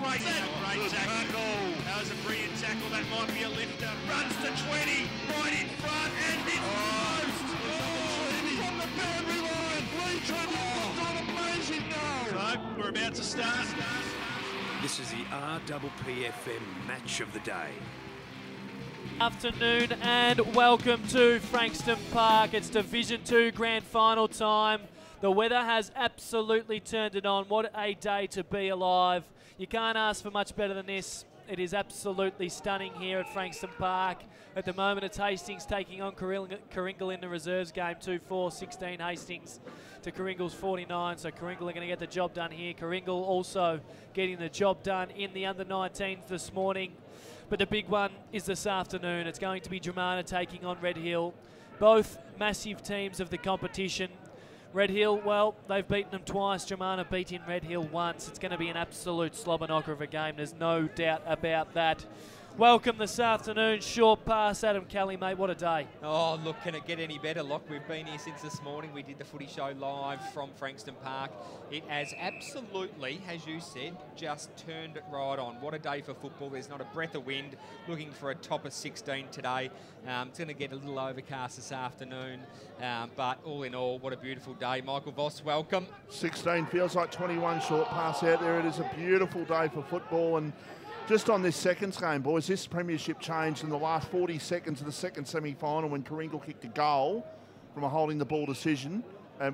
Great tackle. That was a brilliant tackle. That might be a lifter. Runs to 20, right in front, and it's closed. From the boundary line. Lee Trevor done amazing goal. So, we're about to start. This is the RPPFM match of the day. Afternoon and welcome to Frankston Park. It's Division 2 Grand Final time. The weather has absolutely turned it on. What a day to be alive. You can't ask for much better than this. It is absolutely stunning here at Frankston Park. At the moment it's Hastings taking on Coringal in the reserves game. 2-4-16 Hastings to Coringal's 49. So Coringal are going to get the job done here. Coringal also getting the job done in the under-19s this morning. But the big one is this afternoon. It's going to be Dromana taking on Red Hill. Both massive teams of the competition. Red Hill, well, they've beaten them twice. Dromana beat in Red Hill once. It's going to be an absolute slobber knocker of a game. There's no doubt about that. Welcome this afternoon. Short pass, Adam Kelly, mate. What a day. Oh, look, can it get any better, Locke? We've been here since this morning. We did the footy show live from Frankston Park. It has absolutely, as you said, just turned it right on. What a day for football. There's not a breath of wind. Looking for a top of 16 today. It's going to get a little overcast this afternoon. But all in all, what a beautiful day. Michael Voss, welcome. 16 feels like 21 short pass out there. It is a beautiful day for football. And just on this seconds game, boys, this premiership changed in the last 40 seconds of the second semi-final when Coringal kicked a goal from a holding the ball decision,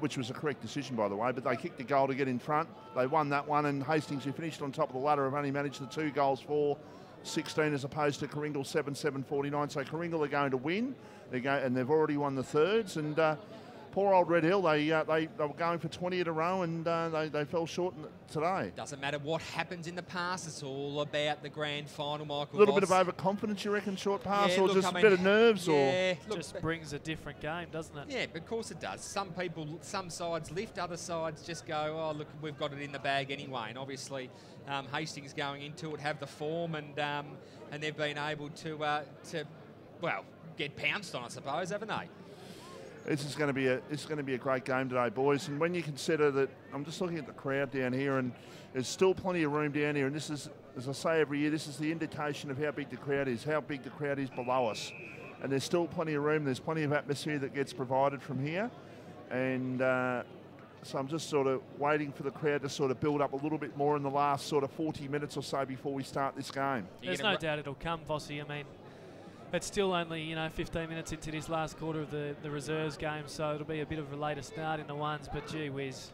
which was a correct decision, by the way, but they kicked a goal to get in front. They won that one, and Hastings, who finished on top of the ladder, have only managed the 2 goals for 16 as opposed to Coringal 7-7-49. So Coringal are going to win, and they've already won the thirds, and poor old Red Hill, they were going for 20 in a row and they fell short today. Doesn't matter what happens in the past, it's all about the grand final, Michael. A little bit of overconfidence, you reckon, short pass, yeah, or look, just a bit of nerves? Yeah, or just brings a different game, doesn't it? Yeah, of course it does. Some sides lift, other sides just go, oh, look, we've got it in the bag anyway. And obviously, Hastings going into it have the form and they've been able to get pounced on, I suppose, haven't they? This is going to be a great game today, boys. And when you consider that, I'm just looking at the crowd down here, and there's still plenty of room down here. And this is, as I say every year, this is the indication of how big the crowd is below us. And there's still plenty of room. There's plenty of atmosphere that gets provided from here. And so I'm just sort of waiting for the crowd to sort of build up a little bit more in the last sort of 40 minutes or so before we start this game. There's no doubt it'll come, Vossi. I mean, it's still only, 15 minutes into this last quarter of the reserves game, so it'll be a bit of a later start in the ones, but gee whiz.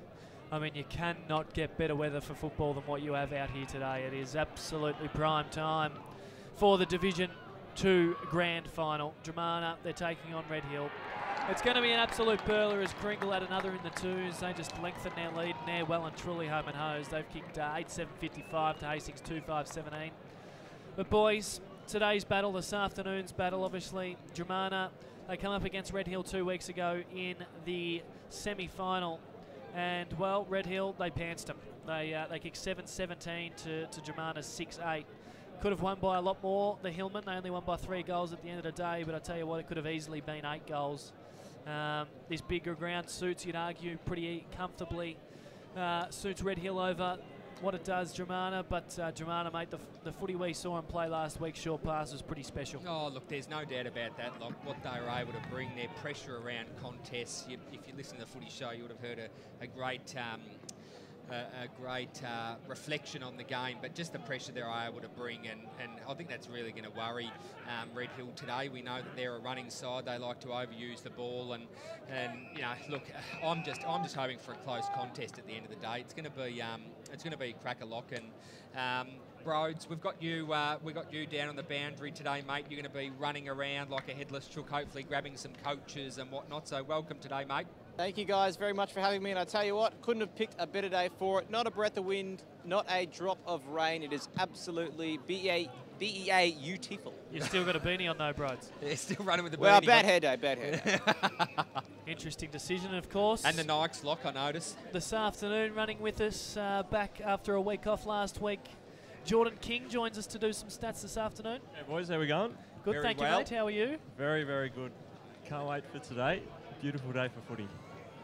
I mean, you cannot get better weather for football than what you have out here today. It is absolutely prime time for the Division 2 Grand Final. Dromana, they're taking on Red Hill. It's going to be an absolute perler as Coringal had another in the twos. They just lengthen their lead and they're well and truly home and hosed. They've kicked 8-7-55 to Hastings 2-5-17. But boys, today's battle, this afternoon's battle, obviously, Dromana, they come up against Red Hill 2 weeks ago in the semi-final. And, well, Red Hill, they pantsed them. They kicked 7-17 to Dromana's 6-8. Could have won by a lot more, the Hillmen. They only won by 3 goals at the end of the day, but I tell you what, it could have easily been 8 goals. This bigger ground suits, you'd argue, pretty comfortably. Suits Red Hill over what it does Dromana, but Dromana, mate, the footy we saw him play last week, short pass, was pretty special. Oh, look, there's no doubt about that. Like, what they were able to bring, their pressure around contests. If you listen to the footy show, you would have heard a great reflection on the game, but just the pressure they're able to bring, and I think that's really going to worry Red Hill today. We know that they're a running side; they like to overuse the ball, and look, I'm just hoping for a close contest at the end of the day. It's going to be crack-a-lock, and Broads, we've got you down on the boundary today, mate. You're going to be running around like a headless chook, hopefully grabbing some coaches and whatnot. So welcome today, mate. Thank you guys very much for having me, and I tell you what, couldn't have picked a better day for it. Not a breath of wind, not a drop of rain. It is absolutely beautiful. You've still got a beanie on though, Broads. They're still running with the beanie. Well, bad hair day. Interesting decision, of course. And the Nikes lock, I noticed. This afternoon, running with us back after a week off last week, Jordan King joins us to do some stats this afternoon. Hey boys, how we going? Good, thank you, mate. How are you? Very, very good. Can't wait for today. Beautiful day for footy.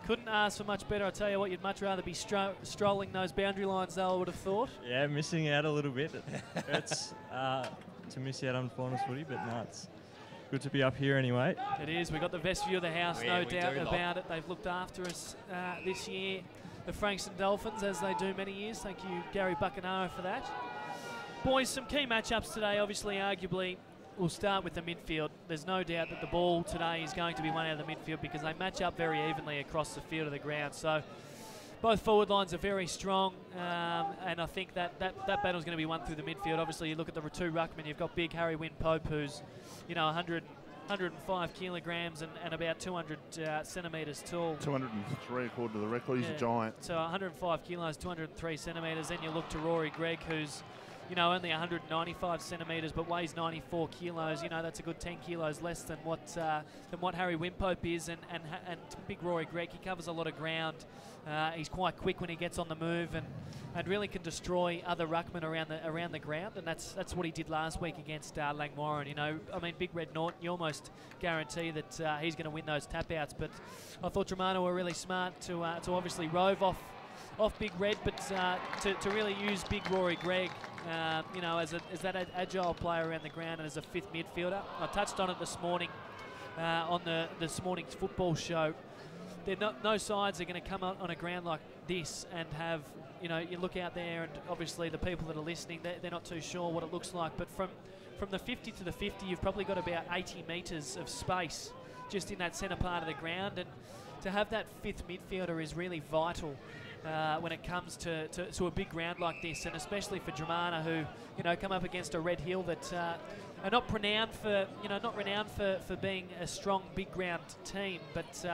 Couldn't ask for much better. I tell you what, you'd much rather be strolling those boundary lines, though, I would have thought. Yeah, missing out a little bit. It hurts to miss out on finals footy, but no, it's good to be up here anyway. It is. We've got the best view of the house, Yeah, no we doubt do, about it. They've looked after us this year, the Frankston Dolphins, as they do many years. Thank you, Gary Buccanaro, for that. Boys, some key matchups today. Obviously, arguably, we'll start with the midfield. There's no doubt that the ball today is going to be won out of the midfield because they match up very evenly across the field of the ground. So both forward lines are very strong, and I think that battle's going to be won through the midfield. Obviously, you look at the two ruckmen. You've got big Harry Wynn-Pope, who's 105 kilograms and about 200 centimetres tall. 203 according to the record. He's a giant. So 105 kilos, 203 centimetres. Then you look to Rory Gregg, who's only 195 centimetres but weighs 94 kilos. That's a good 10 kilos less than what Harry Wynn-Pope is. And big Rory Gregg, he covers a lot of ground. He's quite quick when he gets on the move and really can destroy other ruckmen around the ground. And that's what he did last week against Langwarren. Big Red Norton, you almost guarantee that he's going to win those tap outs. But I thought Dromana were really smart to obviously rove off Big Red, but to really use big Rory Gregg, as that agile player around the ground and as a fifth midfielder. I touched on it this morning on this morning's football show. No sides are going to come out on a ground like this and have, you look out there and obviously the people that are listening, they're not too sure what it looks like. But from the 50 to the 50, you've probably got about 80 metres of space just in that centre part of the ground. And to have that fifth midfielder is really vital when it comes to a big ground like this, and especially for Dromana, who come up against a Red Hill that are not renowned for being a strong big ground team. But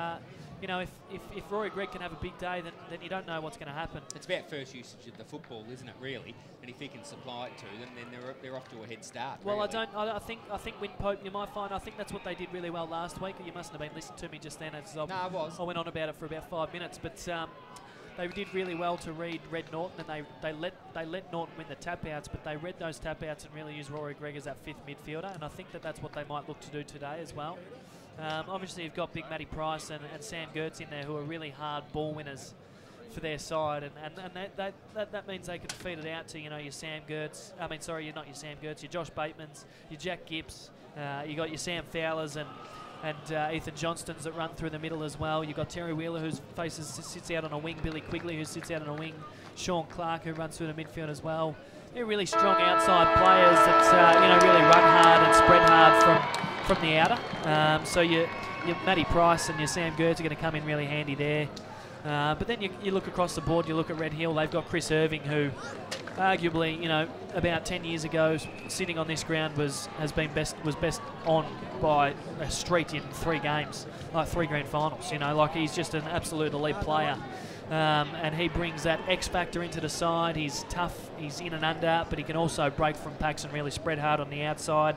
if Rory Gregg can have a big day, then you don't know what's going to happen. It's about first usage of the football, isn't it? Really, and if he can supply it to them, then they're off to a head start. Well, really. I think Wynn-Pope, you might find. I think that's what they did really well last week. You mustn't have been listening to me just then, as I was. I went on about it for about 5 minutes, but. They did really well to read Red Norton, and they let Norton win the tap outs, but they read those tap outs and really used Rory Gregg as that fifth midfielder, and I think that's what they might look to do today as well. Obviously, you've got big Matty Price and Sam Gertz in there, who are really hard ball winners for their side, and that means they can feed it out to your Sam Gertz. Not your Sam Gertz, your Josh Batemans, your Jack Gibbs. You got your Sam Fowlers and Ethan Johnstons that run through the middle as well. You've got Terry Wheeler, who sits out on a wing. Billy Quigley, who sits out on a wing. Sean Clark, who runs through the midfield as well. They're really strong outside players that really run hard and spread hard from the outer. So your Matty Price and your Sam Gertz are going to come in really handy there. But then you look across the board. You look at Red Hill. They've got Chris Irving, who arguably, about 10 years ago, sitting on this ground was best on by a street in 3 games, like 3 grand finals. He's just an absolute elite player, and he brings that X factor into the side. He's tough, he's in and under, but he can also break from packs and really spread hard on the outside.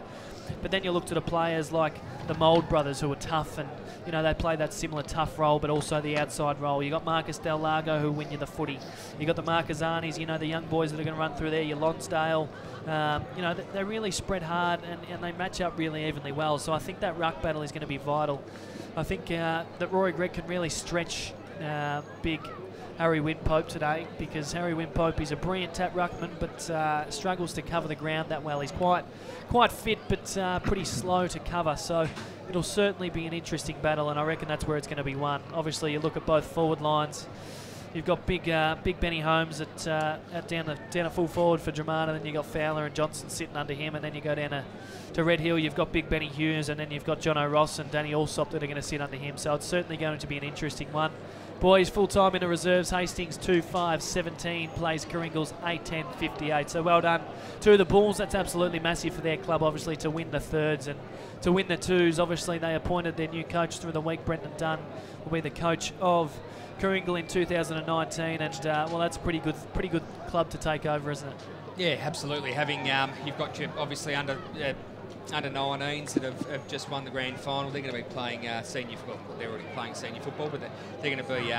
But then you look to the players like the Mould brothers, who are tough, and they play that similar tough role, but also the outside role. You got Marcus Del Lago, who win you the footy. You got the Marcazanis, the young boys that are going to run through there. Your Lonsdale, they really spread hard and they match up really evenly well. So I think that ruck battle is going to be vital. I think that Rory Gregg can really stretch big Harry Wynn-Pope today, because Harry Wynn-Pope is a brilliant tap ruckman, but struggles to cover the ground that well. He's quite fit, but pretty slow to cover. So it'll certainly be an interesting battle, and I reckon that's where it's going to be won. Obviously, you look at both forward lines. You've got big Benny Holmes at down a full forward for Dromana. Then you've got Fowler and Johnson sitting under him, and then you go down to Red Hill. You've got big Benny Hughes, and then you've got John O'Ross and Danny Allsop that are going to sit under him. So it's certainly going to be an interesting one. Boys, full-time in the reserves. Hastings 2-5-17 plays Coringles 8-10-58. So well done to the Bulls. That's absolutely massive for their club, obviously, to win the thirds and to win the twos. Obviously, they appointed their new coach through the week. Brendan Dunn will be the coach of Coringle in 2019, and well, that's a pretty good club to take over, isn't it? Yeah, absolutely. Having you've got your obviously under 19s that have just won the grand final. They're going to be playing senior football. They're already playing senior football, but they're going to be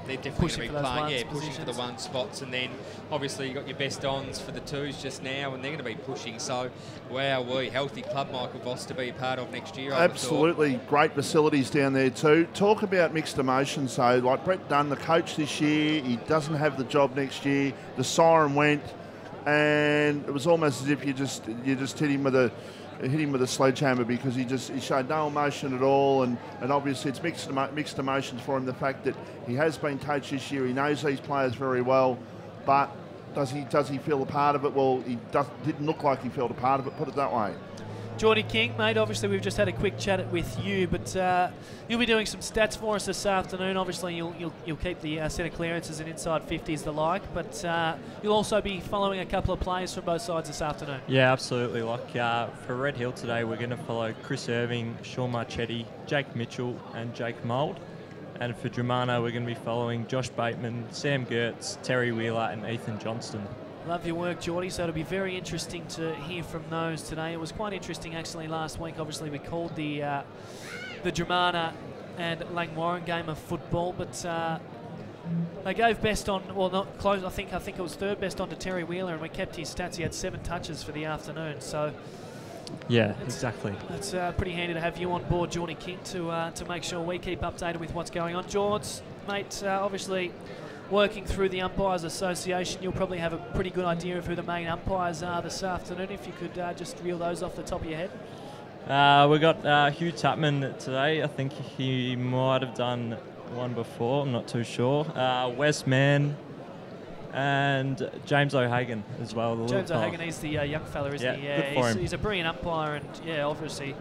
they're definitely going to be playing pushing for the one spots. And then obviously you've got your best ons for the twos just now, and they're going to be pushing. So wow, healthy club, Michael Voss, to be a part of next year. Absolutely, great facilities down there too. Talk about mixed emotions though. Like Brett Dunn, the coach this year, he doesn't have the job next year. The siren went, and it was almost as if you just hit him with a sledgehammer, because he showed no emotion at all, and obviously it's mixed emotions for him. The fact that he has been coached this year, he knows these players very well, but does he feel a part of it? Well, he didn't look like he felt a part of it, put it that way. Geordie King, mate, obviously we've just had a quick chat with you, but you'll be doing some stats for us this afternoon. Obviously you'll keep the centre clearances and inside 50s the like, but you'll also be following a couple of players from both sides this afternoon. Yeah, absolutely. Like for Red Hill today, we're going to follow Chris Irving, Sean Marchetti, Jake Mitchell and Jake Mould. And for Dromana, we're going to be following Josh Bateman, Sam Gertz, Terry Wheeler and Ethan Johnston. Love your work, Geordie, so it'll be very interesting to hear from those today. It was quite interesting actually last week. Obviously we called the Dromana and Langwarrin game of football, but they gave best on, well, not close, I think it was third best on to Terry Wheeler, and we kept his stats. He had 7 touches for the afternoon, so yeah, exactly. It's pretty handy to have you on board, Geordie King, to make sure we keep updated with what's going on. George, mate, obviously working through the Umpires Association, you'll probably have a pretty good idea of who the main umpires are this afternoon, if you could just reel those off the top of your head. We've got Hugh Tapman today. I think he might have done one before, I'm not too sure. Wes Mann and James O'Hagan as well. James O'Hagan, he's the young fella, isn't he? Yeah, good for him. He's a brilliant umpire, and yeah, obviously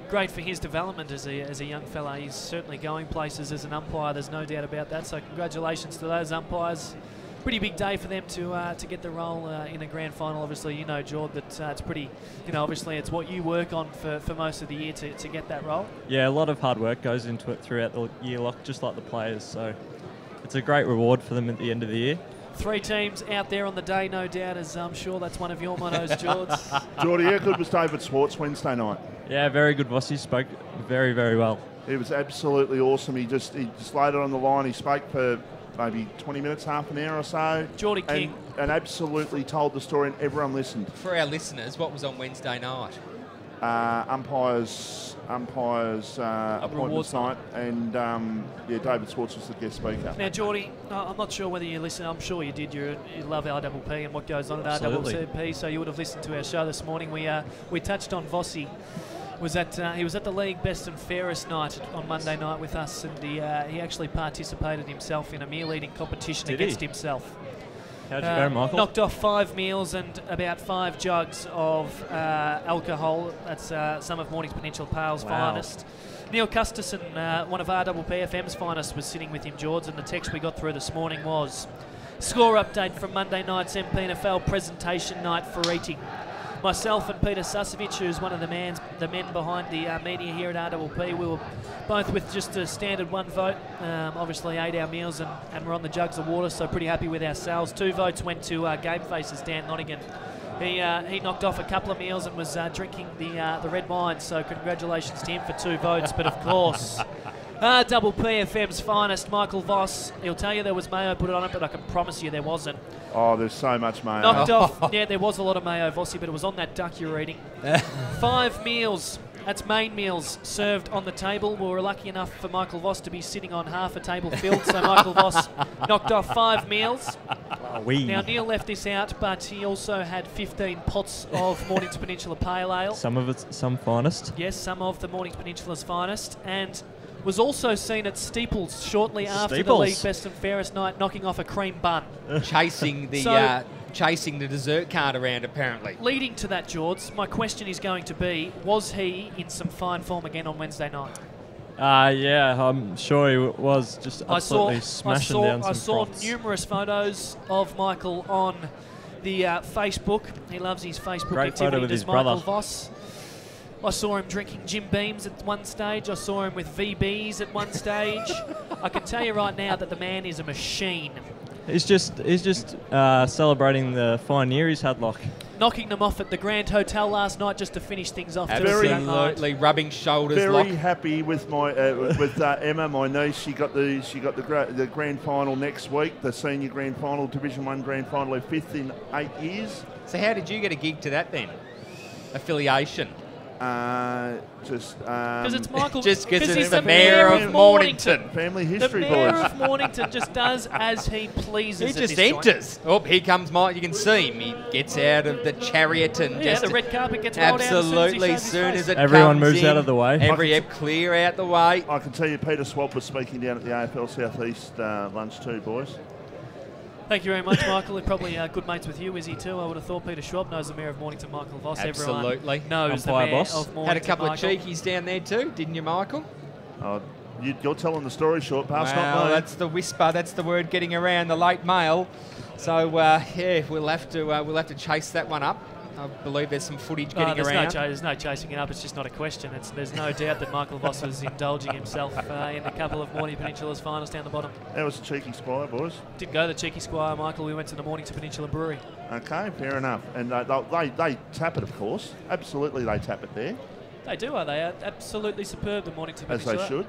great for his development as a young fella. He's certainly going places as an umpire, there's no doubt about that. So congratulations to those umpires. Pretty big day for them to get the role in a grand final. Obviously, you know, Jord, that it's pretty, obviously it's what you work on for most of the year to get that role. Yeah, a lot of hard work goes into it throughout the year, just like the players. So it's a great reward for them at the end of the year. 3 teams out there on the day, no doubt, as I'm sure that's one of your mottos, George. Geordie, how good was David Swartz Wednesday night? Yeah, very good, Vossi. Spoke very, very well. It was absolutely awesome. He just laid it on the line. He spoke for maybe 20 minutes, half an hour or so. Geordie King. And absolutely told the story, and everyone listened. For our listeners, what was on Wednesday night? Umpires appointments night, and David Swartz was the guest speaker. Now, Geordie, I'm not sure whether you listened. I'm sure you did. You love RPP and what goes on at RPP, so you would have listened to our show this morning. We touched on Vossi. He was at the league best and fairest night on Monday night with us, and he actually participated himself in a meal eating competition against himself. How'd you go, Michael? Knocked off 5 meals and about 5 jugs of alcohol. That's some of Mornington Peninsula Pale's finest. Neil Custerson, one of RPPFM's finest, was sitting with him, George, and the text we got through this morning was, score update from Monday night's MPNFL presentation night for eating. Myself and Peter Susevich, who's one of the men behind the media here at RPP, we were both with just a standard 1 vote. Obviously ate our meals and we're on the jugs of water, so pretty happy with ourselves. 2 votes went to Game Faces Dan Nottingham. He knocked off a couple of meals and was drinking the red wine, so congratulations to him for 2 votes. But of course, RPPFM's finest, Michael Voss. He'll tell you there was mayo put on it, but I can promise you there wasn't. Oh, there's so much mayo. Knocked off, yeah, there was a lot of mayo, Vossi, but it was on that duck you were eating. 5 meals, that's main meals, served on the table. We were lucky enough for Michael Voss to be sitting on half a table filled, so Michael Voss knocked off 5 meals. Now, Neil left this out, but he also had 15 pots of Mornington Peninsula Pale Ale. Some finest. Yes, some of the Mornington Peninsula's finest, and was also seen at Steeples shortly after the league best and fairest night, knocking off a cream bun. Chasing the dessert cart around, apparently. Leading to that, George, my question is going to be, was he in some fine form again on Wednesday night? Yeah, I'm sure he was just absolutely smashing down some I saw fronts. numerous photos of Michael on the Facebook. He loves his Facebook Great activity, photo with does his Michael brother. Voss. I saw him drinking Jim Beams at one stage. I saw him with VBs at one stage. I can tell you right now that the man is a machine. He's just celebrating the fine year he's had, Locke. Knocking them off at the Grand Hotel last night just to finish things off. Absolutely, rubbing shoulders. Very happy with my Emma, my niece. She got the grand final next week, the senior grand final, Division 1 grand final, her 5th in 8 years. So how did you get a gig to that then? Affiliation? Because it's Michael. Just because he's it's the the Mayor of Mornington. Family history, the Mayor boys. of Mornington just does as he pleases. He just enters. Oh, here comes Mike. You can see him. He gets out of the chariot and just the red carpet gets rolled out absolutely as soon as it everyone comes moves in, out of the way. Clear out the way. I can tell you, Peter Swab was speaking down at the AFL South East lunch too, boys. Thank you very much, Michael. They're probably good mates with you, is he too? I would have thought Peter Schwab knows the Mayor of Mornington, Michael Voss. Absolutely. Everyone knows the Umpire Mayor boss. of Mornington. Had a couple Michael. of cheekies down there too, didn't you, Michael? You're telling the story, short pass, not Well, me. that's the whisper. That's the word getting around the late mail. So we'll have to chase that one up. I believe there's some footage getting around. There's no chasing it up. It's just not a question. There's no doubt that Michael Voss was indulging himself in a couple of Mornington Peninsula's finals down the bottom. That was a cheeky Squire, boys. Didn't go to the cheeky Squire, Michael. We went to the Mornington Peninsula Brewery. Okay, fair enough. And they tap it, of course. Absolutely, they tap it there. They do, are they? Absolutely superb, the Mornington As Peninsula. they should.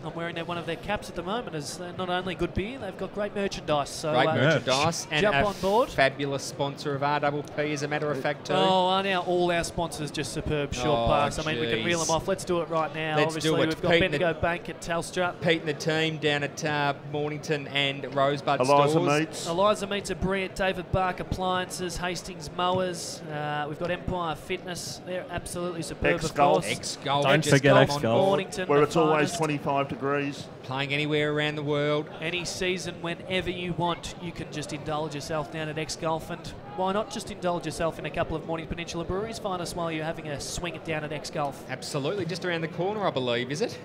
I'm wearing one of their caps at the moment. As not only good beer, they've got great merchandise. So Great merchandise and jump a on board. Fabulous sponsor of RPP, as a matter of fact, too. Oh, aren't all our sponsors just superb? Short Parks. I mean, we can reel them off. Let's do it right now. Let's Obviously, do it. we've got Pete Bendigo Bank at Telstra. Pete and the team down at Mornington and Rosebud Eliza stores. Meats. Eliza Meets at Brilliant, David Bark Appliances, Hastings Mowers. We've got Empire Fitness. They're absolutely superb. X-Golf. X-Golf. Don't just forget come X-Golf. on board. Mornington, Where the it's always finest. 25 degrees. Playing anywhere around the world. Any season, whenever you want, you can just indulge yourself down at X-Golf. And why not just indulge yourself in a couple of Mornington Peninsula breweries? Find us while you're having a swing it down at X-Golf. Absolutely. Just around the corner, I believe, is it?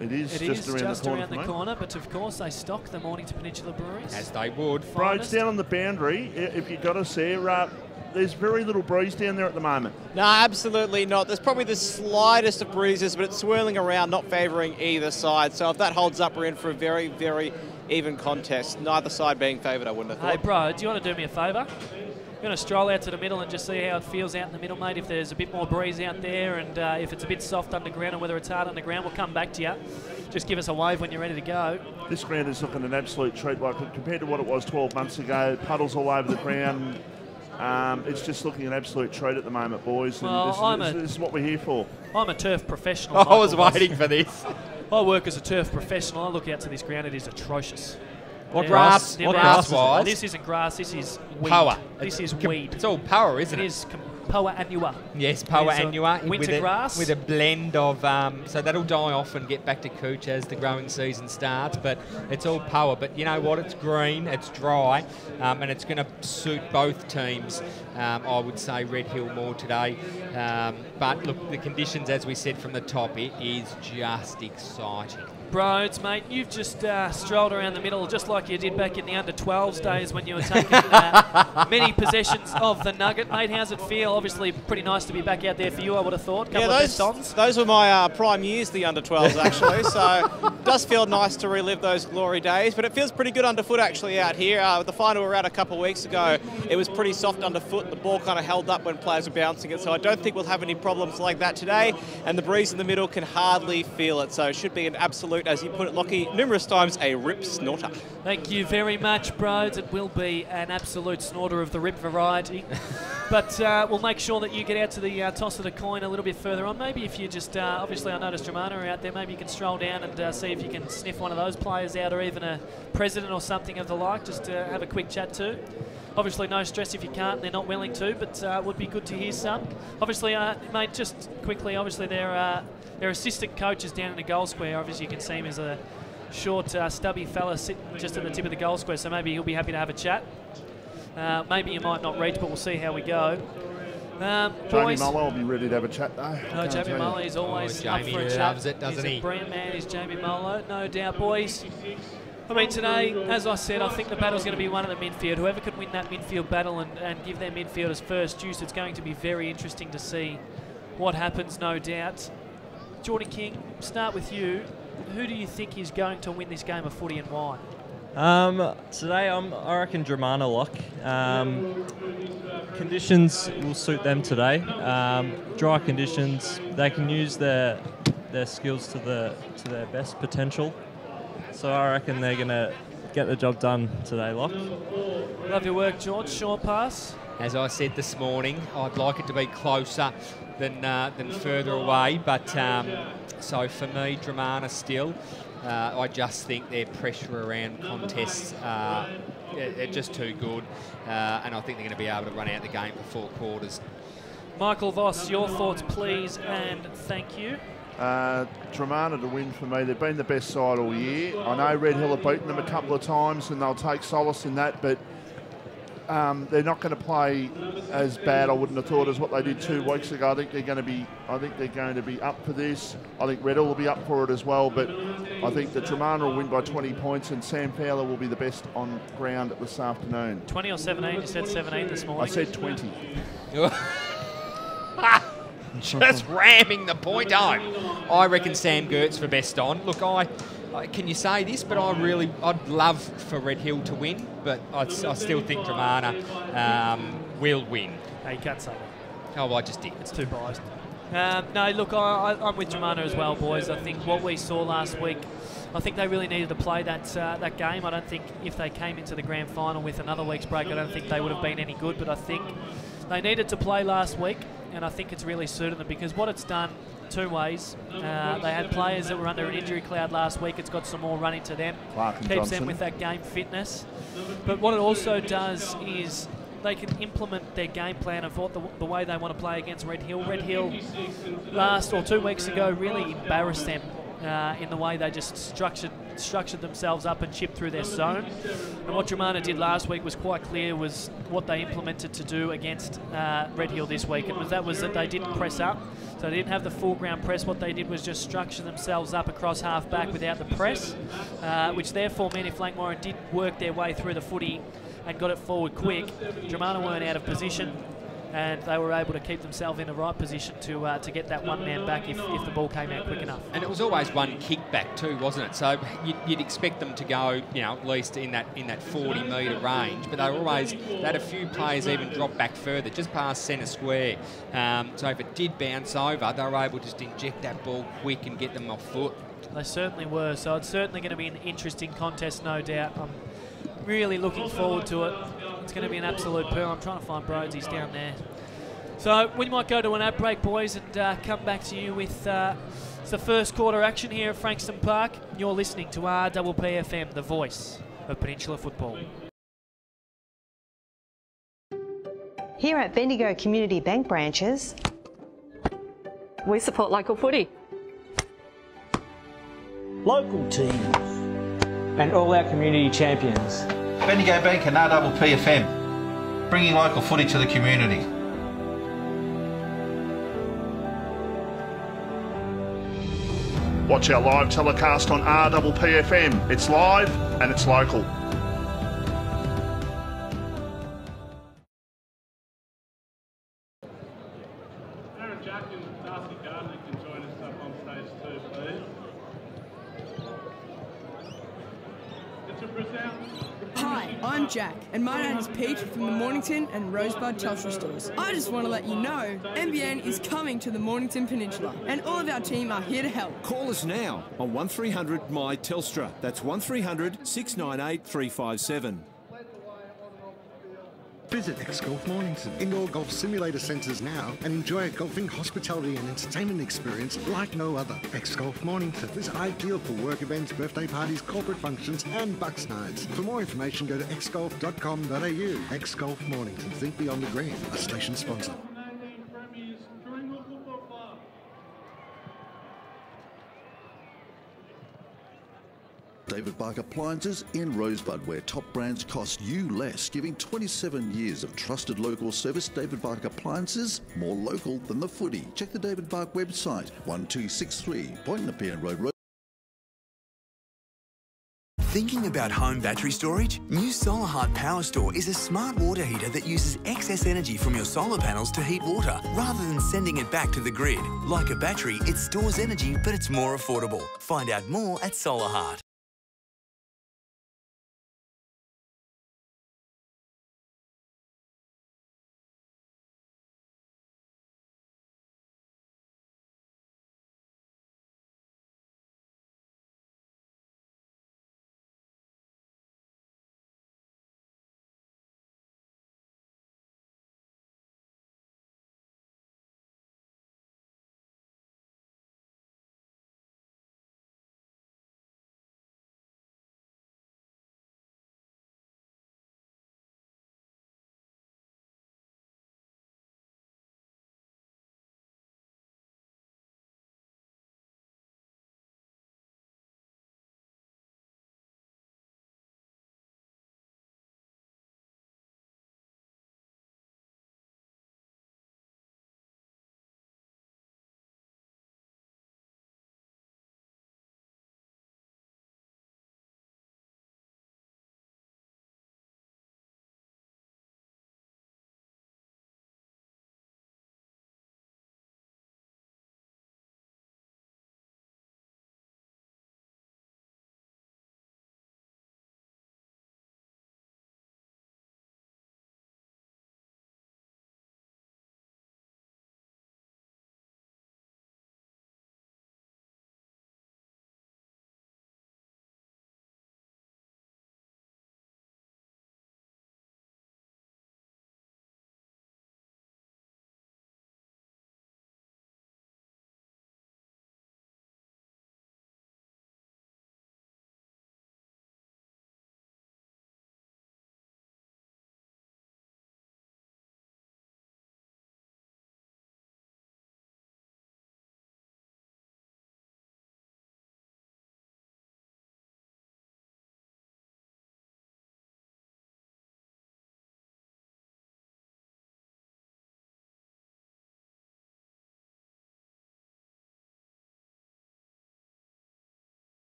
It is It just is around just the corner around for the me. corner, but of course they stock the Mornington Peninsula breweries. As they would. Roads down on the boundary, if you got us there, there's very little breeze down there at the moment. No, absolutely not. There's probably the slightest of breezes, but it's swirling around, not favouring either side. So if that holds up, we're in for a very, very even contest. Neither side being favoured, I wouldn't have Hey, thought. bro, do you want to do me a favour? You're going to stroll out to the middle and just see how it feels out in the middle, mate. If there's a bit more breeze out there and if it's a bit soft underground and whether it's hard underground, we'll come back to you. Just give us a wave when you're ready to go. This ground is looking an absolute treat, like compared to what it was 12 months ago. Puddles all over the ground. It's just looking an absolute treat at the moment, boys. And Well, this is what we're here for. I'm a turf professional. I was Michael Voss. waiting for this. I work as a turf professional. I look out to this ground. It is atrocious. What There grass? is- What there grass is- was? This isn't grass. This is weed. Poa. This is com- weed. It's all power, isn't It it? is Poa annua. Yes, Poa It's a annua winter grass. with a blend of so that'll die off and get back to cooch as the growing season starts. But it's all Poa. But you know what? It's green, it's dry, and it's going to suit both teams. I would say Red Hill more today. But look, the conditions, as we said from the top, it is just exciting. Broads, mate, you've just strolled around the middle just like you did back in the under-12s days when you were taking many possessions of the nugget. Mate, how's it feel? Obviously pretty nice to be back out there for you, I would have thought. Couple of best ons. Those were my prime years, the under-12s, actually. So it does feel nice to relive those glory days, but it feels pretty good underfoot, actually, out here. The final we were at a couple of weeks ago, it was pretty soft underfoot. The ball kind of held up when players were bouncing it, so I don't think we'll have any problems like that today. And the breeze in the middle can hardly feel it, so it should be an absolute, as you put it, Lockie, numerous times, a rip snorter. Thank you very much, Broads. It will be an absolute snorter of the rip variety. But we'll make sure that you get out to the toss of the coin a little bit further on. Maybe if you just, obviously I noticed Dromana are out there, maybe you can stroll down and see if you can sniff one of those players out, or even a president or something of the like, just to have a quick chat to. Obviously no stress if you can't, they're not willing to, but would be good to hear some. Obviously, mate, just quickly, obviously they're assistant coaches down in the goal square. Obviously you can see him as a short, stubby fella sitting just at the tip of the goal square, so maybe he'll be happy to have a chat. Maybe you might not reach, but we'll see how we go. Jamie Boys, Muller will be ready to have a chat, though. no, Jamie Muller is always up Jamie for a chat. loves it, doesn't He's he? a brilliant man, is Jamie Muller, no doubt, boys. I mean, today, as I said, I think the battle's going to be one at the midfield. Whoever can win that midfield battle and give their midfielders first juice, it's going to be very interesting to see what happens, no doubt. Jordan King, start with you. Who do you think is going to win this game of footy and why? Today, I reckon Dromana lock. Conditions will suit them today. Dry conditions, they can use their skills to their best potential. So I reckon they're going to get the job done today, lock. Love your work, George. Short pass. As I said this morning, I'd like it to be closer than further away. But so for me, Dromana still. I just think their pressure around contests are just too good, and I think they're going to be able to run out the game for 4 quarters. Michael Voss, your thoughts, please, and thank you. Dromana to win for me. They've been the best side all year. I know Red Hill have beaten them a couple of times, and they'll take solace in that, but they're not going to play as bad, I wouldn't have thought, as what they did 2 weeks ago. I think they're going to be up for this. I think Red Hill will be up for it as well, but I think that Dromana will win by 20 points, and Sam Fowler will be the best on ground this afternoon. 20 or 17? You said 17 this morning. I said 20. Just ramming the point home. I reckon Sam Gertz for best on. Look, can you say this? But I'd love for Red Hill to win, but I still think Dromana will win. No, you can't say that. Oh, well, I just did. It's too biased. No, look, I'm with Dromana as well, boys. I think what we saw last week, I think they really needed to play that game. I don't think if they came into the grand final with another week's break, I don't think they would have been any good. But I think they needed to play last week, and I think it's really suited them because what it's done 2 ways. They had players that were under an injury cloud last week. It's got some more running to them. Keeps them with that game fitness. But what it also does is they can implement their game plan of what the way they want to play against Red Hill. Red Hill 2 weeks ago really embarrassed them in the way they just structured themselves up and chipped through their zone. And what Dromana did last week was quite clear was what they implemented to do against Red Hill this week. And that was that they didn't press up. So they didn't have the full ground press. What they did was just structure themselves up across half back without the press, which therefore meant if Langwarrin did work their way through the footy and got it forward quick, Dromana weren't out of position, and they were able to keep themselves in the right position to get that one man back if the ball came out quick enough. And it was always one kick back too, wasn't it? So you'd expect them to go, at least in that 40-metre range, but they had a few players even drop back further, just past centre square. So if it did bounce over, they were able to just inject that ball quick and get them off foot. They certainly were. So it's certainly going to be an interesting contest, no doubt. I'm really looking forward to it. It's going to be an absolute pearl. I'm trying to find Brody's down there. So we might go to an ad break, boys, and come back to you with the first quarter action here at Frankston Park. You're listening to RPPFM, the voice of Peninsula football. Here at Bendigo Community Bank branches, we support local footy, local teams, and all our community champions. Bendigo Bank and RPPFM, bringing local footy to the community. Watch our live telecast on RPPFM. It's live and it's local. Jack and Darcy Gardner can join us up on stage too, please. Get your press out. Hi, I'm Jack, and my name is Pete from the Mornington and Rosebud Telstra stores. I just want to let you know, MBN is coming to the Mornington Peninsula, and all of our team are here to help. Call us now on 1300 My Telstra. That's 1300 698 357. Visit X-Golf Mornington, indoor golf simulator centres now, and enjoy a golfing, hospitality and entertainment experience like no other. X-Golf Mornington is ideal for work events, birthday parties, corporate functions and bucks nights. For more information, go to xgolf.com.au. X-Golf Mornington, think beyond the green, a station sponsor. David Bark Appliances in Rosebud, where top brands cost you less. Giving 27 years of trusted local service, David Bark Appliances, more local than the footy. Check the David Bark website, 1263 Point Nepean Road. Thinking about home battery storage? New Solar Heart Power Store is a smart water heater that uses excess energy from your solar panels to heat water, rather than sending it back to the grid. Like a battery, it stores energy, but it's more affordable. Find out more at Solar Heart.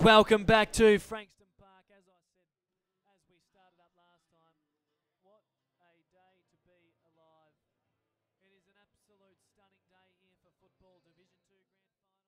Welcome back to Frankston Park. As I said, as we started up last time, what a day to be alive. It is an absolute stunning day here for football. Division 2 Grand Final.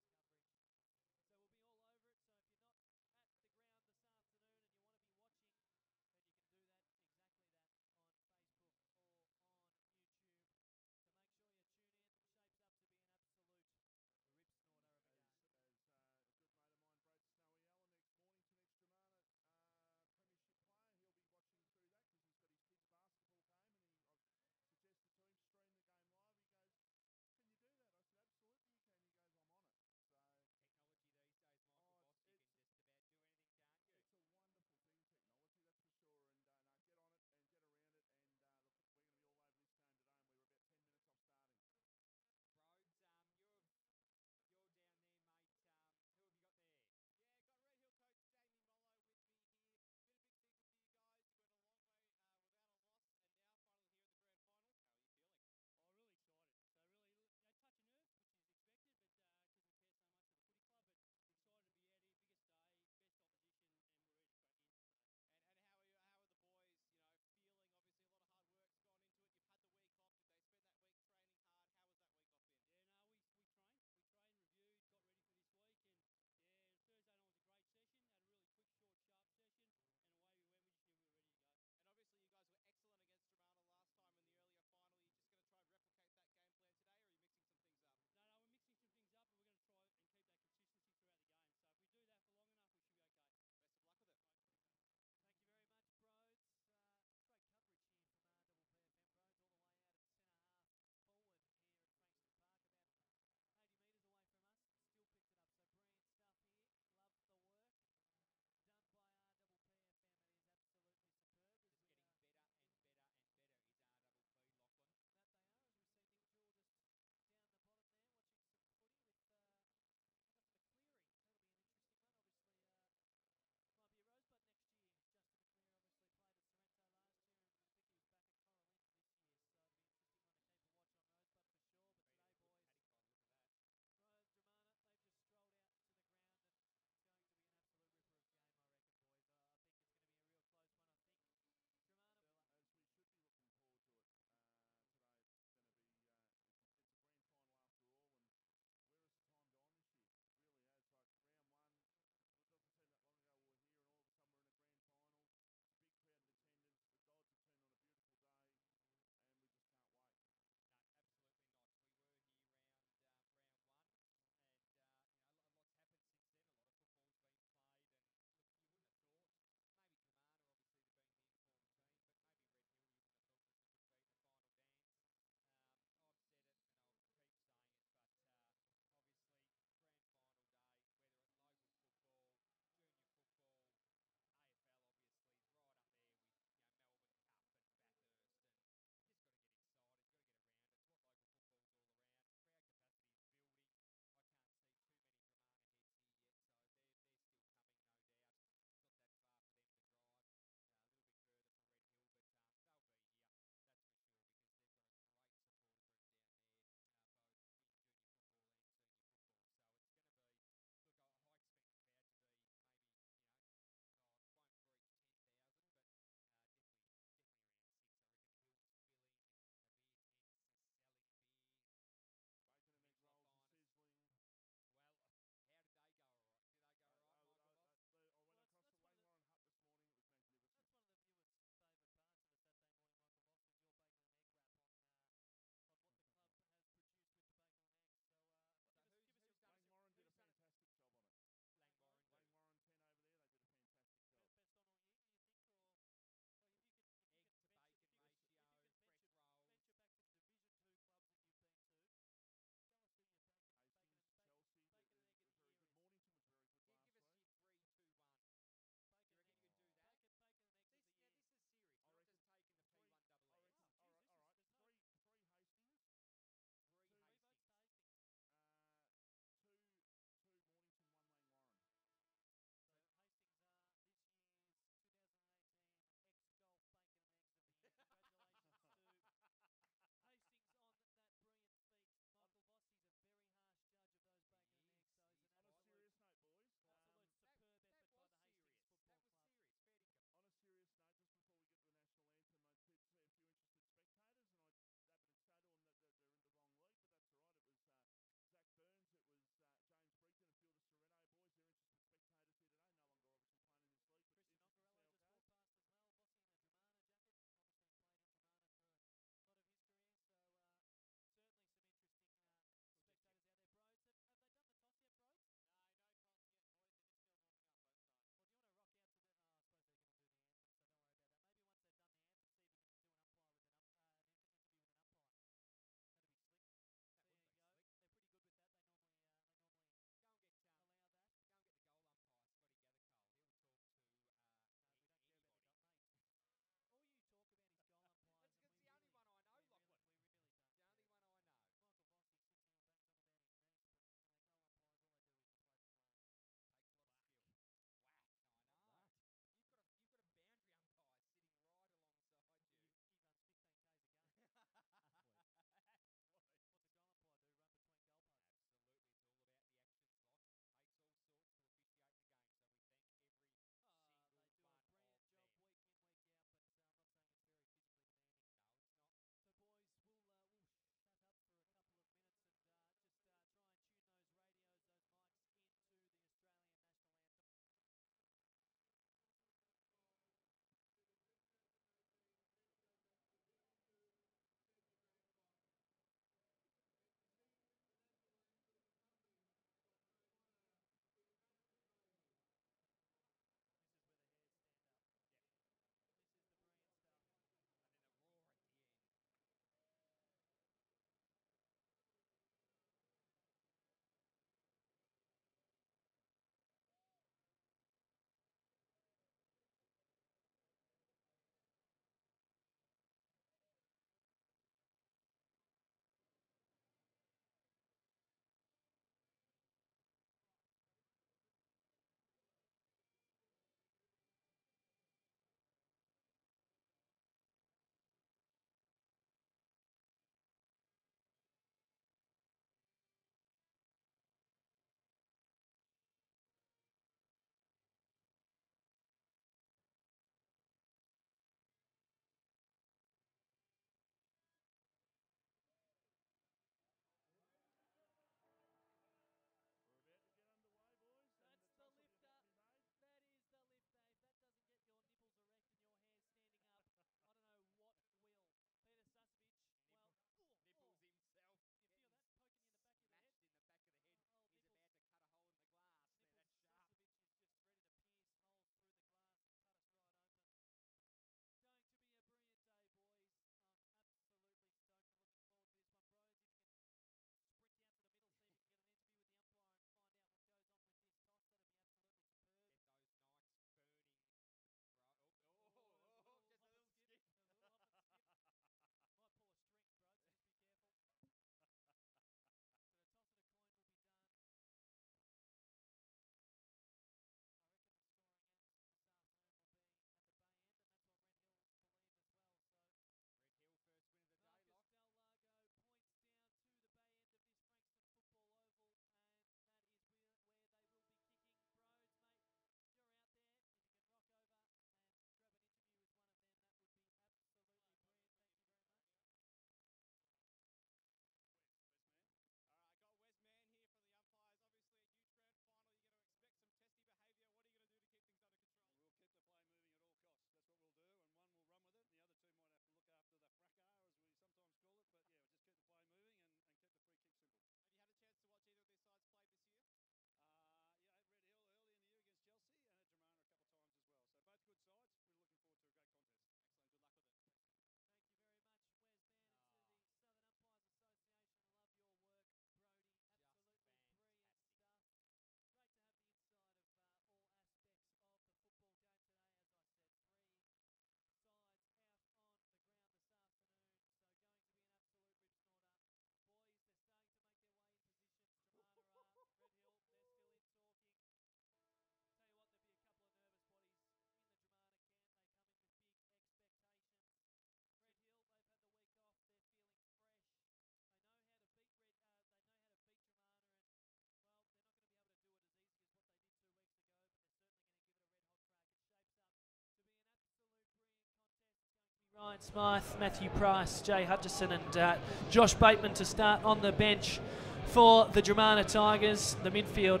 Ryan Smythe, Matthew Price, Jay Hutchison and Josh Bateman to start on the bench for the Dromana Tigers. The midfield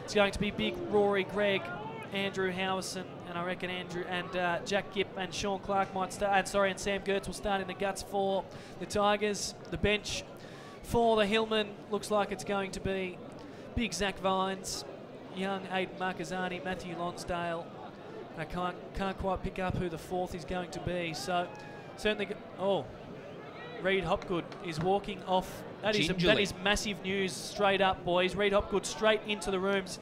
is going to be Big Rory Gregg, Andrew Howison, and I reckon Andrew and Jack Gipp and Sean Clark might start. And Sam Gertz will start in the guts for the Tigers. The bench for the Hillman looks like it's going to be Big Zach Vines, young Aidan Marquezani, Matthew Lonsdale. I can't quite pick up who the fourth is going to be. So certainly, Reid Hopgood is walking off. That is massive news straight up, boys. Reid Hopgood straight into the rooms,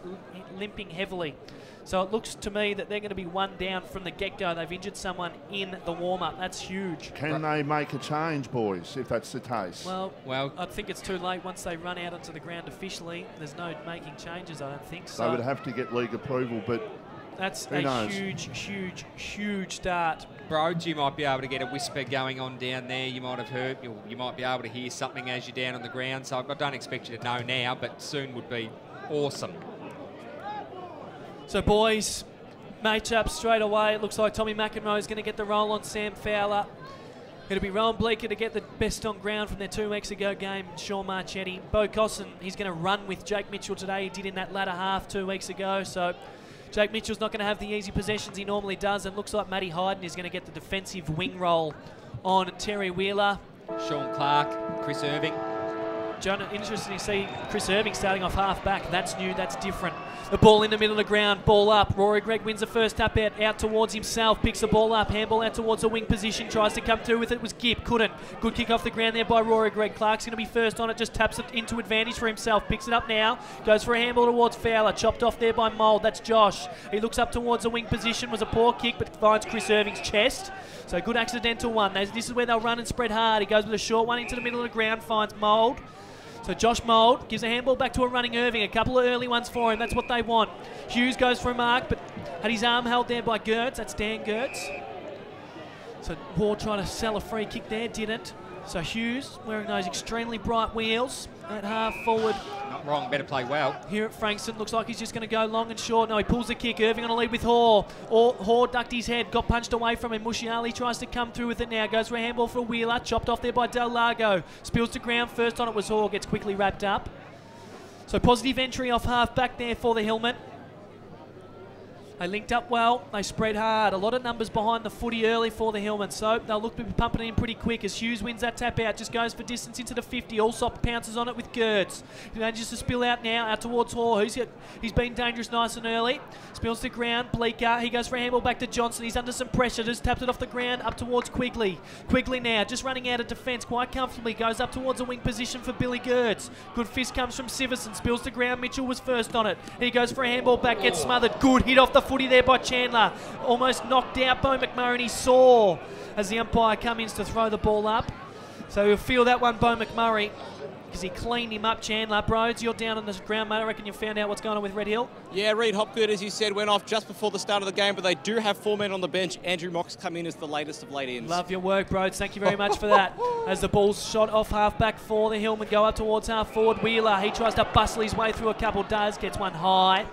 limping heavily. So it looks to me that they're going to be one down from the get-go. They've injured someone in the warm-up. That's huge. Can they make a change, boys, if that's the case? Well, I think it's too late once they run out onto the ground officially. There's no making changes, I don't think. So they would have to get league approval, but that's who a knows? huge start. Broads, you might be able to get a whisper going on down there. You might have heard, you might be able to hear something as you're down on the ground. So I don't expect you to know now, but soon would be awesome. So, boys, match up straight away. It looks like Tommy McEnroe is going to get the roll on Sam Fowler. It'll be Rowan Bleeker to get the best on ground from their 2 weeks ago game, Sean Marchetti. Bo Cosson, he's going to run with Jake Mitchell today. He did in that latter half 2 weeks ago. So Jake Mitchell's not going to have the easy possessions he normally does. And looks like Matty Hayden is going to get the defensive wing role on Terry Wheeler. Sean Clark, Chris Irving. John, interesting to see Chris Irving starting off half back. That's new, that's different. The ball in the middle of the ground, ball up. Rory Gregg wins the first tap out towards himself, picks the ball up, handball out towards the wing position, tries to come through with it, was Gipp, couldn't. Good kick off the ground there by Rory Gregg. Clark's going to be first on it, just taps it into advantage for himself, picks it up now, goes for a handball towards Fowler, chopped off there by Mould, that's Josh. He looks up towards the wing position, was a poor kick, but finds Chris Irving's chest. So good accidental one. This is where they'll run and spread hard. He goes with a short one into the middle of the ground, finds Mould. So Josh Mould gives a handball back to a running Irving. A couple of early ones for him. That's what they want. Hughes goes for a mark, but had his arm held there by Gertz. That's Dan Gertz. So Ward trying to sell a free kick there, didn't. So Hughes wearing those extremely bright wheels at half forward. Not wrong, better play well. Here at Frankston, looks like he's just going to go long and short. No, he pulls the kick. Irving on a lead with Hoare. Hoare ducked his head, got punched away from him. Mushiali tries to come through with it now. Goes for a handball for Wheeler. Chopped off there by Del Lago. Spills to ground. First on it was Hoare. Gets quickly wrapped up. So positive entry off half back there for the Hillman. They linked up well, they spread hard. A lot of numbers behind the footy early for the Hillman, so they'll look to be pumping it in pretty quick as Hughes wins that tap out, just goes for distance into the 50. Allsop pounces on it with Gertz. He manages to spill out now, out towards Hoare. He's been dangerous nice and early. Spills to ground, Bleeker. He goes for a handball back to Johnson. He's under some pressure, just taps it off the ground, up towards Quigley. Quigley now, just running out of defence quite comfortably. Goes up towards a wing position for Billy Gertz. Good fist comes from Siverson, spills to ground. Mitchell was first on it. He goes for a handball back, gets smothered. Good hit off the footy there by Chandler. Almost knocked out Bo McMurray, and he saw as the umpire comes in to throw the ball up. So you'll feel that one, Bo McMurray, because he cleaned him up. Chandler, Broads, you're down on the ground, mate. I reckon you found out what's going on with Red Hill. Yeah, Reid Hopgood, as you said, went off just before the start of the game, but they do have 4 men on the bench. Andrew Mock's come in as the latest of late ins. Love your work, Broads. Thank you very much for that. As the ball's shot off half-back for the Hillman, go up towards half-forward. Wheeler, he tries to bustle his way through a couple, does, gets one high.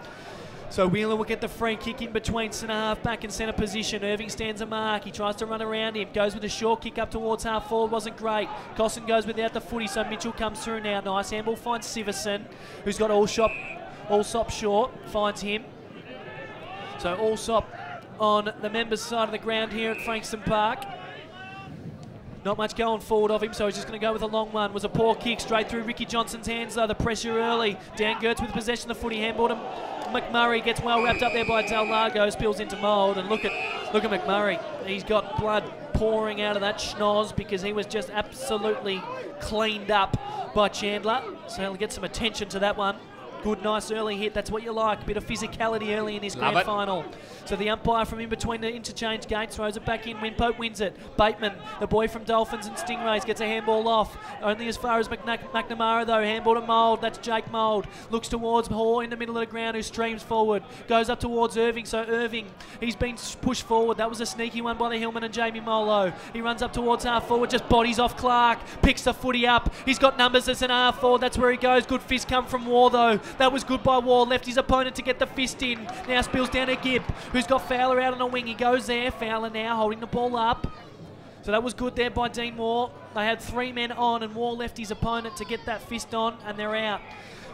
So Wheeler will get the free kick in between centre half-back and centre position. Irving stands a mark. He tries to run around him. Goes with a short kick up towards half-forward. Wasn't great. Cosson goes without the footy, so Mitchell comes through now. Nice handball finds Siverson, who's got Allsop short. Finds him. So Allsop on the members' side of the ground here at Frankston Park. Not much going forward of him, so he's just going to go with a long one. Was a poor kick straight through Ricky Johnson's hands, though. The pressure early. Dan Gertz with possession of the footy. Handball to McMurray. Gets well wrapped up there by Del Lago. Spills into Mould. And look at McMurray. He's got blood pouring out of that schnoz because he was just absolutely cleaned up by Chandler. So he'll get some attention to that one. Good, nice early hit. That's what you like. A bit of physicality early in this grand final. So the umpire from in between the interchange gates throws it back in. Winpope wins it. Bateman, the boy from Dolphins and Stingrays, gets a handball off. Only as far as McNamara, though. Handball to Mould. That's Jake Mould. Looks towards Hoare in the middle of the ground, who streams forward. Goes up towards Irving. So Irving, he's been pushed forward. That was a sneaky one by the Hillman and Jamie Molo. He runs up towards half forward, just bodies off Clark. Picks the footy up. He's got numbers as an half forward. That's where he goes. Good fist come from War, though. That was good by War. Left his opponent to get the fist in. Now spills down to Gibb, who's got Fowler out on a wing. He goes there. Fowler now holding the ball up. So that was good there by Dean Moore. They had 3 men on, and Moore left his opponent to get that fist on, and they're out.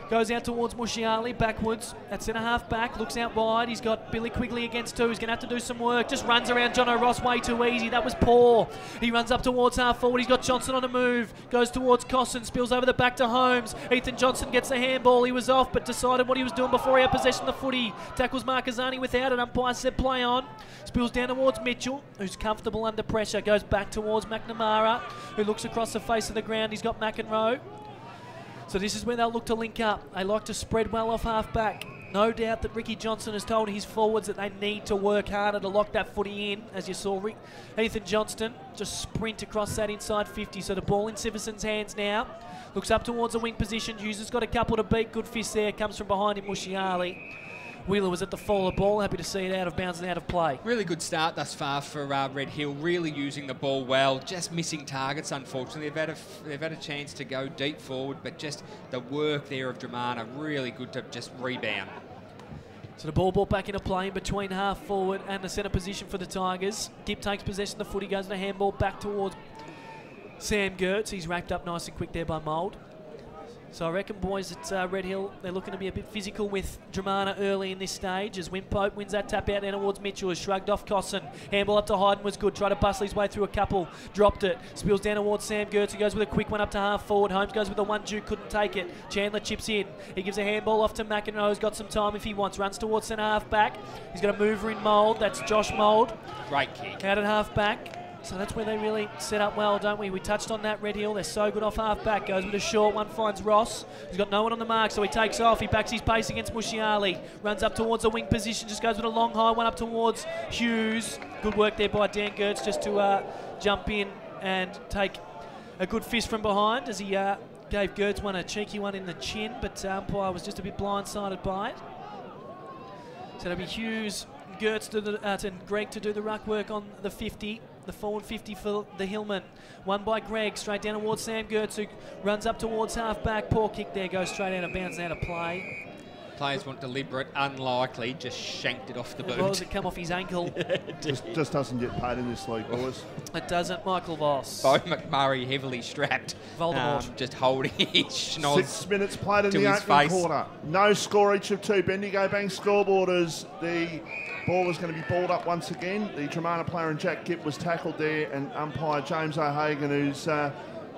Goes out towards Mushiali, backwards. At centre-half back, looks out wide. He's got Billy Quigley against 2. He's going to have to do some work. Just runs around John O'Ross way too easy. That was poor. He runs up towards half-forward. He's got Johnson on the move. Goes towards Cosson, spills over the back to Holmes. Ethan Johnson gets the handball. He was off, but decided what he was doing before he had possession of the footy. Tackles Marquezani without it. Umpire said play on. Spills down towards Mitchell, who's comfortable under pressure. Goes back towards McNamara, who looks across the face of the ground. He's got McEnroe. So this is where they'll look to link up. They like to spread well off half-back. No doubt that Ricky Johnson has told his forwards that they need to work harder to lock that footy in. As you saw, Ethan Johnston just sprint across that inside 50. So the ball in Siverson's hands now. Looks up towards the wing position. Hughes got a couple to beat. Good fist there. Comes from behind him, Mushiali. Wheeler was at the fall of the ball. Happy to see it out of bounds and out of play. Really good start thus far for Red Hill. Really using the ball well. Just missing targets, unfortunately. They've had a chance to go deep forward, but just the work there of Dromana, really good to just rebound. So the ball brought back into play in between half forward and the centre position for the Tigers. Dip takes possession of the footy, goes to the handball back towards Sam Gertz. He's wrapped up nice and quick there by Mould. So I reckon, boys, at Red Hill, they're looking to be a bit physical with Dromana early in this stage as Wimpope wins that tap out down towards Mitchell, has shrugged off Cosson. Handball up to Hayden was good, tried to bustle his way through a couple, dropped it, spills down towards Sam Gertz, who goes with a quick one up to half forward. Holmes goes with the 1-2, couldn't take it. Chandler chips in. He gives a handball off to McEnroe, who's got some time if he wants. Runs towards centre half back. He's got a mover in Mould, that's Josh Mould. Great kick. Out at half back. So that's where they really set up well, don't we? We touched on that, Red Hill. They're so good off half-back. Goes with a short one, finds Ross. He's got no one on the mark, so he takes off. He backs his pace against Mushiali. Runs up towards the wing position, just goes with a long high one up towards Hughes. Good work there by Dan Gertz just to jump in and take a good fist from behind as he gave Gertz a cheeky one in the chin, but umpire was just a bit blindsided by it. So it'll be Hughes, Gertz and Greg to do the ruck work on the 50. The forward 50 for the Hillman. Won by Greg, straight down towards Sam Gertz, who runs up towards half-back. Poor kick there, goes straight out of bounds and out of play. Players want deliberate, unlikely, just shanked it off the boot. Well, does it come off his ankle? just doesn't get paid in this league, boys. It doesn't, Michael Voss. Bo McMurray heavily strapped. Voldemort. Just holding his schnoz 6 minutes played in the opening quarter. No score each of 2. Bendigo Bank scoreboard as the ball is going to be balled up once again. The Dromana player and Jack Gipp was tackled there, and umpire James O'Hagan,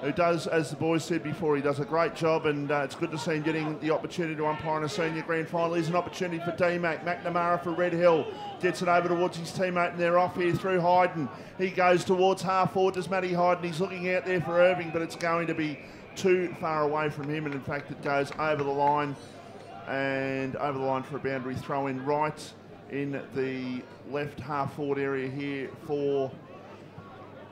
who does, as the boys said before, he does a great job, and it's good to see him getting the opportunity to umpire in a senior grand final. Here's an opportunity for D-Mac. McNamara for Red Hill. Gets it over towards his teammate, and they're off here through Hayden. He goes towards half forward. Does Matty Hayden. He's looking out there for Irving, but it's going to be too far away from him, and in fact it goes over the line, and over the line for a boundary throw in right in the left half forward area here for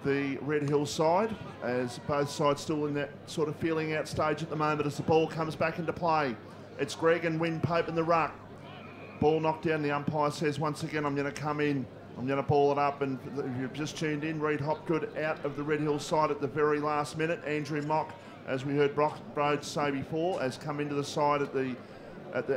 the Red Hill side, as both sides still in that sort of feeling out stage at the moment as the ball comes back into play. It's Greg and Wimpope in the ruck. Ball knocked down. The umpire says once again, I'm going to come in. I'm going to ball it up. And if you've just tuned in, Reid Hopgood out of the Red Hill side at the very last minute. Andrew Mock, as we heard Broad say before, has come into the side at the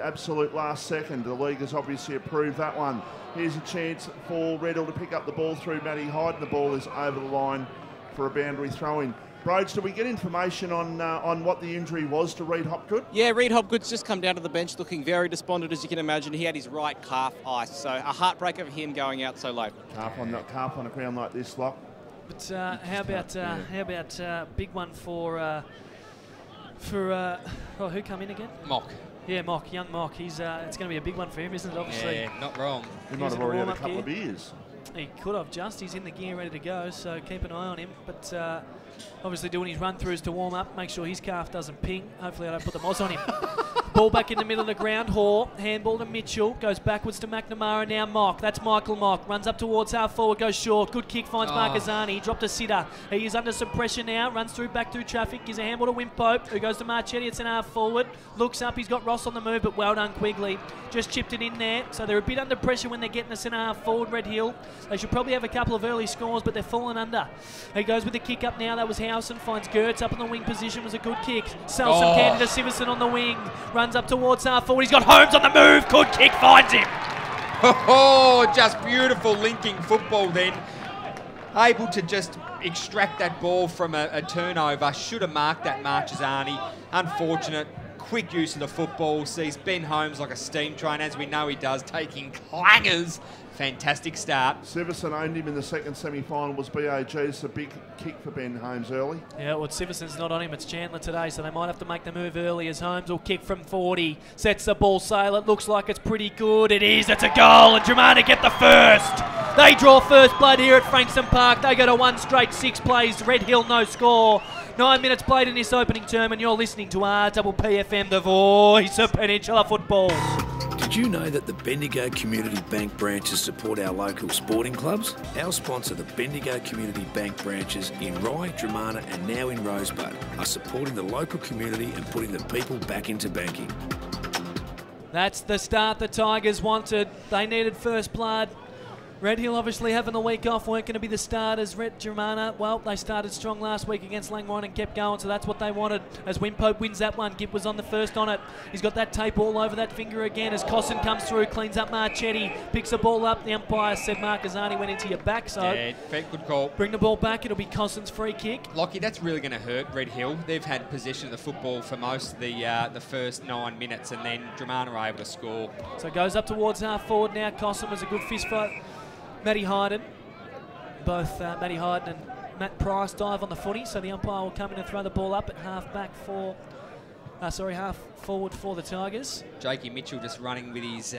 absolute last second. The league has obviously approved that one. Here's a chance for Red Hill to pick up the ball through Matty Hyde. The ball is over the line for a boundary throw-in. Broads, do we get information on what the injury was to Reid Hopgood? Yeah, Reid Hopgood's just come down to the bench looking very despondent, as you can imagine. He had his right calf iced, so a heartbreak of him going out so late. Calf on a ground like this, Lock. But how about big one for who come in again? Mock. Yeah, Mock, young Mock. He's it's going to be a big one for him, isn't it? Obviously. Yeah, not wrong. He might have already had a couple of beers. He could have just. He's in the gear ready to go, so keep an eye on him. But obviously doing his run-throughs to warm up, make sure his calf doesn't ping. Hopefully I don't put the moz on him. Ball back in the middle of the ground. Hoare, handball to Mitchell, goes backwards to McNamara, now Mock. That's Michael Mock. Runs up towards half forward, goes short. Good kick, finds Marquezani. He dropped a sitter. He is under some pressure now, runs back through traffic, gives a handball to Wimpope, who goes to Marchetti. It's an half forward. Looks up, he's got Ross on the move, but well done Quigley. Just chipped it in there. So they're a bit under pressure when they're getting the centre half forward, Red Hill. They should probably have a couple of early scores, but they're falling under. He goes with the kick up now. That was Howson. Finds Gertz up on the wing position. Was a good kick. Sells some candy to Siverson on the wing. Runs up towards half forward. He's got Holmes on the move. Good kick. Finds him. Oh, just beautiful linking football then. able to just extract that ball from a turnover. Should have marked that Marchesani. Unfortunate. Quick use of the football. Sees Ben Holmes like a steam train, as we know he does, taking clangers. Fantastic start. Siverson owned him in the second semi-final, was BAG. It's a big kick for Ben Holmes early. Yeah, well, Siverson's not on him. It's Chandler today, so they might have to make the move early as Holmes will kick from 40. Sets the ball sail. It looks like it's pretty good. It is. It's a goal, and Dromana get the first. They draw first blood here at Frankston Park. They go to 1 straight 6 plays. Red Hill, no score. 9 minutes played in this opening term, and you're listening to RPPFM, the voice of Peninsula football. Did you know that the Bendigo Community Bank branches support our local sporting clubs? Our sponsor, the Bendigo Community Bank branches in Rye, Dromana and now in Rosebud, are supporting the local community and putting the people back into banking. That's the start the Tigers wanted. They needed first blood. Red Hill obviously having the week off, weren't going to be the starters. Dromana, well, they started strong last week against Langwarrin and kept going, so that's what they wanted. As Wimpope wins that one, Gibb was on the first on it. He's got that tape all over that finger again as Cosson comes through, cleans up Marchetti, picks the ball up. The umpire said Marchesani went into your back, so yeah, good call. Bring the ball back, it'll be Cosson's free kick. Lockie, that's really going to hurt Red Hill. They've had possession of the football for most of the first 9 minutes, and then Dromana are able to score. So it goes up towards half forward now. Cosson was a good fist fight. Matty Hayden, both Matty Hayden and Matt Price dive on the footy, so the umpire will come in and throw the ball up at half forward for the Tigers. Jakey Mitchell just running with his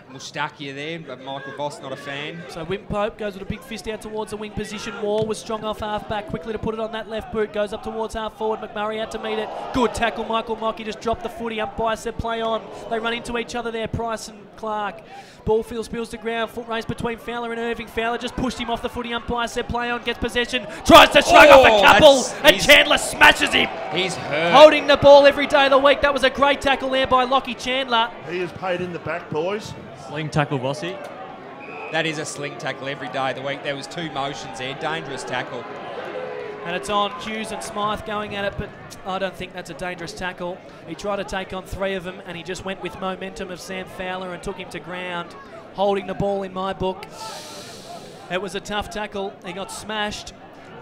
moustache there, but Michael Voss not a fan. So Wimpope goes with a big fist out towards the wing position. Wall was strong off half back, quickly to put it on that left boot, goes up towards half forward. McMurray had to meet it. Good tackle, Michael Mockey just dropped the footy. Umpire said play on. They run into each other there, Price and Clark. Ball field spills to ground, foot race between Fowler and Irving. Fowler just pushed him off the footy. Umpire said play on, gets possession, tries to shrug off a couple, and Chandler smashes him. He's hurt. Holding the ball every day of the week. That was a great tackle there by Lockie Chandler. He is paid in the back, boys. Sling tackle, Bossy. That is a sling tackle every day of the week. There was 2 motions there, dangerous tackle. And it's on Hughes and Smythe going at it, but I don't think that's a dangerous tackle. He tried to take on 3 of them, and he just went with momentum of Sam Fowler and took him to ground, holding the ball in my book. It was a tough tackle. He got smashed,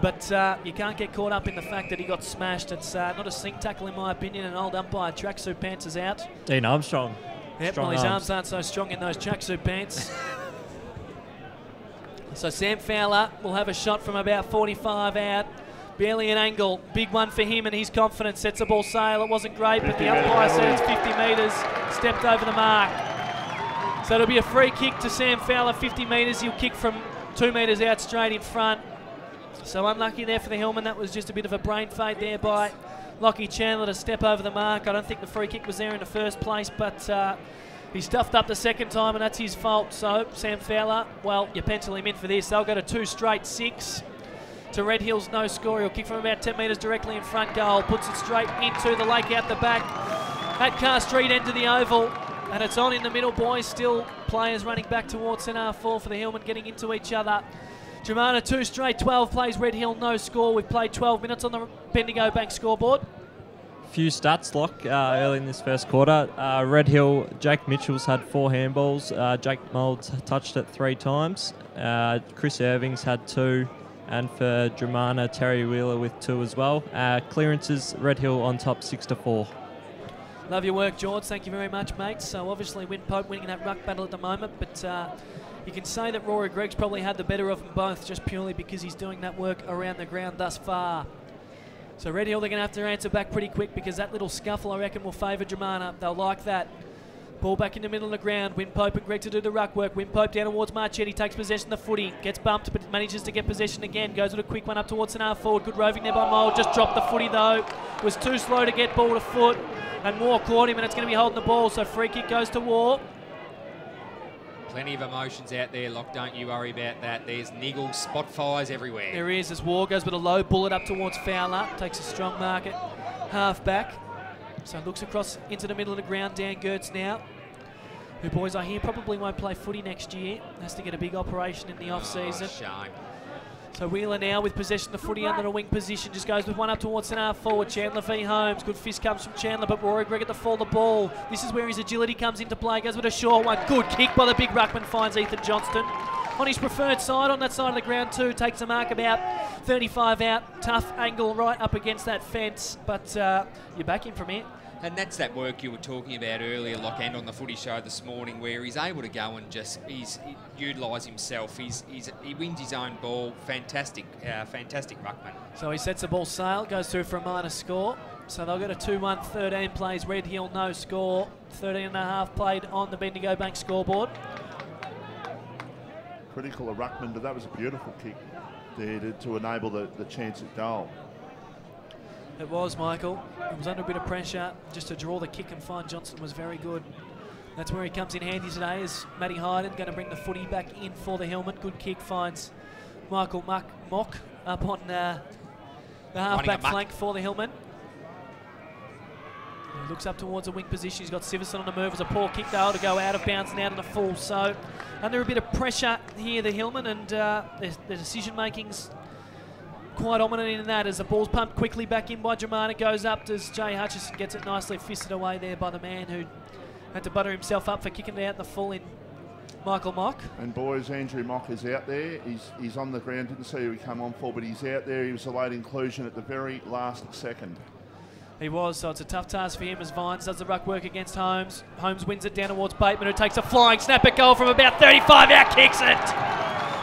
but you can't get caught up in the fact that he got smashed. It's not a sink tackle in my opinion. An old umpire tracksuit pants is out. Dean Armstrong. Yep, well, his arms aren't so strong in those tracksuit pants. So Sam Fowler will have a shot from about 45 out. Barely an angle. Big one for him and his confidence. Sets the ball sail. It wasn't great, but the umpire said it's 50 metres. Stepped over the mark. So it'll be a free kick to Sam Fowler, 50 metres. He'll kick from 2 metres out straight in front. So unlucky there for the Hillman. That was just a bit of a brain fade there by Lockie Chandler to step over the mark. I don't think the free kick was there in the first place, but he stuffed up the second time, and that's his fault. So Sam Fowler, well, you pencil him in for this. They'll go to 2 straight 6. To Red Hills, no score. He'll kick from about 10 metres directly in front goal. Puts it straight into the lake out the back. At Car Street, end of the oval. And it's on in the middle, boys. Still players running back towards centre half 4 for the Hillman, getting into each other. Dromana 2 straight, 12 plays. Red Hill, no score. We've played 12 minutes on the Bendigo Bank scoreboard. Few stats, Lock, early in this first quarter. Red Hill, Jake Mitchell's had 4 handballs. Jake Moulds touched it 3 times. Chris Irving's had 2. And for Dromana, Terry Wheeler with 2 as well. Clearances, Red Hill on top 6-4. Love your work, George. Thank you very much, mate. So obviously Wimpope winning that ruck battle at the moment, but you can say that Rory Gregg's probably had the better of them both just purely because he's doing that work around the ground thus far. So Red Hill, they're going to have to answer back pretty quick because that little scuffle, I reckon, will favour Dromana. They'll like that. Ball back in the middle of the ground. Wimpope and Gregg to do the ruck work. Wimpope down towards Marchetti. Takes possession of the footy. Gets bumped but manages to get possession again. Goes with a quick one up towards centre forward. Good roving there by Mould. Just dropped the footy though. Was too slow to get ball to foot. And Moore caught him and it's going to be holding the ball. So free kick goes to War. Plenty of emotions out there, Lock. Don't you worry about that. There's niggles, spot fires everywhere. There is as War goes with a low bullet up towards Fowler. Takes a strong mark at half back. So looks across into the middle of the ground. Dan Gertz now. Who, boys, I hear probably won't play footy next year. Has to get a big operation in the off-season. Shame. So Wheeler now with possession of the footy under the wing position. Just goes with one up towards centre forward. Chandler v Holmes. Good fist comes from Chandler, but Rory Gregg at the fall of the ball. This is where his agility comes into play. Goes with a short one. Good kick by the big ruckman. Finds Ethan Johnston. on his preferred side, on that side of the ground too. Takes the mark about 35 out. Tough angle right up against that fence, but you're back in from here. And that's that work you were talking about earlier, Locke, and on the footy show this morning, where he's able to go and just utilise himself. He wins his own ball. Fantastic ruckman. So he sets the ball sail, goes through for a minor score. So they'll get a 2-1, 13 plays. Red Hill, no score. 13.5 played on the Bendigo Bank scoreboard. Critical of ruckman, but that was a beautiful kick there to enable the chance at goal. It was, Michael. It was under a bit of pressure. Just to draw the kick and find Johnson was very good. That's where he comes in handy today, is Matty Hyden going to bring the footy back in for the helmet. Good kick, finds Michael Mock up on the half-back flank for the helmet. He looks up towards the wing position. He's got Siverson on the move. It's a poor kick though to go out of bounds and out on the full. So under a bit of pressure here, the Hillman, and the decision-making's quite ominous in that as the ball's pumped quickly back in by Dromana. Goes up as Jay Hutchison gets it nicely fisted away there by the man who had to butter himself up for kicking it out in the full in Michael Mock. And boys, Andrew Mock is out there. He's on the ground. Didn't see who he come on for, but he's out there. He was a late inclusion at the very last second. He was, so it's a tough task for him as Vines does the ruck work against Holmes. Holmes wins it down towards Bateman, who takes a flying snap at goal from about 35 out, kicks it.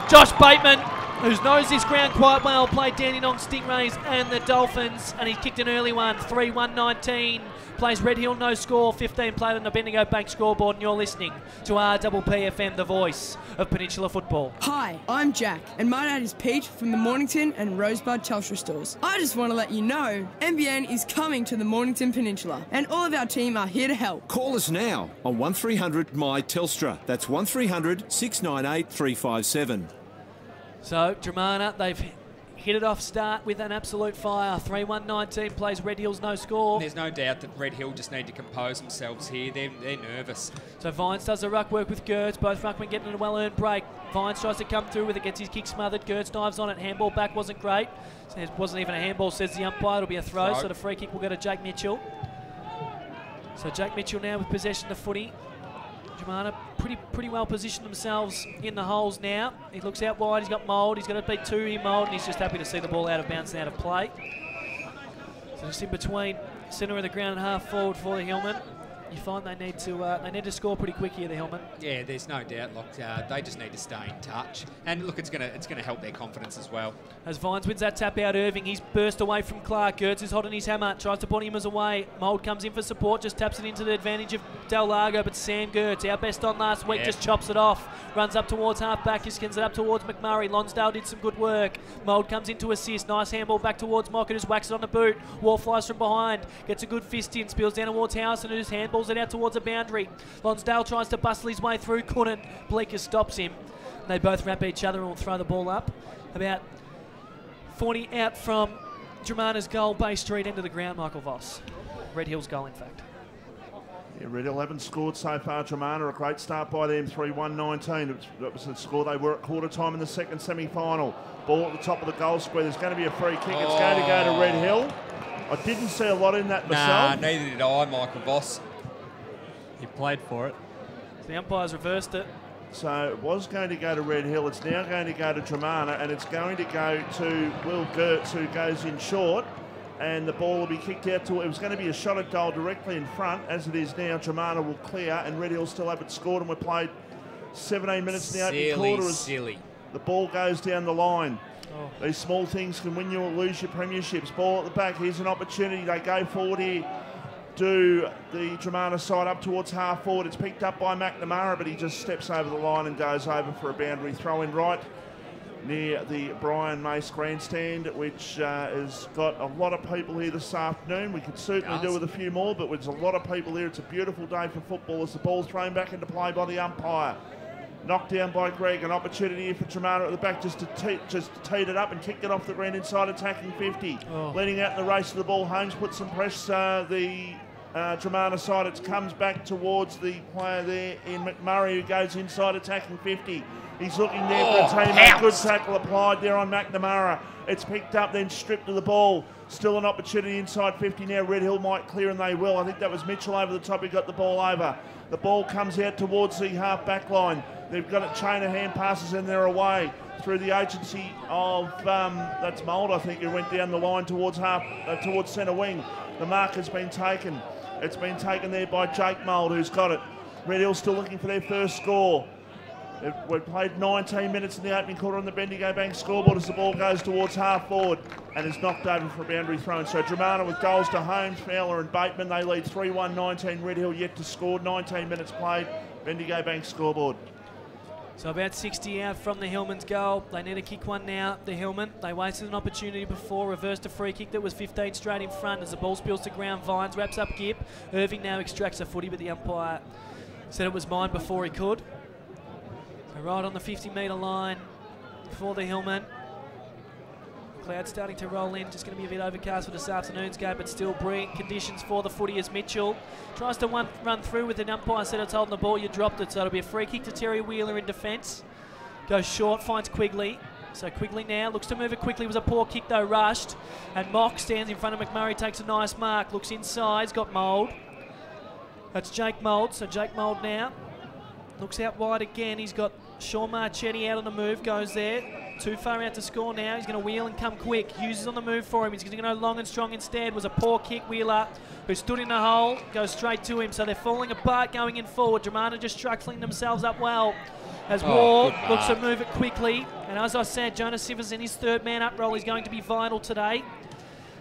Josh Bateman, who knows this ground quite well, played Dandenong Stingrays and the Dolphins, and he's kicked an early one, 3-1-19. Plays Red Hill, no score, 15 played on the Bendigo Bank scoreboard, and you're listening to RPPFM, the voice of Peninsula football. Hi, I'm Jack, and my dad is Pete from the Mornington and Rosebud Telstra stores. I just want to let you know, MBN is coming to the Mornington Peninsula, and all of our team are here to help. Call us now on 1300 My Telstra. That's 1300 698 357. So, Dromana, they've hit it off start with an absolute fire. 3-1-19 plays Red Hills, no score. There's no doubt that Red Hill just need to compose themselves here. They're nervous. So Vines does the ruck work with Gertz. Both ruckmen getting a well-earned break. Vines tries to come through with it, gets his kick smothered. Gertz dives on it. Handball back wasn't great. So it wasn't even a handball, says the umpire. It'll be a throw. So the free kick will go to Jake Mitchell. So Jake Mitchell now with possession of the footy. Dromana pretty well positioned themselves in the holes now. He looks out wide, he's got Mould, he's got to beat two here, Mould, and he's just happy to see the ball out of bounds and out of play. So just in between centre of the ground and half forward for the Hillman. You find they need to score pretty quick here, the Hillman. Yeah, there's no doubt. Look, they just need to stay in touch, and look, it's gonna help their confidence as well. As Vines wins that tap out, Irving, he's burst away from Clark. Gertz is hot on his hammer, tries to point him as away. Mould comes in for support, just taps it into the advantage of Del Largo, but Sam Gertz, our best on last week, just chops it off. Runs up towards half back, he skins it up towards McMurray. Lonsdale did some good work. Mould comes in to assist, nice handball back towards Mock, and just whacks it on the boot. Wall flies from behind, gets a good fist in, spills down towards House, and just handballs it out towards a boundary. Lonsdale tries to bustle his way through, couldn't. Bleeker stops him. They both wrap each other and will throw the ball up. About 40 out from Dromana's goal, Bay Street, end of the ground, Michael Voss. Red Hill's goal, in fact. Yeah, Red Hill haven't scored so far. Dromana, a great start by them, 3-1-19. That was the score they were at quarter time in the second semi-final. Ball at the top of the goal square. There's going to be a free kick. It's going to go to Red Hill. I didn't see a lot in that myself. Nah, neither did I, Michael Voss. He played for it. The umpires reversed it. So it was going to go to Red Hill. It's now going to go to Dromana, and it's going to go to Will Gertz, who goes in short, and the ball will be kicked out to. It was going to be a shot at goal directly in front, as it is now. Dromana will clear, and Red Hill still haven't scored, and we've played 17 minutes in the opening quarter. Silly. The ball goes down the line. Oh. These small things can win you or lose your premierships. Ball at the back. Here's an opportunity. They go forward here. Do the Dromana side up towards half forward. It's picked up by McNamara, but he just steps over the line and goes over for a boundary throw in right near the Brian Mace grandstand, which has got a lot of people here this afternoon. We could certainly do with a few more, but there's a lot of people here. It's a beautiful day for football as the ball's thrown back into play by the umpire. Knocked down by Greg. An opportunity here for Dromana at the back just to teed it up and kicked it off the ground inside attacking 50. Leading out in the race to the ball. Holmes puts some pressure. The Dromana side, it comes back towards the player there in McMurray, who goes inside attacking 50. He's looking there for a teammate. Good tackle applied there on McNamara. It's picked up, then stripped of the ball. Still an opportunity inside 50 now. Red Hill might clear, and they will. I think that was Mitchell over the top who got the ball over. The ball comes out towards the half-back line. They've got a chain of hand passes and they're away through the agency of, that's Mould, I think, who went down the line towards centre wing. The mark has been taken. It's been taken there by Jake Mould, who's got it. Red Hill still looking for their first score. We've played 19 minutes in the opening quarter on the Bendigo Bank scoreboard as the ball goes towards half forward and is knocked over for a boundary thrown. So Dromana with goals to Holmes, Fowler and Bateman. They lead 3-1, 19. Red Hill yet to score. 19 minutes played. Bendigo Bank scoreboard. So about 60 out from the Hillman's goal. They need to kick one now, the Hillman. They wasted an opportunity before, reversed a free kick that was 15 straight in front as the ball spills to ground. Vines wraps up Gipp. Irving now extracts a footy, but the umpire said it was mine before he could. So right on the 50-metre line for the Hillman. Clouds starting to roll in, just going to be a bit overcast for this afternoon's game, but still brilliant conditions for the footy as Mitchell tries to run through with an umpire said it's holding the ball, you dropped it, so it'll be a free kick to Terry Wheeler in defence. Goes short, finds Quigley. So Quigley now looks to move it quickly. It was a poor kick though, rushed. And Mock stands in front of McMurray, takes a nice mark, looks inside, he's got Mould. That's Jake Mould, so Jake Mould now looks out wide again. He's got Sean Marchetti out on the move, goes there. Too far out to score now. He's going to wheel and come quick. Hughes is on the move for him. He's going to go long and strong instead. Was a poor kick. Wheeler, who stood in the hole, goes straight to him. So they're falling apart going in forward. Dromana just structuring themselves up well. As Ward looks to move it quickly. And as I said, Jonas Sivers in his third man up role is going to be vital today.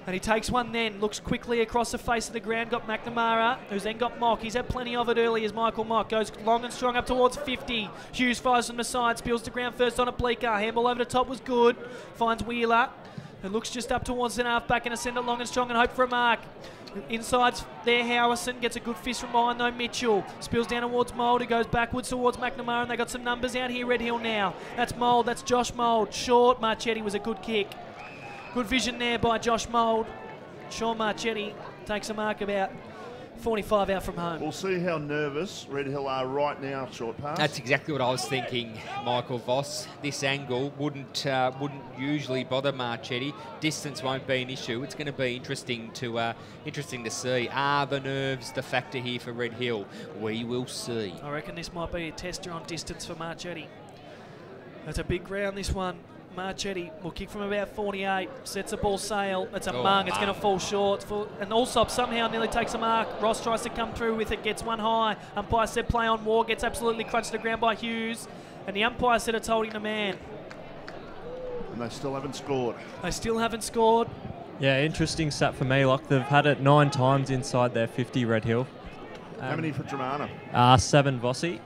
And he takes one then, looks quickly across the face of the ground, got McNamara, who's then got Mock. He's had plenty of it early as Michael Mock goes long and strong up towards 50. Hughes fires from the side, spills to ground first on a Bleeker. Handball over the top was good, finds Wheeler, who looks just up towards the half-back and a send it long and strong and hope for a mark. Inside's there, Howerson gets a good fist from behind though, Mitchell. Spills down towards Mould, who goes backwards towards McNamara, and they got some numbers out here, Red Hill now. That's Mould, that's Josh Mould. Short, Marchetti was a good kick. Good vision there by Josh Mould. Sean Marchetti takes a mark about 45 out from home. We'll see how nervous Red Hill are right now, short pass. That's exactly what I was thinking, Michael Voss. This angle wouldn't usually bother Marchetti. Distance won't be an issue. It's going to be interesting to see. Are the nerves the factor here for Red Hill? We will see. I reckon this might be a tester on distance for Marchetti. That's a big ground, this one. Marchetti will kick from about 48, sets the ball sail. It's a mung, it's going to fall short. And Allsop somehow nearly takes a mark. Ross tries to come through with it, gets one high. Umpire said play on War, gets absolutely crunched to the ground by Hughes. And the umpire said it's holding the man. And they still haven't scored. They still haven't scored. Yeah, interesting stat for me. Like they've had it 9 times inside their 50, Red Hill. How many for Dromana? 7 Vossi.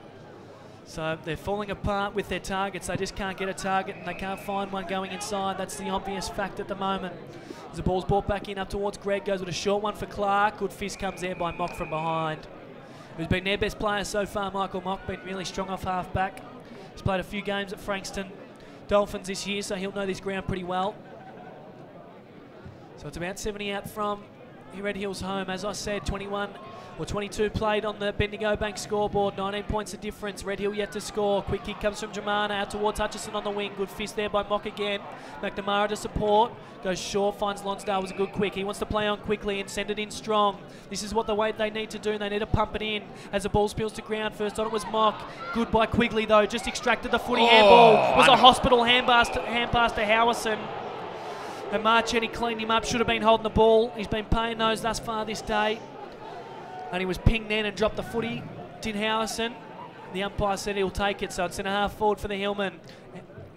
So they're falling apart with their targets. They just can't get a target and they can't find one going inside. That's the obvious fact at the moment. As the ball's brought back in up towards Greg, goes with a short one for Clark. Good fist comes there by Mock from behind. Who's been their best player so far, Michael Mock, been really strong off half-back. He's played a few games at Frankston Dolphins this year, so he'll know this ground pretty well. So it's about 70 out from Red Hill's home. As I said, 22 played on the Bendigo Bank scoreboard, 19 points of difference. Red Hill yet to score. Quick kick comes from Dromana out towards Hutchison on the wing. Good fist there by Mock again. McNamara to support. Goes short, finds Lonsdale, was a good quick. He wants to play on quickly and send it in strong. This is what the way they need to do. They need to pump it in as the ball spills to ground. First on it was Mock. Good by Quigley though, just extracted the footy. Handball. Was a hospital hand pass to Howerson. And Marchetti cleaned him up, should have been holding the ball. He's been paying those thus far this day. And he was pinged in and dropped the footy. Did Howerson. The umpire said he'll take it, so it's in a half forward for the Hillman.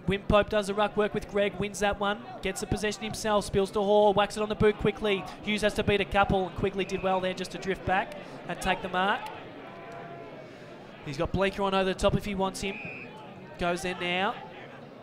Wimpope does the ruck work with Greg, wins that one, gets the possession himself, spills to Hall, whacks it on the boot quickly. Hughes has to beat a couple, and Quigley did well there just to drift back and take the mark. He's got Bleeker on over the top if he wants him. Goes there now.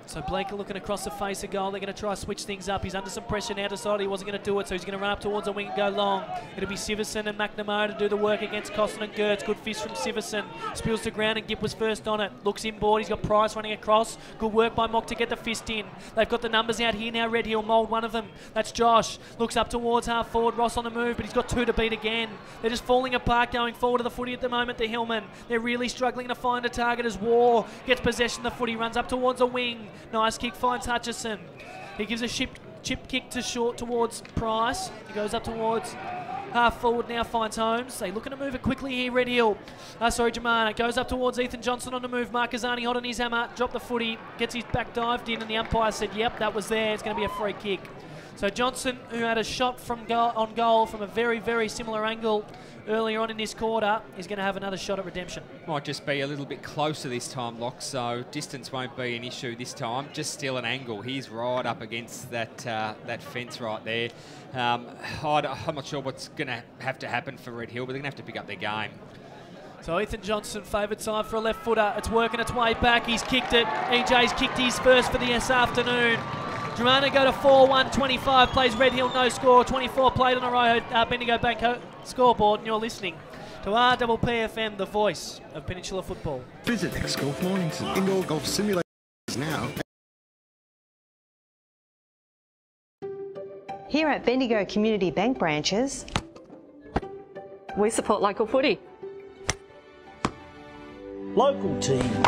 So Bleeker looking across the face of goal. They're going to try to switch things up. He's under some pressure now. Decided he wasn't going to do it, so he's going to run up towards the wing and go long. It'll be Siverson and McNamara to do the work against Costin and Gertz. Good fist from Siverson. Spills to ground and Gipp was first on it. Looks inboard. He's got Price running across. Good work by Mock to get the fist in. They've got the numbers out here now. Red Hill Mould, one of them. That's Josh. Looks up towards half forward. Ross on the move, but he's got 2 to beat again. They're just falling apart going forward to the footy at the moment, the Hillman. They're really struggling to find a target as War gets possession of the footy. Runs up towards a wing. Nice kick, finds Hutchison. He gives a chip kick to short towards Price. He goes up towards Half forward now finds Holmes. They looking to move it quickly here, Red Hill. Dromana goes up towards Ethan Johnson on the move. Marquezani hot on his hammer. Dropped the footy. Gets his back dived in, and the umpire said, yep, that was there. It's going to be a free kick. So Johnson, who had a shot from on goal from a very, very similar angle earlier on in this quarter, is going to have another shot at redemption. Might just be a little bit closer this time, Locke, so distance won't be an issue this time. Just still an angle. He's right up against that that fence right there. I'm not sure what's going to have to happen for Red Hill, but they're going to have to pick up their game. So Ethan Johnson, favoured side for a left footer. It's working its way back. He's kicked it. EJ's kicked his first for the afternoon. Dromana go to 4-1-25, plays Red Hill, no score. 24 played on a row, Bendigo Bank scoreboard, and you're listening to RPPFM, the voice of Peninsula football. Visit X-Golf Mornington Indoor Golf Simulators now. Here at Bendigo Community Bank branches, we support local footy. Local teams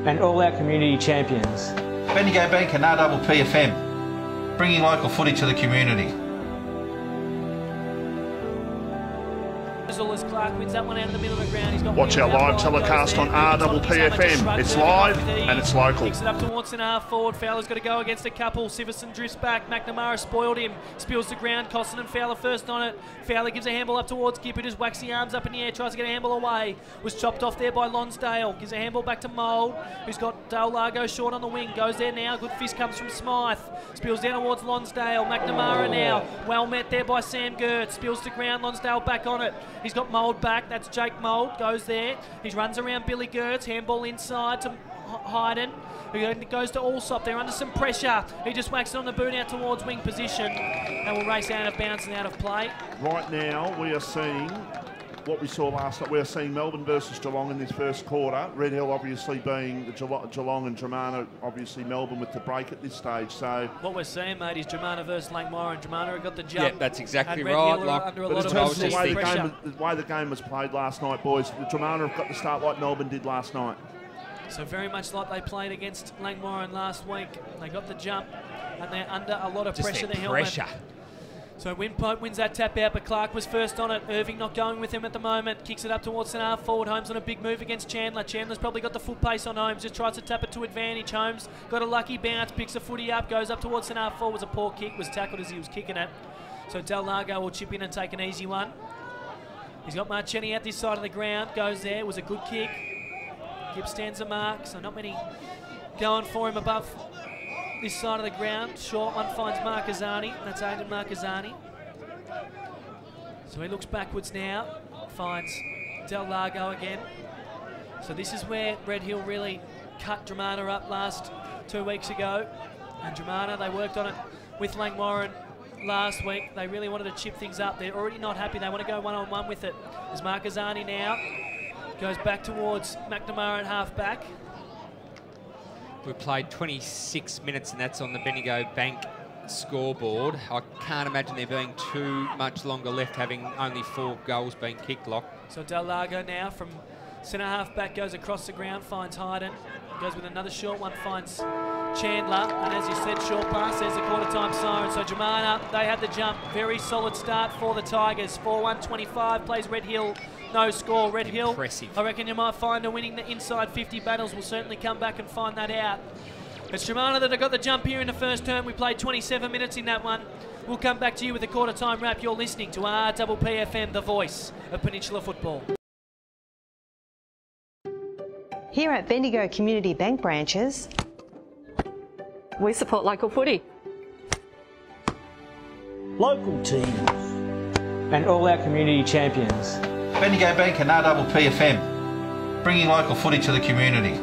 and all our community champions. Bendigo Bank and RPPFM, bringing local footy to the community. As Clark wins that one out of the middle of the ground. He's got Watch our live telecast on RPPFM. It's live and it's local. Kicks it up towards centre half forward. Fowler's got to go against a couple. Siverson drifts back. McNamara spoiled him. Spills the ground. Costin and Fowler first on it. Fowler gives a handball up towards Gibb, who just whacks the arms up in the air. Tries to get a handball away. Was chopped off there by Lonsdale. Gives a handball back to Mould, who's got Dale Largo short on the wing. Goes there now. Good fist comes from Smythe. Spills down towards Lonsdale. McNamara now. Well met there by Sam Gertz. Spills to ground. Lonsdale back on it. He's got Mould back. That's Jake Mould. Goes there. He runs around Billy Gertz. Handball inside to Hayden, who goes to Allsop. They're under some pressure. He just whacks it on the boot out towards wing position and will race out of bounds and out of play. Right now, we are seeing what we saw last night. We are seeing Melbourne versus Geelong in this first quarter. Red Hill obviously being the Geelong, and Dromana obviously Melbourne with the break at this stage. So what we're seeing, mate, is Dromana versus Langmore, and Dromana have got the jump. Yeah, that's exactly Red right. Hill are under a but lot in terms of the way the game was played last night, boys, Dromana have got to start like Melbourne did last night. So very much like they played against Langmore last week. They got the jump, and they're under a lot of pressure. The Hillman. So Winpope wins that tap out, but Clark was first on it. Irving not going with him at the moment. Kicks it up towards centre half forward. Holmes on a big move against Chandler. Chandler's probably got the foot pace on Holmes. Just tries to tap it to advantage. Holmes got a lucky bounce, picks a footy up, goes up towards centre half forward. Was a poor kick, was tackled as he was kicking it. So Del Largo will chip in and take an easy one. He's got Marcheni at this side of the ground. Goes there. It was a good kick. Gibbs stands a mark, so not many going for him above this side of the ground. Short one finds Marquezani. That's Aidan Marquezani. So he looks backwards now. Finds Del Largo again. So this is where Red Hill really cut Dromana up last 2 weeks ago. And Dromana, they worked on it with Langwarren last week. They really wanted to chip things up. They're already not happy. They want to go one-on-one with it. There's Marquezani now. Goes back towards McNamara at half-back. We've played 26 minutes, and that's on the Bendigo Bank scoreboard. I can't imagine there being too much longer left, having only 4 goals being kicked, Lock. So Del Largo now from centre half-back goes across the ground, finds Hayden. Goes with another short one, finds Chandler. And as you said, short pass, there's a quarter-time siren. So Dromana, they had the jump. Very solid start for the Tigers. 4-1-25, plays Red Hill. No score, Red Hill. Impressive. I reckon you might find a winning the inside 50 battles. We'll certainly come back and find that out. It's Dromana that have got the jump here in the first term. We played 27 minutes in that one. We'll come back to you with a quarter-time wrap. You're listening to RPPFM, the voice of Peninsula football. here at Bendigo Community Bank branches, we support local footy. Local teams and all our community champions. Bendigo Bank and RPPFM, bringing local footy to the community.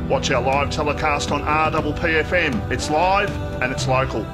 Watch our live telecast on RPPFM. It's live and it's local.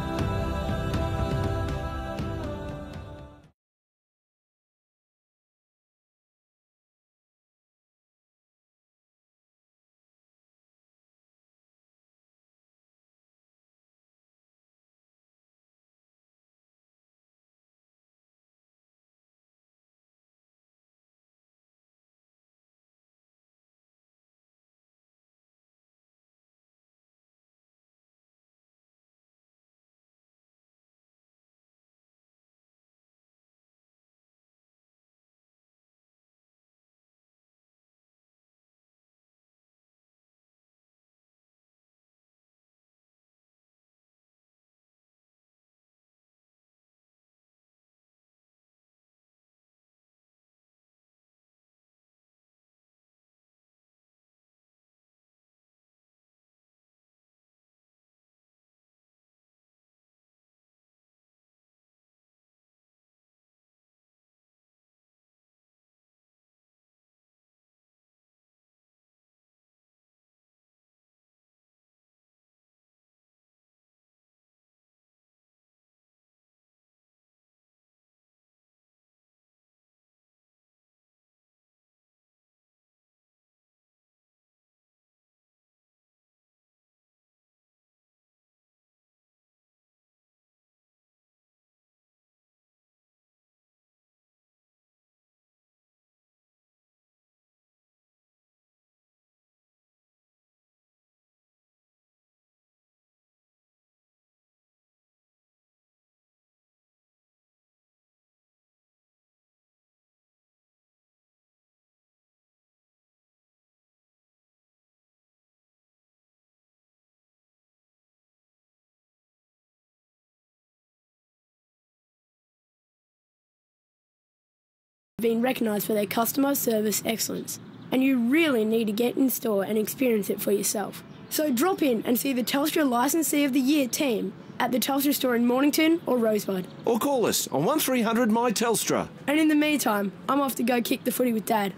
been recognised for their customer service excellence, and you really need to get in store and experience it for yourself. So drop in and see the Telstra Licensee of the Year team at the Telstra store in Mornington or Rosebud. Or call us on 1300 My Telstra. And in the meantime, I'm off to go kick the footy with Dad.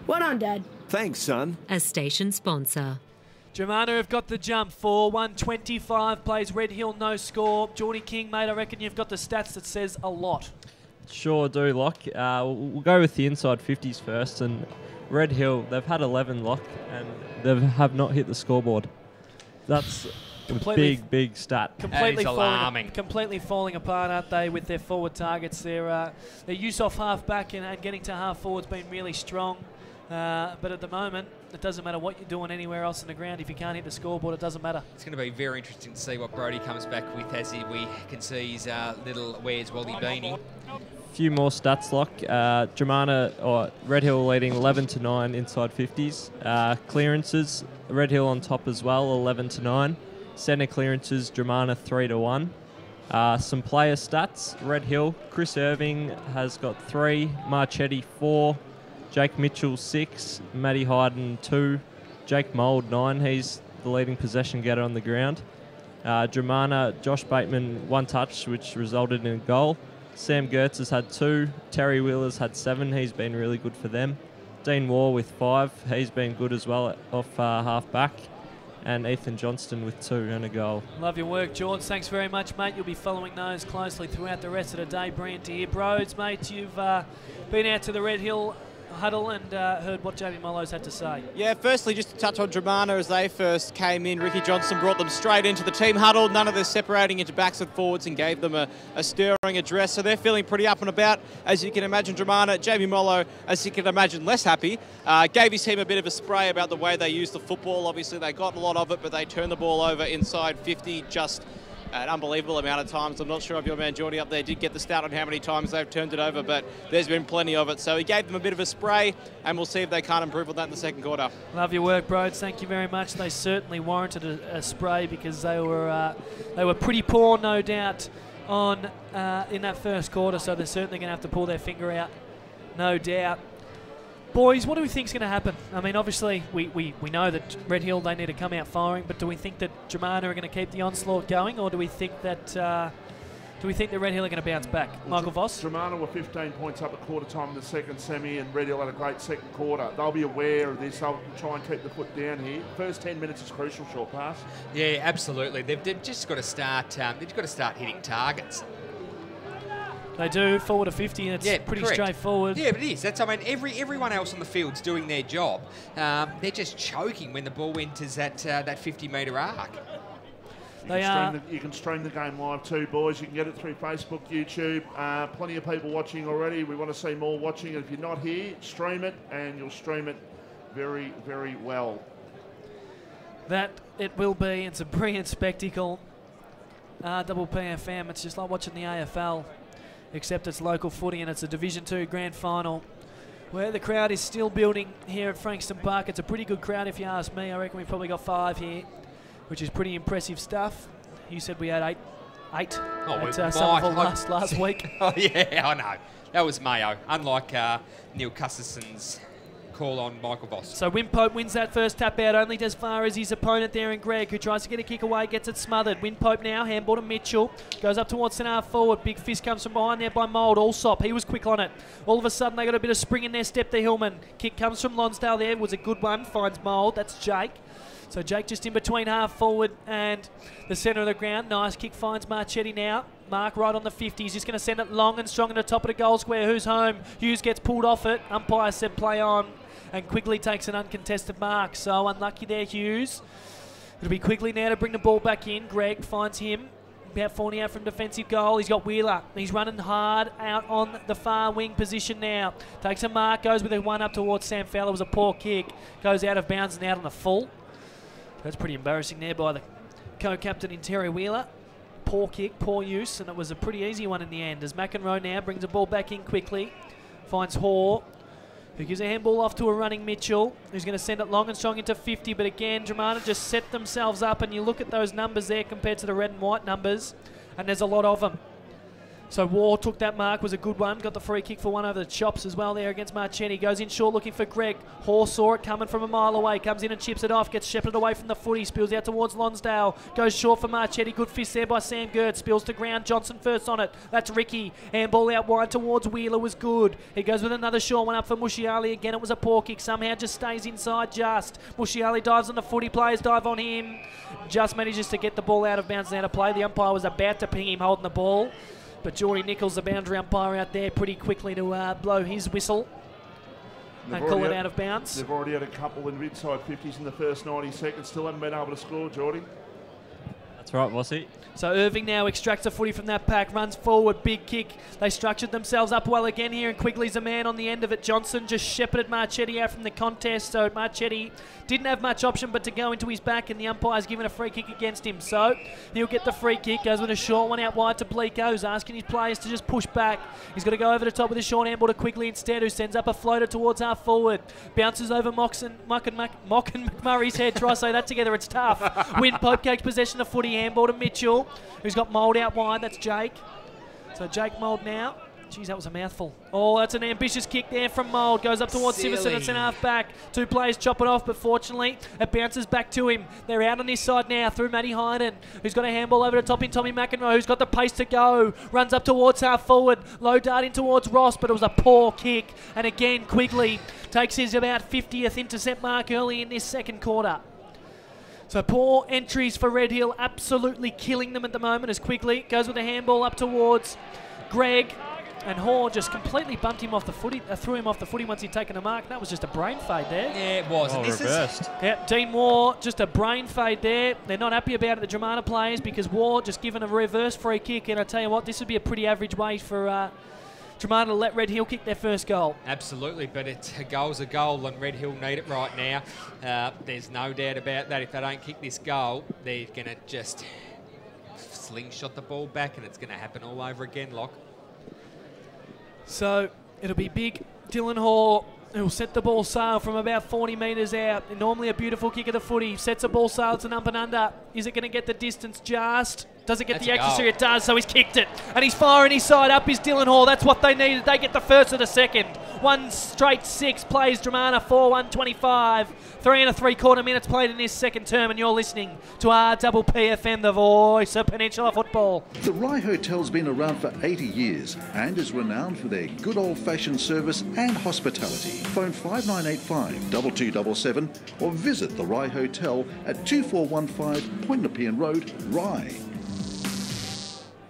Well done, Dad. Thanks, son. A station sponsor. Dromana have got the jump for 125 plays. Red Hill, no score. Geordie King, mate, I reckon you've got the stats that says a lot. Sure do, Lock. We'll go with the inside 50s first. And Red Hill, they've had 11, Lock, and they have not hit the scoreboard. That's a big stat. Completely falling apart, aren't they, with their forward targets? Their use off half back and getting to half forward's been really strong. But at the moment, it doesn't matter what you're doing anywhere else on the ground. If you can't hit the scoreboard, it doesn't matter. It's going to be very interesting to see what Brodie comes back with as we can see his little Where's Wally Beanie. Few more stats, Lock. Dromana, or Red Hill leading 11-9 inside 50s. Clearances, Red Hill on top as well, 11-9. Centre clearances, Dromana 3-1. Some player stats, Red Hill, Chris Irving has got 3, Marchetti 4, Jake Mitchell 6, Matty Hayden 2, Jake Mould 9. He's the leading possession getter on the ground. Dromana, Josh Bateman 1 touch, which resulted in a goal. Sam Gertz has had 2. Terry Wheeler's had 7. He's been really good for them. Dean Waugh with 5. He's been good as well off half back. And Ethan Johnston with 2 and a goal. Love your work, George. Thanks very much, mate. You'll be following those closely throughout the rest of the day. Brilliant to hear. Broads, mate, you've been out to the Red Hill huddle and heard what Jamie Mollo's had to say. Yeah, firstly, just to touch on Dromana, as they first came in, Ricky Johnson brought them straight into the team huddle. None of this separating into backs and forwards, and gave them a stirring address. So they're feeling pretty up and about, as you can imagine. Dromana, Jamie Mollo, as you can imagine, less happy. Gave his team a bit of a spray about the way they use the football. Obviously, they got a lot of it, but they turned the ball over inside 50 just an unbelievable amount of times. I'm not sure if your man Geordie up there did get the stat on how many times they've turned it over, but there's been plenty of it. So he gave them a bit of a spray, and we'll see if they can't improve on that in the second quarter. Love your work, Broads. Thank you very much. They certainly warranted a spray because they were pretty poor, no doubt, on in that first quarter. So they're certainly going to have to pull their finger out, no doubt. Boys, what do we think is going to happen? I mean, obviously, we know that Red Hill, they need to come out firing, but do we think that Dromana are going to keep the onslaught going, or do we think that the Red Hill are going to bounce back? Well, Michael Voss? Dromana were 15 points up at quarter time in the second semi, and Red Hill had a great second quarter. They'll be aware of this. They'll try and keep the foot down here. First 10 minutes is crucial, short pass. Yeah, absolutely. They've just got to start. They've got to start hitting targets. They do, forward to 50, and it's pretty straightforward. Yeah, but it is. I mean, everyone else on the field's doing their job. They're just choking when the ball enters that 50-metre arc. You can stream the game live too, boys. You can get it through Facebook, YouTube. Plenty of people watching already. We want to see more watching. If you're not here, stream it, and you'll stream it very, very well. That it will be. It's a brilliant spectacle. RPPFM, it's just like watching the AFL. Except it's local footy and it's a Division 2 grand final where the crowd is still building here at Frankston Park. It's a pretty good crowd if you ask me. I reckon we've probably got 5 here, which is pretty impressive stuff. You said we had 8 at Somerville last week. Oh, yeah, I know. That was Mayo, unlike Neil Custison's call on Michael Voss. So Wimpope wins that first tap out only as far as his opponent there in Greg, who tries to get a kick away, gets it smothered. Wimpope now, handball to Mitchell, goes up towards centre half forward. Big fist comes from behind there by Mould. Allsop, he was quick on it. All of a sudden they got a bit of spring in their step, the Hillman. Kick comes from Lonsdale there, was a good one, finds Mould, that's Jake. So Jake just in between half forward and the centre of the ground. Nice kick, finds Marchetti now. Mark right on the 50. He's just going to send it long and strong in the top of the goal square. Who's home? Hughes gets pulled off it. Umpire said play on. And Quigley takes an uncontested mark. So unlucky there, Hughes. It'll be Quigley now to bring the ball back in. Greg finds him. About 40 out from defensive goal. He's got Wheeler. He's running hard out on the far wing position now. Takes a mark. Goes with a one up towards Sam Fowler. It was a poor kick. Goes out of bounds and out on the full. That's pretty embarrassing there by the co-captain in Terry Wheeler. Poor kick, poor use, and it was a pretty easy one in the end. As McEnroe now brings the ball back in quickly. Finds Hoare, who gives a handball off to a running Mitchell, who's going to send it long and strong into 50. But again, Dromana just set themselves up, and you look at those numbers there compared to the red and white numbers, and there's a lot of them. So War took that mark, was a good one. Got the free kick for one over the chops as well there against Marchetti. Goes in short looking for Greg. Hoare saw it coming from a mile away. Comes in and chips it off. Gets shepherded away from the footy. Spills out towards Lonsdale. Goes short for Marchetti. Good fist there by Sam Gertz. Spills to ground. Johnson first on it. That's Ricky. Handball out wide towards Wheeler was good. He goes with another short one up for Mushiali. Again, it was a poor kick. Somehow just stays inside just. Mushiali dives on the footy. Players dive on him. Just manages to get the ball out of bounds and out of play. The umpire was about to ping him holding the ball. But Geordie Nichols, the boundary umpire out there, pretty quickly to blow his whistle and call it out of bounds. They've already had a couple in mid-side 50s in the first 90 seconds. Still haven't been able to score, Geordie. That's right, Vossi. So Irving now extracts a footy from that pack, runs forward, big kick. They structured themselves up well again here, and Quigley's a man on the end of it. Johnson just shepherded Marchetti out from the contest, so Marchetti didn't have much option but to go into his back, and the umpire's given a free kick against him. So he'll get the free kick, goes with a short one out wide to Bleeko, who's asking his players to just push back. He's got to go over the top with a short handball to Quigley instead, who sends up a floater towards half forward. Bounces over Mock and McMurray's head. Try to say that together, it's tough. Win Pope takes possession of footy, handball to Mitchell, who's got Mould out wide. That's Jake. So Jake Mould now. Jeez, that was a mouthful. Oh, that's an ambitious kick there from Mould. Goes up towards Siverson. It's an half back. Two players chop it off, but fortunately it bounces back to him. They're out on his side now through Matty Hyden, who's got a handball over the top in Tommy McEnroe, who's got the pace to go. Runs up towards half forward. Low dart in towards Ross, but it was a poor kick. And again, Quigley takes his about 50th intercept mark early in this second quarter. So poor entries for Red Hill, absolutely killing them at the moment as Quigley goes with a handball up towards Greg. And Hoare just completely bumped him off the footy, threw him off the footy once he'd taken a mark. That was just a brain fade there. Yeah, it was. Oh, reversed. Yeah, Dean Waugh, just a brain fade there. They're not happy about it, the Dromana players, because Waugh just given a reverse free kick. And I tell you what, this would be a pretty average way for Dromana to let Red Hill kick their first goal. Absolutely, but a goal's a goal, and Red Hill need it right now. There's no doubt about that. If they don't kick this goal, they're going to just slingshot the ball back, and it's going to happen all over again, Locke. So it'll be big Dylan Hoare who'll set the ball sail from about 40 metres out. Normally a beautiful kick of the footy. Sets a ball sail to an up and under. Is it going to get the distance just? Does it get the accuracy? It does, so he's kicked it. And he's firing his side up is Dylan Hoare. That's what they needed. They get the first of the second. One straight six plays Dromana 4-1-25. 3 3/4 minutes played in this second term, and you're listening to RPPFM, the voice of Peninsula football. The Rye Hotel's been around for 80 years and is renowned for their good old-fashioned service and hospitality. Phone 5985 2277 or visit the Rye Hotel at 2415 Point Nepean Road, Rye.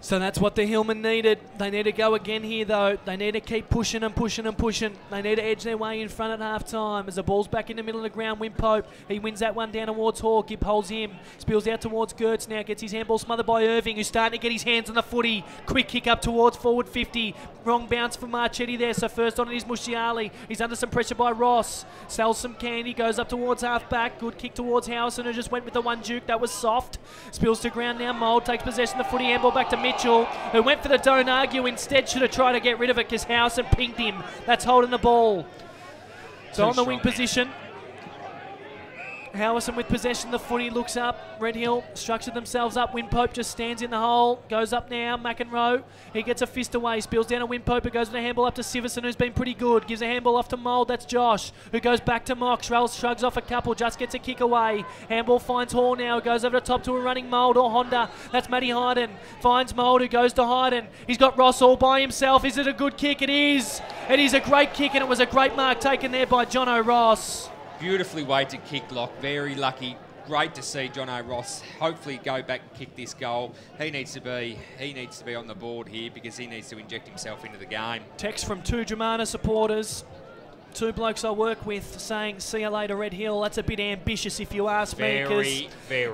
So that's what the Hillmen needed. They need to go again here, though. They need to keep pushing and pushing and pushing. They need to edge their way in front at half-time. As the ball's back in the middle of the ground, Win Pope. He wins that one down towards Hawke. Gibb holds him. Spills out towards Gertz now. Gets his handball smothered by Irving, who's starting to get his hands on the footy. Quick kick up towards forward 50. Wrong bounce for Marchetti there. So first on it is Mushiali. He's under some pressure by Ross. Sells some candy. Goes up towards half-back. Good kick towards Howison, who just went with the one juke. That was soft. Spills to ground now. Mould takes possession of the footy. Handball back to Mitchell, who went for the don't argue. Instead should have tried to get rid of it because Howison pinged him. That's holding the ball. So on the wing position, Howison with possession, the footy looks up. Red Hill structured themselves up. Win Pope just stands in the hole. Goes up now. McEnroe. He gets a fist away. Spills down to Win Pope. It goes with a handball up to Siverson, who's been pretty good. Gives a handball off to Mould. That's Josh, who goes back to Mock. Shrugs off a couple. Just gets a kick away. Handball finds Hall now. Goes over the top to a running Mould or Honda. That's Matty Hyden. Finds Mould, who goes to Hyden. He's got Ross all by himself. Is it a good kick? It is. It is a great kick, and it was a great mark taken there by Jono Ross. Beautifully weighted kick, Lock. Very lucky. Great to see Jono Ross hopefully go back and kick this goal. He needs to be on the board here because he needs to inject himself into the game. Text from 2 Dromana supporters. 2 blokes I work with saying, see you later, Red Hill. That's a bit ambitious if you ask me. Very.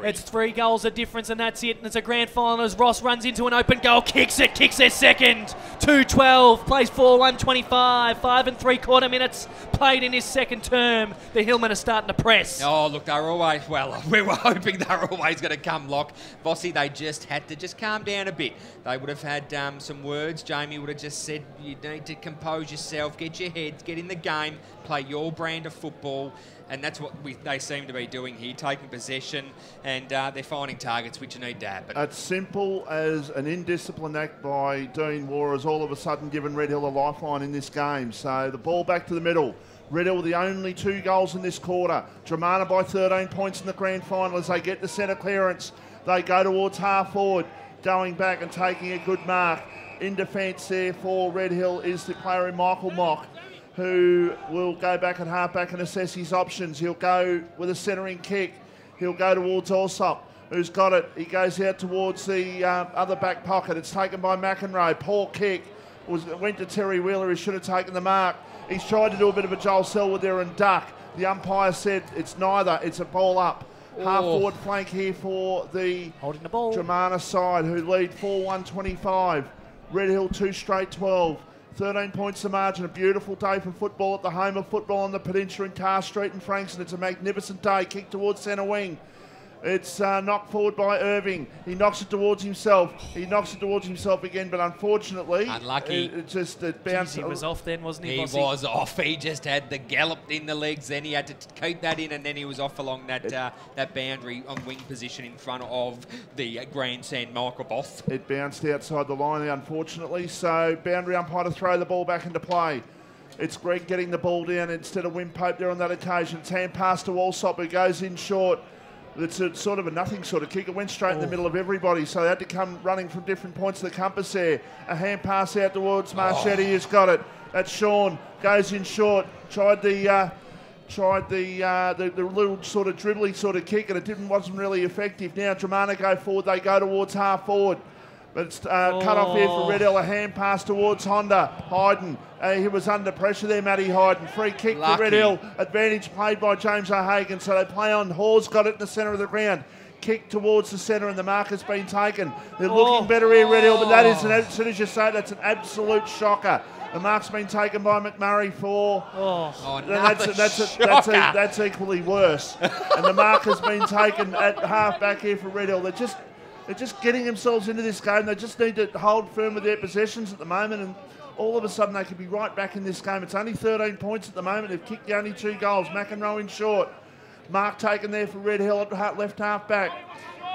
It's 3 goals of difference and that's it. And it's a grand final as Ross runs into an open goal, kicks their second. 2-12, plays 4-1-25. 5 3/4 minutes played in his second term. The Hillmen are starting to press. Oh, look, they're always, well, we were hoping they were always going to come, Lock. Vossi, they just had to just calm down a bit. They would have had some words. Jamie would have just said, you need to compose yourself, get your heads, get in the game. game, play your brand of football, and that's what they seem to be doing here, taking possession, and they're finding targets which you need to happen. It's simple as an indisciplined act by Dean Waugh has all of a sudden given Red Hill a lifeline in this game. So the ball back to the middle. Red Hill with the only 2 goals in this quarter. Dromana by 13 points in the grand final as they get the centre clearance. They go towards half forward, going back and taking a good mark. In defence there for Red Hill is the player in Michael Mock, who will go back at half-back and assess his options. He'll go with a centering kick. He'll go towards Allsop, who's got it. He goes out towards the other back pocket. It's taken by McEnroe. Poor kick. Went to Terry Wheeler. He should have taken the mark. He's tried to do a bit of a Joel Selwood there and duck. The umpire said it's neither. It's a ball up. Half-forward flank here for the holding the ball Dromana side, who lead 4-1-25. Red Hill 2 straight 12. 13 points the margin. A beautiful day for football at the home of football on the Peninsula in Carr Street in Frankston. It's a magnificent day. Kick towards centre wing. It's knocked forward by Irving. He knocks it towards himself. He knocks it towards himself again, but unfortunately, unlucky. It bounced. He was off then, wasn't he? He was off. He just had the gallop in the legs. Then he had to keep that in, and then he was off along that boundary on wing position in front of the grandstand Michael Boss. It bounced outside the line, unfortunately. So boundary umpire to throw the ball back into play. It's Greg getting the ball down instead of Wim Pope there on that occasion. It's hand pass to Allsop, who goes in short. It's a sort of a nothing sort of kick. It went straight in the middle of everybody, so they had to come running from different points of the compass there. A hand pass out towards Marchetti, who's got it. That's Sean, goes in short. Tried the little sort of dribbly sort of kick, and it wasn't really effective. Now Dromana go forward. They go towards half forward. But it's cut off here for Red Hill. A hand pass towards Honda. Hayden. He was under pressure there, Matty Hayden. Free kick for Red Hill. Advantage played by James O'Hagan. So they play on. Hall's got it in the centre of the ground. Kick towards the centre, and the mark has been taken. They're looking better here, Red Hill, but that is, as soon as you say it, that's an absolute shocker. The mark's been taken by McMurray for... That's equally worse. And the mark has been taken at half back here for Red Hill. They're just getting themselves into this game. They just need to hold firm with their possessions at the moment, and all of a sudden they could be right back in this game. It's only 13 points at the moment. They've kicked the only 2 goals. McEnroe in short. Mark taken there for Red Hill at left half back.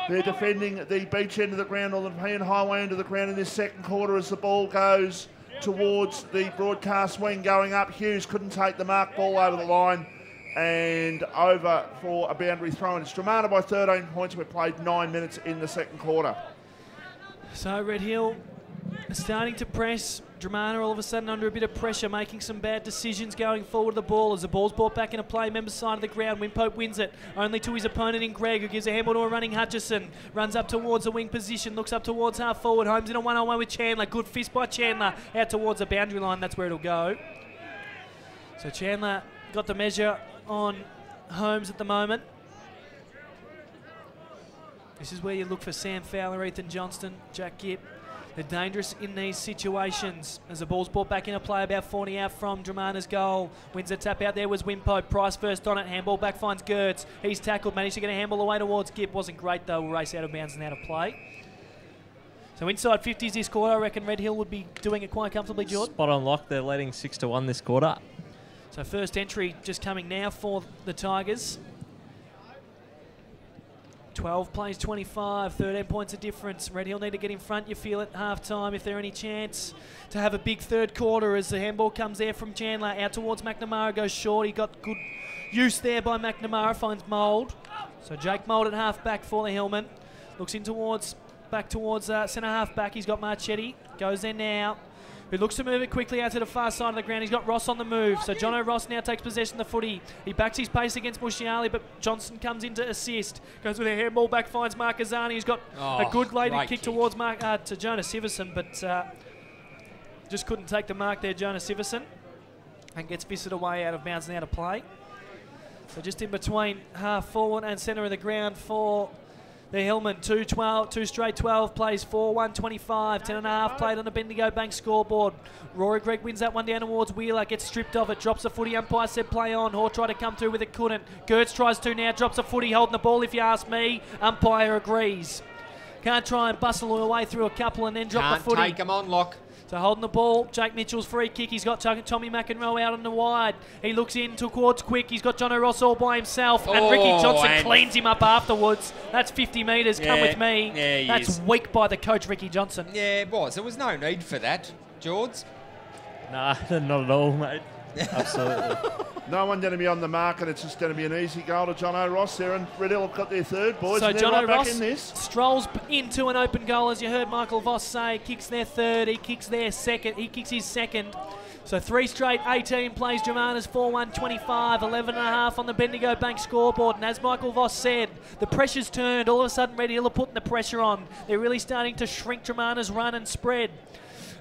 They're defending the beach end of the ground, or the Nepean Highway end of the ground in this second quarter as the ball goes towards the broadcast wing going up. Hughes couldn't take the mark. Ball over the line and over for a boundary throw. And it's Dromana by 13 points. We've played 9 minutes in the second quarter. So Red Hill starting to press. Dromana all of a sudden under a bit of pressure, making some bad decisions going forward to the ball. As the ball's brought back into play, member side of the ground. Wimpope wins it, only to his opponent in Greg, who gives a handball to a running Hutchison. Runs up towards the wing position, looks up towards half forward. Holmes in a one-on-one with Chandler. Good fist by Chandler, out towards the boundary line. That's where it'll go. So Chandler got the measure on Holmes at the moment. This is where you look for Sam Fowler, Ethan Johnston, Jack Gipp. They're dangerous in these situations. As the ball's brought back into play, about 40 out from Dromana's goal. Wins the tap out there was Wimpope. Price first on it. Handball back finds Gertz. He's tackled, managed to get a handball away towards Gipp. Wasn't great though. Will race out of bounds and out of play. So inside 50s this quarter, I reckon Red Hill would be doing it quite comfortably, Jordan. Spot on lock. They're leading 6-1 this quarter. So first entry just coming now for the Tigers. 12 plays 25, 13 points of difference. Red Hill need to get in front, you feel, at half-time if there any chance to have a big third quarter as the handball comes there from Chandler. Out towards McNamara, goes short. He got good use there by McNamara, finds Mould. So Jake Mould at half-back for the Hillman. Looks in towards, back towards centre half-back. He's got Marchetti, goes there now. Who looks to move it quickly out to the far side of the ground. He's got Ross on the move. So Jono Ross now takes possession of the footy. He backs his pace against Musciali, but Johnson comes in to assist. Goes with a handball back, finds Marquezani. He's got a good lady kick towards to Jonas Siverson, but just couldn't take the mark there, Jonas Siverson. And gets fisted away out of bounds and out of play. So just in between half forward and centre of the ground for the Hillman. 2 straight 12 plays, 4-1-25, 10.5 played on the Bendigo Bank scoreboard. Rory Gregg wins that one down towards Wheeler, gets stripped of it, drops the footy. Umpire said play on. Hall tried to come through with it, couldn't. Gertz tries to now, drops the footy, holding the ball if you ask me. Umpire agrees. Can't try and bustle away through a couple and then drop the footy. Can't take them on, Lock. So holding the ball, Jake Mitchell's free kick. He's got Tommy McEnroe out on the wide. He looks in towards quick. He's got Jono Ross all by himself. And Ricky Johnson cleans him up afterwards. That's 50 metres. Come with me. Yeah, that's weak by the coach, Ricky Johnson. Yeah, it was. There was no need for that, George. Nah, not at all, mate. Absolutely. No one going to be on the mark, and it's just going to be an easy goal to Jono Ross there, and Red Hill have got their third, boys. So and they're Jono right Ross back in this. strolls into an open goal, as you heard Michael Voss say. Kicks their third. He kicks their second. He kicks his second. So 3 straight 18 plays. Dromana's 4-1-25, 11.5 on the Bendigo Bank scoreboard. And as Michael Voss said, the pressure's turned. All of a sudden, Red Hill are putting the pressure on. They're really starting to shrink Dromana's run and spread.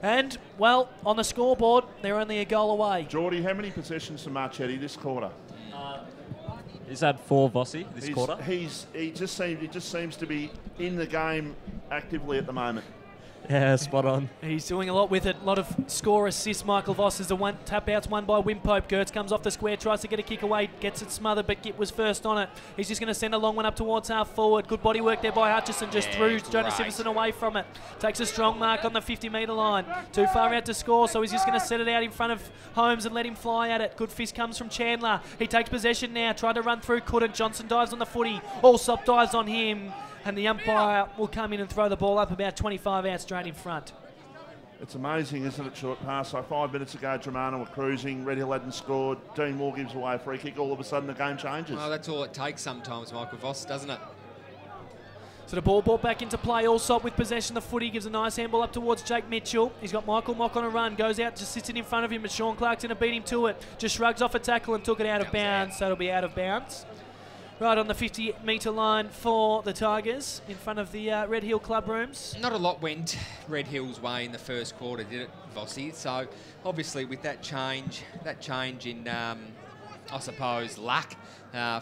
And, well, on the scoreboard, they're only a goal away. Geordie, how many possessions for Marchetti this quarter? He's had 4, Vossi, this quarter. He just seems to be in the game actively at the moment. Yeah, spot on. He's doing a lot with it. A lot of score assists. Michael Voss is the tap outs won by Wimpope. Gertz comes off the square, tries to get a kick away, gets it smothered, but Git was first on it. He's just going to send a long one up towards half forward. Good body work there by Hutchison, just threw Jonas Siverson away from it. Takes a strong mark on the 50-metre line. Too far out to score, so he's just going to set it out in front of Holmes and let him fly at it. Good fist comes from Chandler. He takes possession now, tried to run through, couldn't. Johnson dives on the footy. Allsop dives on him. And the umpire will come in and throw the ball up about 25 out straight in front. It's amazing, isn't it, short pass? So 5 minutes ago, Dromana were cruising. Red Hill hadn't scored. Dean Moore gives away a free kick. All of a sudden, the game changes. Well, that's all it takes sometimes, Michael Voss, doesn't it? So the ball brought back into play. Allsop with possession of the footy. Gives a nice handball up towards Jake Mitchell. He's got Michael Mock on a run. Goes out, just sits it in front of him. But Sean Clark's going to beat him to it. Just shrugs off a tackle and took it out of bounds. So it'll be out of bounds. Right on the 50-metre line for the Tigers in front of the Red Hill club rooms. Not a lot went Red Hill's way in the first quarter, did it, Vossi? So obviously with that change in, I suppose, luck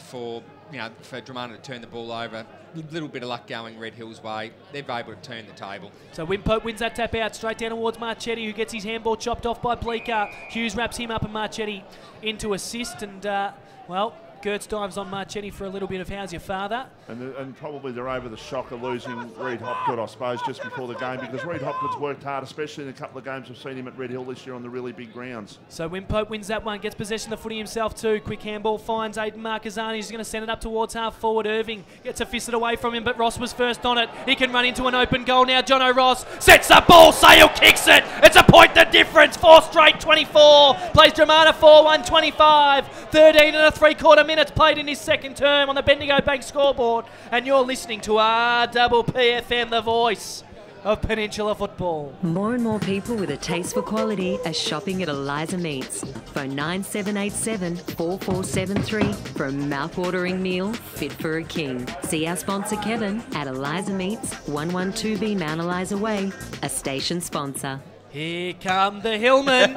for Dromana to turn the ball over, a little bit of luck going Red Hill's way, they're able to turn the table. So Wimpope wins that tap out straight down towards Marchetti, who gets his handball chopped off by Bleeker. Hughes wraps him up and Marchetti into assist, and well, Gertz dives on Marchetti for a little bit of how's your father. And probably they're over the shock of losing Reid Hopgood, I suppose, just before the game, because Reid Hopgood's worked hard, especially in a couple of games we've seen him at Red Hill this year on the really big grounds. So Wimpope wins that one, gets possession of the footy himself too. Quick handball finds Aiden Marquezani. He's going to send it up towards half forward. Irving gets a fisted away from him, but Ross was first on it. He can run into an open goal now. Jono Ross sets the ball. Sale kicks it. It's a point the difference. 4 straight 24. Plays Dromana 4-1-25. 13 and 3/4 minutes played in his second term on the Bendigo Bank scoreboard. And you're listening to RPPFM, the voice of Peninsula football. More and more people with a taste for quality are shopping at Eliza Meats. Phone 9787 4473 for a mouth-watering meal fit for a king. See our sponsor Kevin at Eliza Meats, 112B Mount Eliza Way, a station sponsor. Here come the Hillmen.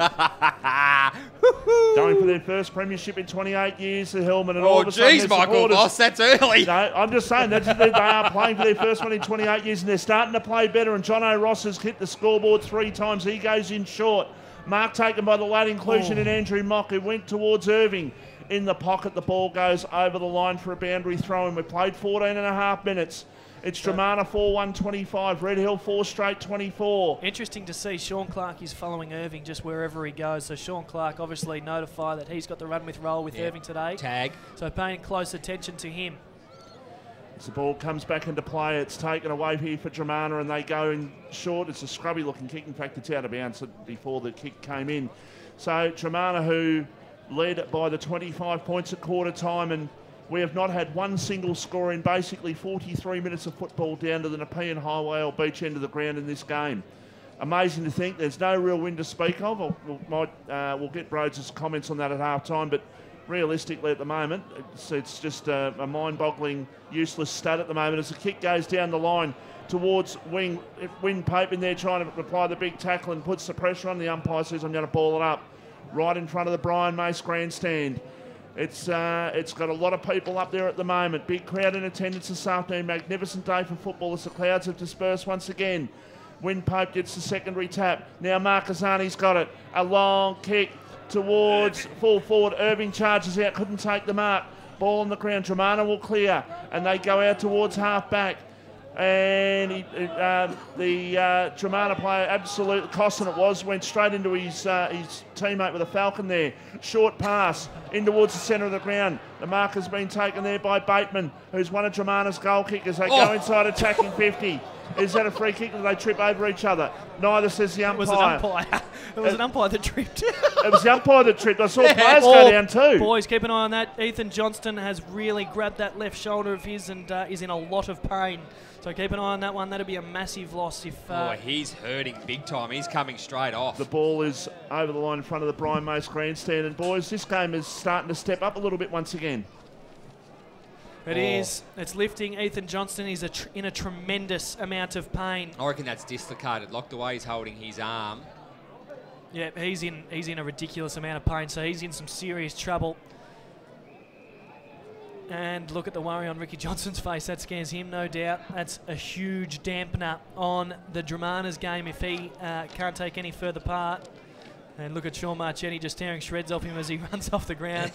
Going for their first premiership in 28 years, the Hillmen. And all of a sudden, Michael Voss, that's early. No, I'm just saying, they are playing for their first one in 28 years, and they're starting to play better. And Jono Ross has hit the scoreboard 3 times. He goes in short. Mark taken by the late inclusion in Andrew Mock, who went towards Irving. In the pocket, the ball goes over the line for a boundary throw, and we've played 14.5 minutes. It's Dromana 4-1-25, Red Hill 4 straight 24. Interesting to see Sean Clark is following Irving just wherever he goes. So Sean Clark obviously notified that he's got the run with roll with Irving today. Tag. So paying close attention to him. As the ball comes back into play, it's taken away here for Dromana, and they go in short. It's a scrubby looking kick. In fact, it's out of bounds before the kick came in. So Dromana, who led by the 25 points at quarter time, and we have not had one single score in basically 43 minutes of football down to the Nepean Highway or beach end of the ground in this game. Amazing to think. There's no real win to speak of. We'll get Rhodes' comments on that at half time, but realistically at the moment, it's just a mind-boggling, useless stat at the moment as the kick goes down the line towards Wimpope in there trying to apply the big tackle and puts the pressure on. The umpire says, I'm going to ball it up right in front of the Brian Mace grandstand. It's got a lot of people up there at the moment. Big crowd in attendance this afternoon. Magnificent day for football as the clouds have dispersed once again. Wimpope gets the secondary tap. Now Marquezani's got it. A long kick towards full forward. Irving charges out, couldn't take the mark. Ball on the ground. Dromana will clear, and they go out towards half back. And the Dromana player, absolutely, Costin it was, went straight into his teammate with a falcon there. Short pass in towards the centre of the ground. The mark has been taken there by Bateman, who's one of Dromana's goal kickers. They go inside attacking 50. Is that a free kick? Do they trip over each other? Neither says the umpire. It was an umpire. It was an umpire that tripped. It was the umpire that tripped. I saw players go down too. Boys, keep an eye on that. Ethan Johnston has really grabbed that left shoulder of his and is in a lot of pain. So keep an eye on that one. That'll be a massive loss if... he's hurting big time. He's coming straight off. The ball is over the line in front of the Brian Mace grandstand. And boys, this game is starting to step up a little bit once again. It is. It's lifting. Ethan Johnston is in a tremendous amount of pain. I reckon that's dislocated. Locked away, he's holding his arm. Yeah, he's in a ridiculous amount of pain, so he's in some serious trouble. And look at the worry on Ricky Johnston's face. That scares him, no doubt. That's a huge dampener on the Dromana's game if he can't take any further part. And look at Sean Marchetti just tearing shreds off him as he runs off the ground.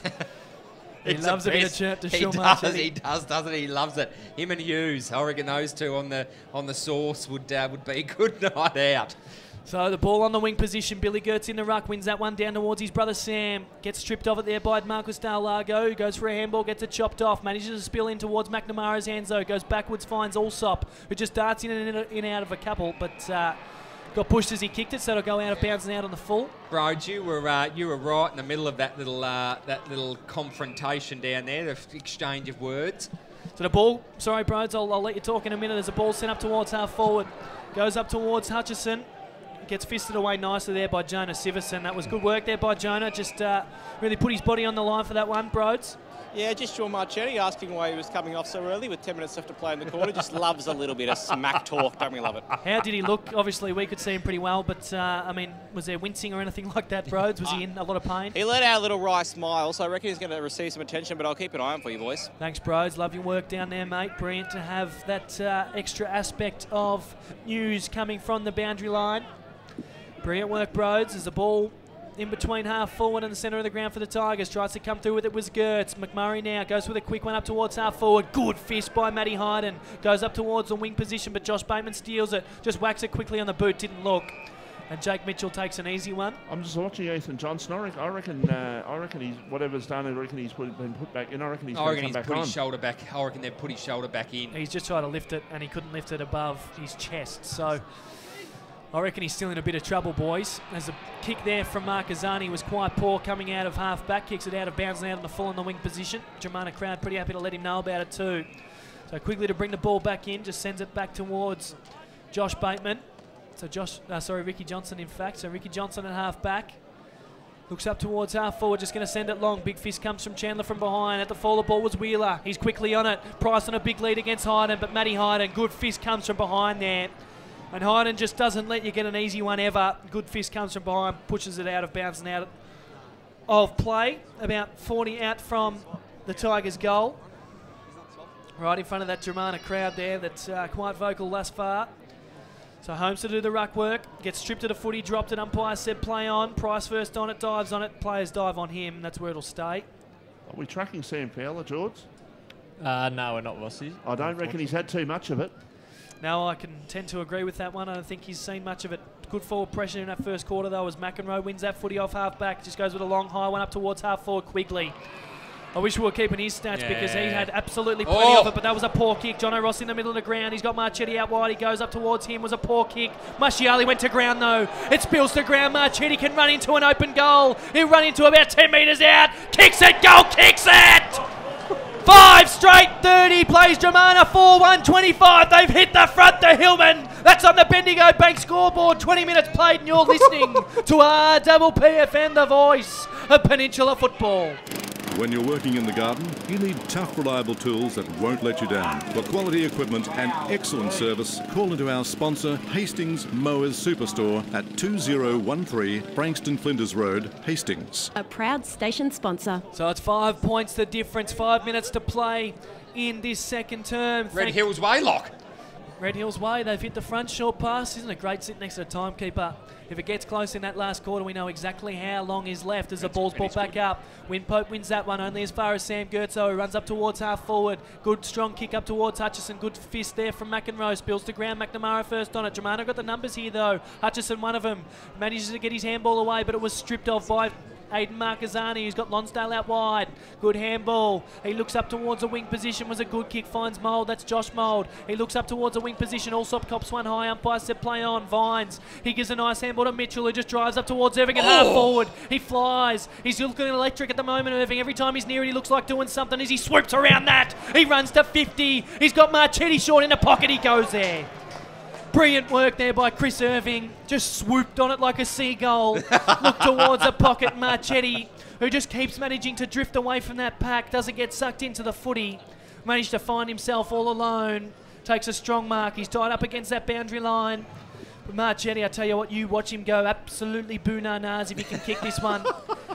He loves a bit of chirp to Sean Marchetti. He does, doesn't he? He loves it. Him and Hughes, I reckon those two on the sauce would be a good night out. So the ball on the wing position. Billy Gertz in the ruck, wins that one down towards his brother Sam. Gets stripped of it there by Marcus Darlago. Goes for a handball, gets it chopped off. Manages to spill in towards McNamara's hands though. Goes backwards, finds Allsop, who just darts in and out of a couple, but got pushed as he kicked it, so it'll go out of bounds and out on the full. Broad, you were right in the middle of that little confrontation down there, the exchange of words. So the ball, sorry Broads, I'll let you talk in a minute. There's a ball sent up towards half forward. Goes up towards Hutchison. Gets fisted away nicely there by Jonah Siverson. That was good work there by Jonah. Just really put his body on the line for that one, Broads. Yeah, just Sean Marchetti asking why he was coming off so early with 10 minutes left to play in the quarter. Just loves a little bit of smack talk. Don't we love it? How did he look? Obviously, we could see him pretty well, but, I mean, was there wincing or anything like that, Broads? Was he in a lot of pain? He let out a little wry smile, so I reckon he's going to receive some attention, but I'll keep an eye on for you, boys. Thanks, Broads. Love your work down there, mate. Brilliant to have that extra aspect of news coming from the boundary line. Brilliant work, Broads. There's a ball in between half forward and the centre of the ground for the Tigers. Tries to come through with it was Gertz. McMurray now goes with a quick one up towards half forward. Good fist by Matty Hayden. Goes up towards the wing position, but Josh Bateman steals it. Just whacks it quickly on the boot. Didn't look. And Jake Mitchell takes an easy one. I'm just watching Ethan Johnson. I reckon he's whatever's done. I reckon he's been put back in. I reckon he's put his shoulder back. I reckon they've put his shoulder back in. He's just tried to lift it, and he couldn't lift it above his chest. So I reckon he's still in a bit of trouble, boys. There's a kick there from Marcazzani. Was quite poor coming out of half back. Kicks it out of bounds and out on the full on the wing position. Dromana crowd pretty happy to let him know about it too. So quickly to bring the ball back in. Just sends it back towards Josh Bateman. So Ricky Johnson in fact. So Ricky Johnson at half back. Looks up towards half forward, just going to send it long. Big fist comes from Chandler from behind. At the fall, the ball was Wheeler. He's quickly on it. Price on a big lead against Hayden, but Matty Hayden, good fist comes from behind there. And Hayden just doesn't let you get an easy one ever. Good fist comes from behind, pushes it out of bounds and out of play. About 40 out from the Tigers' goal. Right in front of that Dromana crowd there that's quite vocal thus far. So Holmes to do the ruck work. Gets stripped of the footy, dropped it. Umpire said play on. Price first on it, dives on it. Players dive on him. That's where it'll stay. Are we tracking Sam Fowler, George? No, we're not, Vossi. I don't reckon he's had too much of it. No, I can tend to agree with that one. I don't think he's seen much of it. Good forward pressure in that first quarter, though, as McEnroe wins that footy off half-back. Just goes with a long, high one up towards half-forward Quigley. I wish we were keeping his stats because he had absolutely plenty of it, but that was a poor kick. Jono Ross in the middle of the ground. He's got Marchetti out wide. He goes up towards him. Was a poor kick. Masciali went to ground, though. It spills to ground. Marchetti can run into an open goal. He'll run into about 10 metres out. Kicks it. Goal. Kicks it. 5 straight 30, plays Dromana 4-1-25. They've hit the front, the Hillman. That's on the Bendigo Bank scoreboard. 20 minutes played and you're listening to RPPFM, the voice of Peninsula football. When you're working in the garden, you need tough, reliable tools that won't let you down. For quality equipment and excellent service, call into our sponsor, Hastings Mowers Superstore at 2013 Frankston Flinders Road, Hastings. A proud station sponsor. So it's 5 points the difference, 5 minutes to play in this second term. Red Hills Waylock. Red Hills way. They've hit the front, short pass. Isn't it great sitting next to the timekeeper? If it gets close in that last quarter, we know exactly how long is left as the ball's brought back up. Pope wins that one only as far as Sam Gertzo, who runs up towards half forward. Good strong kick up towards Hutchison. Good fist there from McEnroe. Spills to ground. McNamara first on it. Dromana got the numbers here though. Hutchison, one of them, manages to get his handball away, but it was stripped off by Aiden Marquezani, who's got Lonsdale out wide. Good handball. He looks up towards a wing position. Was a good kick. Finds Mould. That's Josh Mould. He looks up towards a wing position. Allsop cops one high. Umpire said play on. Vines. He gives a nice handball to Mitchell, who just drives up towards Irving and half forward. He flies. He's looking electric at the moment, Irving. Every time he's near it, he looks like doing something as he swoops around that. He runs to 50. He's got Marchetti short in the pocket. He goes there. Brilliant work there by Chris Irving. Just swooped on it like a seagull. Looked towards the pocket. Marchetti, who just keeps managing to drift away from that pack, doesn't get sucked into the footy. Managed to find himself all alone. Takes a strong mark. He's tied up against that boundary line. But Marchetti, I tell you what, you watch him go absolutely boo-na-nas if he can kick this one.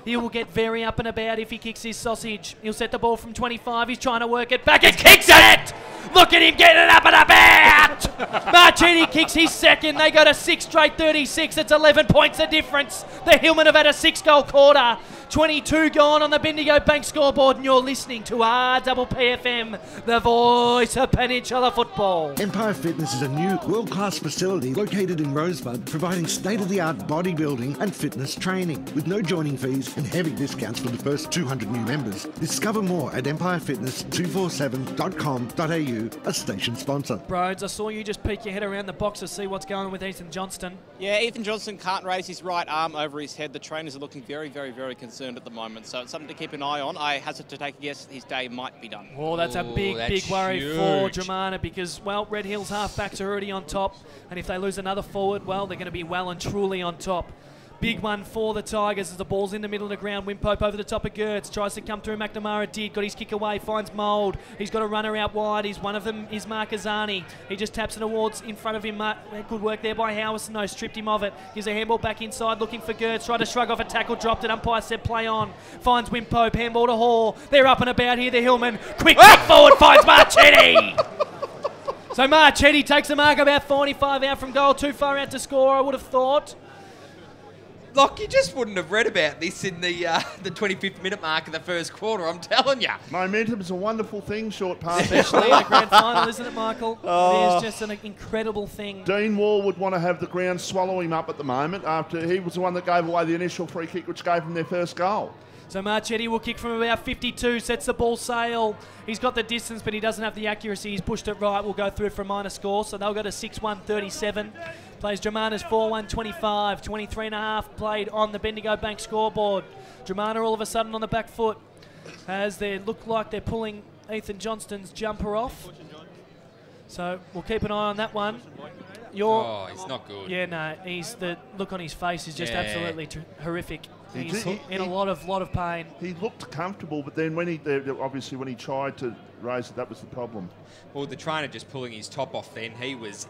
He will get very up and about if he kicks his sausage. He'll set the ball from 25. He's trying to work it back. He kicks it! Look at him getting up and about! Marchetti kicks his second. They go to 6 straight 36. It's 11 points the difference. The Hillmen have had a 6-goal quarter. 22 gone on the Bendigo Bank scoreboard, and you're listening to RPPFM, the voice of Peninsula football. Empire Fitness is a new world-class facility located in Rosebud, providing state-of-the-art bodybuilding and fitness training with no joining fees and heavy discounts for the first 200 new members. Discover more at empirefitness247.com.au, a station sponsor. Broads, I saw you just peek your head around the box to see what's going on with Ethan Johnston. Yeah, Ethan Johnston can't raise his right arm over his head. The trainers are looking very, very, very concerned at the moment, so it's something to keep an eye on. I hazard to take a guess his day might be done. Oh, that's a big worry for Dromana because, well, Red Hills halfbacks are already on top, and if they lose another forward, well, they're going to be well and truly on top. Big one for the Tigers as the ball's in the middle of the ground. Wimpope over the top of Gertz. Tries to come through. McNamara did. Got his kick away. Finds Mould. He's got a runner out wide. One of them is Marquezani. He just taps it towards in front of him. Good work there by Howison. No, stripped him of it. Gives a handball back inside looking for Gertz. Tried to shrug off a tackle. Dropped it. Umpire said play on. Finds Wimpope. Handball to Hall. They're up and about here. The Hillmen. Quick kick forward. Finds Marchetti. So Marchetti takes the mark about 45 out from goal. Too far out to score, I would have thought. Look, you just wouldn't have read about this in the 25th minute mark of the first quarter, I'm telling you. Momentum is a wonderful thing, short pass. Especially in a grand final, isn't it, Michael? It is just an incredible thing. Dean Wall would want to have the ground swallow him up at the moment after he was the one that gave away the initial free kick, which gave them their first goal. So Marchetti will kick from about 52, sets the ball sail. He's got the distance, but he doesn't have the accuracy. He's pushed it right. We'll go through for a minor score, so they'll go to 6-1-37. Plays Dromana's 4-1-25, 23.5 played on the Bendigo Bank scoreboard. Dromana all of a sudden on the back foot as they look like they're pulling Ethan Johnston's jumper off. So we'll keep an eye on that one. Oh, he's not good. Yeah, no, the look on his face is just absolutely horrific. He's in a lot of pain. He looked comfortable, but then when obviously when he tried to raise it, that was the problem. Well, the trainer just pulling his top off then, he was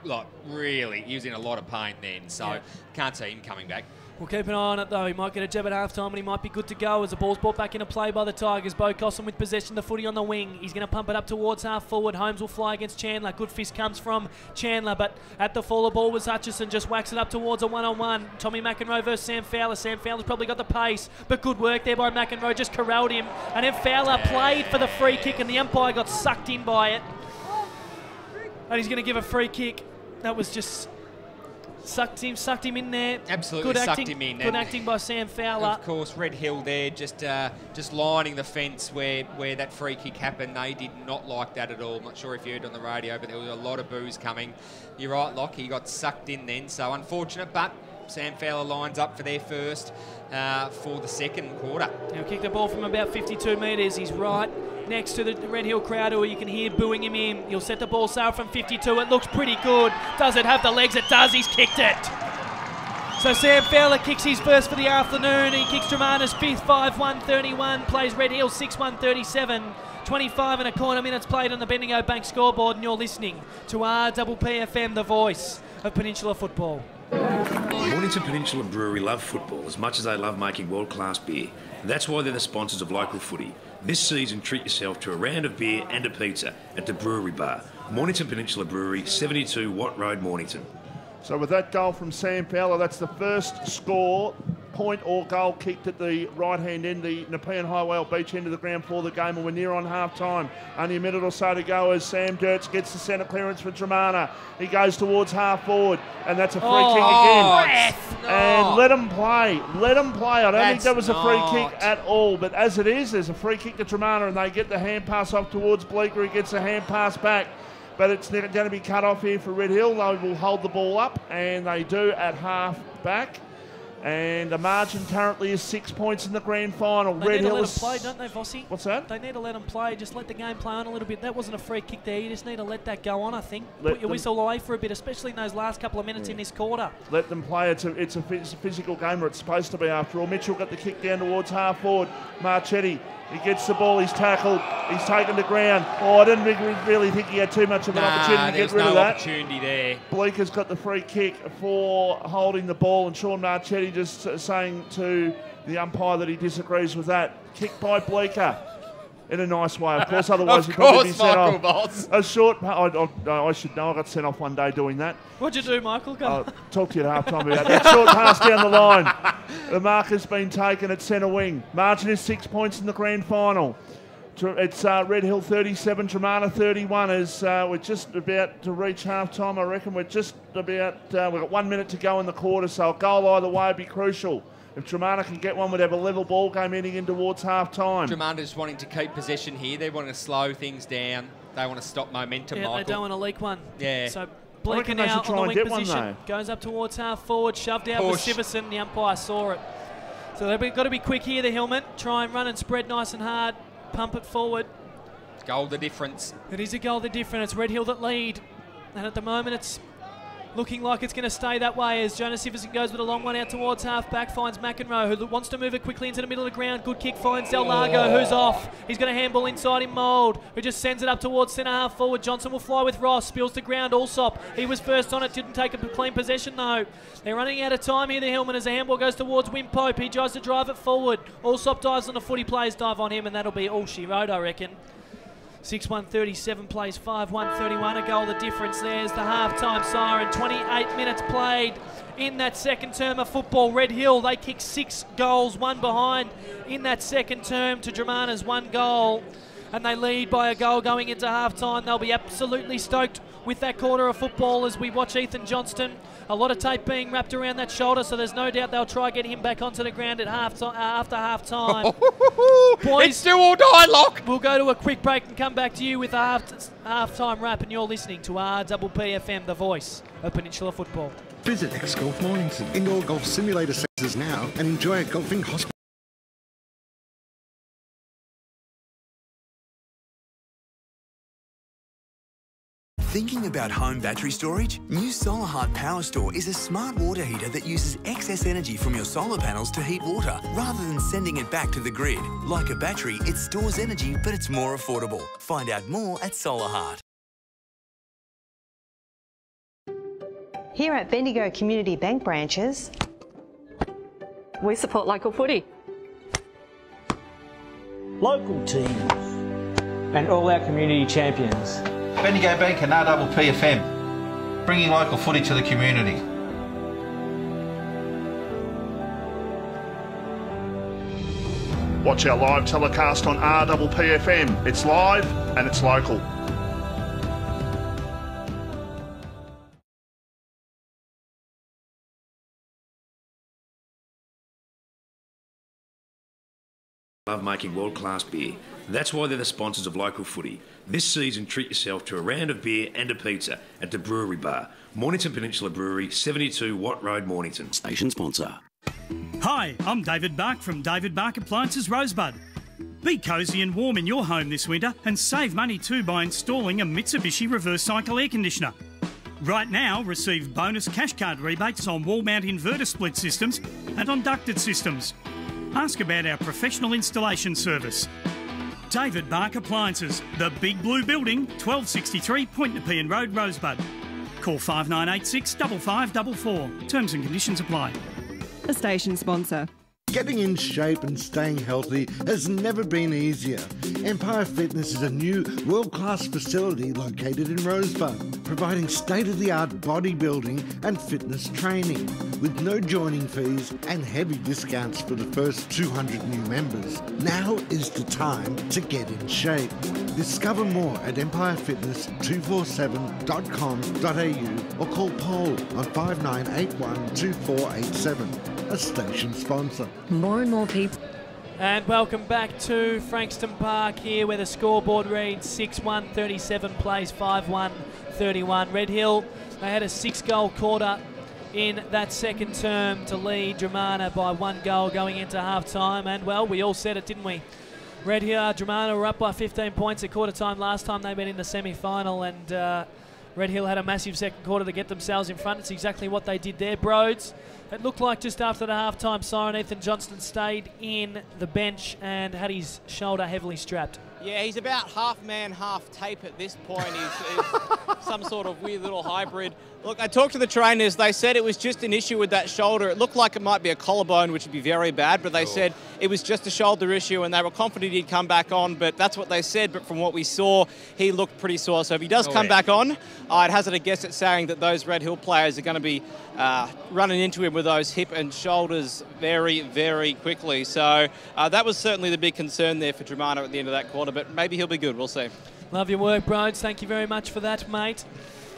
he was in a lot of pain then, so can't see him coming back. We'll keep an eye on it though. He might get a jab at half time and he might be good to go as the ball's brought back into play by the Tigers. Bo Cosson with possession, the footy on the wing. He's going to pump it up towards half forward. Holmes will fly against Chandler. Good fist comes from Chandler, but at the fall of ball was Hutchison. Just whacks it up towards a one-on-one. Tommy McEnroe versus Sam Fowler. Sam Fowler's probably got the pace, but good work there by McEnroe. Just corralled him. And then Fowler played for the free kick and the umpire got sucked in by it. And he's going to give a free kick. That was just... Sucked him in there. Absolutely sucked him in. Good acting by Sam Fowler. Of course, Red Hill there just lining the fence where that free kick happened. They did not like that at all. I'm not sure if you heard on the radio, but there was a lot of boos coming. You're right, Locke. He got sucked in then, so unfortunate, but Sam Fowler lines up for their first for the second quarter. He'll kick the ball from about 52 metres. He's right next to the Red Hill crowd who you can hear booing him in. He'll set the ball sail from 52. It looks pretty good. Does it have the legs? It does. He's kicked it. So Sam Fowler kicks his first for the afternoon. He kicks Dromana's fifth, 5-1-31. Plays Red Hill 6-1-37. 25 and a quarter minutes played on the Bendigo Bank scoreboard, and you're listening to RPPFM, the voice of Peninsula football. Mornington Peninsula Brewery love football as much as they love making world-class beer. And that's why they're the sponsors of local footy. This season, treat yourself to a round of beer and a pizza at the Brewery Bar. Mornington Peninsula Brewery, 72 Watt Road, Mornington. So with that goal from Sam Fowler, that's the first score, point or goal kicked at the right-hand end, the Nepean Highwell Beach end of the ground for the game, and we're near on half-time. Only a minute or so to go as Sam Dirts gets the centre clearance for Dromana. He goes towards half-forward, and that's a free kick again. And let him play. Let him play. I don't think that was a free kick at all, but as it is, there's a free kick to Dromana, and they get the hand pass off towards Bleeker. He gets the hand pass back. But it's going to be cut off here for Red Hill. They will hold the ball up, and they do at half back. And the margin currently is 6 points in the grand final. They Red need Hill to let is... them play, don't they, Vossi? What's that? They need to let them play. Just let the game play on a little bit. That wasn't a free kick there. You just need to let that go on, I think. Put your whistle away for a bit, especially in those last couple of minutes in this quarter. Let them play. It's a physical game, or it's supposed to be after all. Mitchell got the kick down towards half forward. Marchetti. He gets the ball, he's tackled, he's taken the ground. Oh, I didn't really think he had too much of an opportunity to get rid of that. Opportunity there. Bleeker's got the free kick for holding the ball, and Sean Marchetti just saying to the umpire that he disagrees with that. Kick by Bleeker. In a nice way, of course, otherwise he'd probably be sent off. Bolts. A short... I should know, I got sent off one day doing that. What'd you do, Michael? Go. Talk to you at half-time about that. Short pass down the line. The mark has been taken at centre wing. Margin is 6 points in the grand final. It's Red Hill 37, Dromana 31 as we're just about to reach half-time. I reckon we're just about... we've got 1 minute to go in the quarter, so a goal either way would be crucial. If Dromana can get one, we'd have a level ball game heading in towards half-time. Dromana's wanting to keep possession here. They want to slow things down. They want to stop momentum, Yeah, Michael. they don't want to leak one. Yeah. So Bleeker now on the wing position. Goes up towards half-forward, shoved out with Siverson. The umpire saw it. So they've got to be quick here, the Hillman. Try and run and spread nice and hard. Pump it forward. Goal the difference. It is a goal the difference. It's Red Hill that lead. And at the moment it's looking like it's going to stay that way as Jonas Siverson goes with a long one out towards half-back, finds McEnroe, who wants to move it quickly into the middle of the ground. Good kick, finds Del Largo, who's off. He's got a handball inside him, Mould, who just sends it up towards centre half forward. Johnson will fly with Ross, spills to ground, Allsop. He was first on it, didn't take a clean possession though. They're running out of time here, the Hillman, as the handball goes towards Wim Pope. He tries to drive it forward. Allsop dives on the foot, he plays dive on him, and that'll be all she wrote, I reckon. 6-1-37 plays 5-1-31, a goal the difference. There's the half-time siren. 28 minutes played in that second term of football. Red Hill, they kick 6 goals, 1 behind in that second term to Dromana's 1 goal. And they lead by a goal going into half-time. They'll be absolutely stoked with that quarter of football as we watch Ethan Johnston. A lot of tape being wrapped around that shoulder, so there's no doubt they'll try get him back onto the ground at after half-time. Boys, it's do or die, Lock. We'll go to a quick break and come back to you with a half-time wrap, and you're listening to RPPFM, the voice of Peninsula football. Visit X-Golf Mornington Indoor Golf Simulator Centres now and enjoy a golfing hospitality. Thinking about home battery storage? New Solar Heart Power Store is a smart water heater that uses excess energy from your solar panels to heat water, rather than sending it back to the grid. Like a battery, it stores energy, but it's more affordable. Find out more at Solar Heart. Here at Bendigo Community Bank branches, we support local footy. Local teams and all our community champions. Bendigo Bank and RPPFM, bringing local footy to the community. Watch our live telecast on RPPFM. It's live and it's local. Love making world-class beer. That's why they're the sponsors of local footy. This season, treat yourself to a round of beer and a pizza at the Brewery Bar. Mornington Peninsula Brewery, 72 Watt Road, Mornington. Station sponsor. Hi, I'm David Bark from David Bark Appliances Rosebud. Be cosy and warm in your home this winter and save money too by installing a Mitsubishi reverse cycle air conditioner. Right now, receive bonus cash card rebates on wall mount inverter split systems and on ducted systems. Ask about our professional installation service. David Bark Appliances, the Big Blue Building, 1263 Point Nepean Road, Rosebud. Call 5986 5544. Terms and conditions apply. A station sponsor. Getting in shape and staying healthy has never been easier. Empire Fitness is a new world-class facility located in Rosebud, providing state-of-the-art bodybuilding and fitness training, with no joining fees and heavy discounts for the first 200 new members. Now is the time to get in shape. Discover more at empirefitness247.com.au or call Paul on 5981 2487, a station sponsor. More and more people. And welcome back to Frankston Park here, where the scoreboard reads 6-1 37 plays 5-1 31. Red Hill, they had a 6-goal quarter in that second term to lead Dromana by 1 goal going into half-time. And, well, we all said it, didn't we? Red Hill, Dromana were up by 15 points at quarter time last time they went in the semi-final, and Red Hill had a massive second quarter to get themselves in front. It's exactly what they did there. Broads, it looked like just after the half-time siren, Ethan Johnston stayed in the bench and had his shoulder heavily strapped. Yeah, he's about half man, half tape at this point. He's some sort of weird little hybrid. Look, I talked to the trainers. They said it was just an issue with that shoulder. It looked like it might be a collarbone, which would be very bad, but they said it was just a shoulder issue, and they were confident he'd come back on, but that's what they said. But from what we saw, he looked pretty sore. So if he does come back on, I'd hazard a guess at saying that those Red Hill players are going to be running into him with those hip and shoulders very, very quickly. So that was certainly the big concern there for Dromana at the end of that quarter, but maybe he'll be good. We'll see. Love your work, Broads. Thank you very much for that, mate.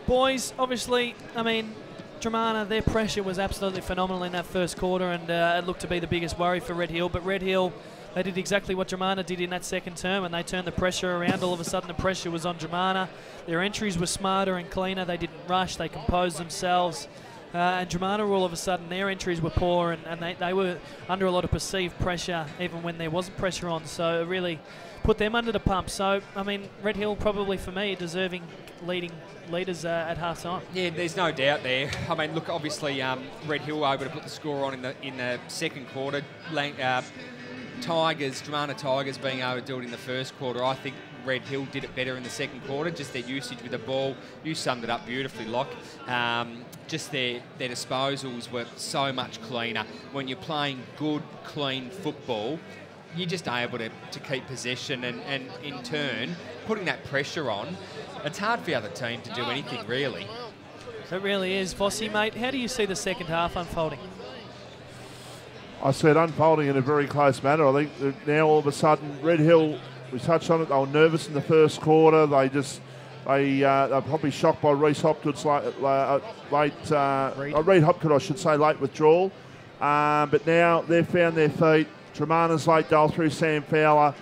Boys, obviously, I mean, Dromana, their pressure was absolutely phenomenal in that first quarter, and it looked to be the biggest worry for Red Hill. But Red Hill, they did exactly what Dromana did in that second term, and they turned the pressure around. All of a sudden, the pressure was on Dromana. Their entries were smarter and cleaner. They didn't rush. They composed themselves. And Dromana, all of a sudden, their entries were poor, and they were under a lot of perceived pressure, even when there wasn't pressure on. So it really put them under the pump. So, I mean, Red Hill probably, for me, deserving leaders at half-time. Yeah, there's no doubt there. I mean, look, obviously, Red Hill were able to put the score on in the second quarter. Dromana Tigers being able to do it in the first quarter. I think Red Hill did it better in the second quarter, just their usage with the ball. You summed it up beautifully, Locke. Just their disposals were so much cleaner. When you're playing good, clean football, you're just able to keep possession and in turn, putting that pressure on, it's hard for the other team to do anything, really. It really is. Vossi, mate, how do you see the second half unfolding? I said unfolding in a very close manner. I think now all of a sudden, Red Hill, we touched on it, they were nervous in the first quarter. They're probably shocked by Reece Hopgood's Reed Hopgood, I should say, late withdrawal. But now they've found their feet. Dromana's late goal through Sam Fowler.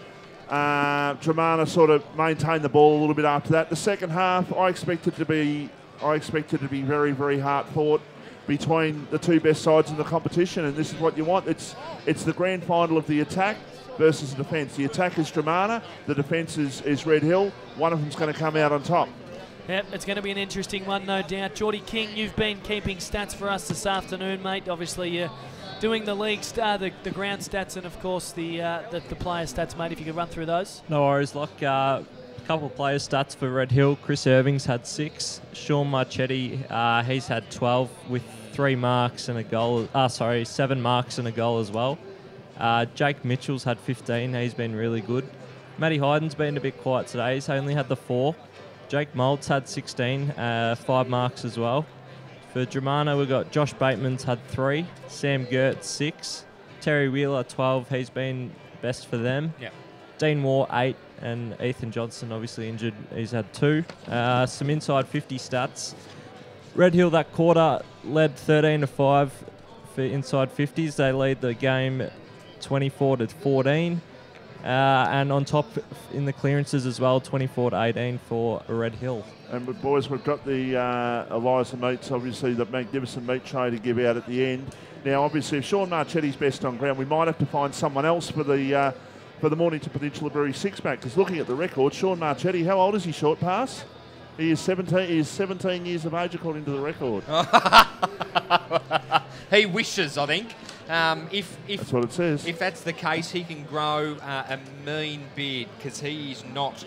Dromana sort of maintained the ball a little bit after that. The second half, I expected to be very, very hard fought between the two best sides in the competition, and this is what you want. It's the grand final of the attack versus the defence. The attack is Dromana, the defence is Red Hill. One of them's going to come out on top. Yep, it's going to be an interesting one, no doubt. Geordie King, you've been keeping stats for us this afternoon, mate. Obviously, you're doing the league the ground stats and, of course, the player stats, mate, if you could run through those. No worries, Locke. A couple of player stats for Red Hill. Chris Irving's had 6. Sean Marchetti, he's had 12 with 3 marks and a goal. 7 marks and a goal as well. Jake Mitchell's had 15. He's been really good. Matty Hyden's been a bit quiet today. He's only had the 4. Jake Mould's had 16, 5 marks as well. For Dromana, we've got Josh Bateman's had 3. Sam Gertz, 6. Terry Wheeler, 12. He's been best for them. Yep. Dean Moore, 8. And Ethan Johnson, obviously injured. He's had 2. Some inside 50 stats. Red Hill that quarter led 13-5 for inside 50s. They lead the game 24-14. And on top in the clearances as well, 24-18 for Red Hill. And boys, we've got the Eliza Meats, obviously the magnificent meat tray to give out at the end. Now, obviously, if Sean Marchetti's best on ground, we might have to find someone else for the Mornington Peninsula Brewery 6-pack. Because looking at the record, Sean Marchetti, how old is he? Short pass. He is 17. He is 17 years of age according to the record. He wishes, I think. If that's what it says. If that's the case, he can grow a mean beard because he is not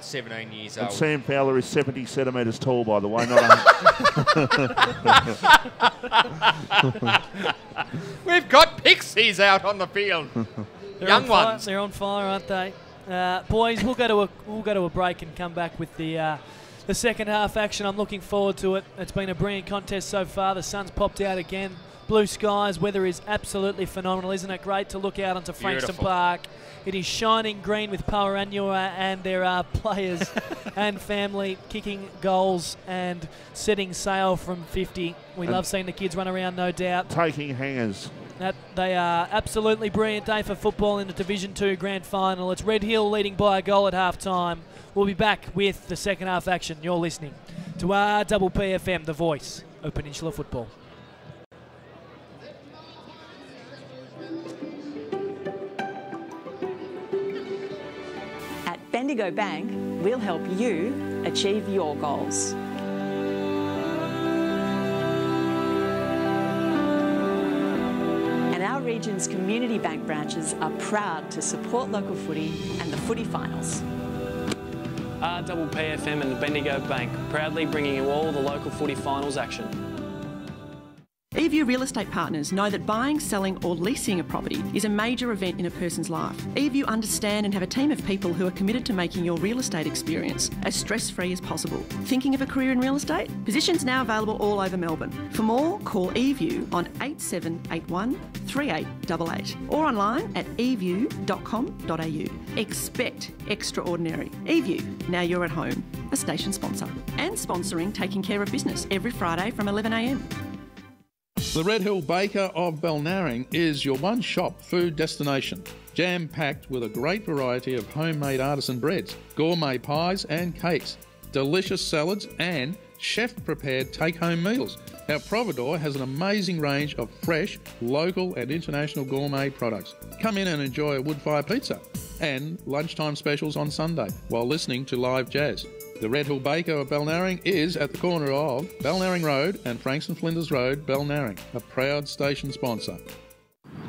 17 years old. And Sam Fowler is 70 centimetres tall, by the way. Not We've got pixies out on the field. Young ones. They're on fire, aren't they? Boys, we'll go to a break and come back with the second half action. I'm looking forward to it. It's been a brilliant contest so far. The sun's popped out again. Blue skies. Weather is absolutely phenomenal. Isn't it great to look out onto Frankston Park? It is shining green with Poweranua, and there are players and family kicking goals and setting sail from 50. We love seeing the kids run around, no doubt. Taking hangers. They are absolutely brilliant day for football in the Division 2 Grand Final. It's Red Hill leading by a goal at half-time. We'll be back with the second half action. You're listening to RPPFM, the voice of Peninsula football. At Bendigo Bank, we'll help you achieve your goals. And our region's community bank branches are proud to support local footy and the footy finals. RPPFM and the Bendigo Bank, proudly bringing you all the local footy finals action. eView Real Estate Partners know that buying, selling or leasing a property is a major event in a person's life. eView understand and have a team of people who are committed to making your real estate experience as stress-free as possible. Thinking of a career in real estate? Positions now available all over Melbourne. For more, call eView on 8781 3888 or online at eview.com.au. Expect extraordinary. eView, now you're at home. A station sponsor. And sponsoring Taking Care of Business every Friday from 11 a.m. The Red Hill Baker of Balnarring is your one-shop food destination, jam-packed with a great variety of homemade artisan breads, gourmet pies and cakes, delicious salads and chef-prepared take-home meals. Our providor has an amazing range of fresh, local and international gourmet products. Come in and enjoy a wood-fire pizza and lunchtime specials on Sunday while listening to live jazz. The Red Hill Baker of Balnarring is at the corner of Balnarring Road and Frankston Flinders Road, Balnarring, a proud station sponsor.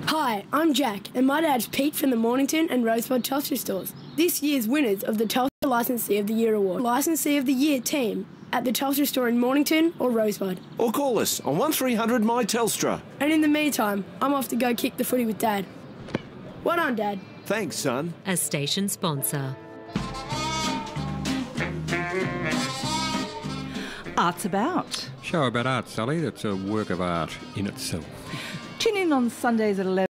Hi, I'm Jack, and my dad's Pete from the Mornington and Rosebud Telstra stores. This year's winners of the Telstra Licensee of the Year Award. Licensee of the Year team at the Telstra store in Mornington or Rosebud. Or call us on 1300 My Telstra. And in the meantime, I'm off to go kick the footy with Dad. Well done, Dad. Thanks, son. A station sponsor. Art's About. Show about art, Sally. That's a work of art in itself. Tune in on Sundays at 11.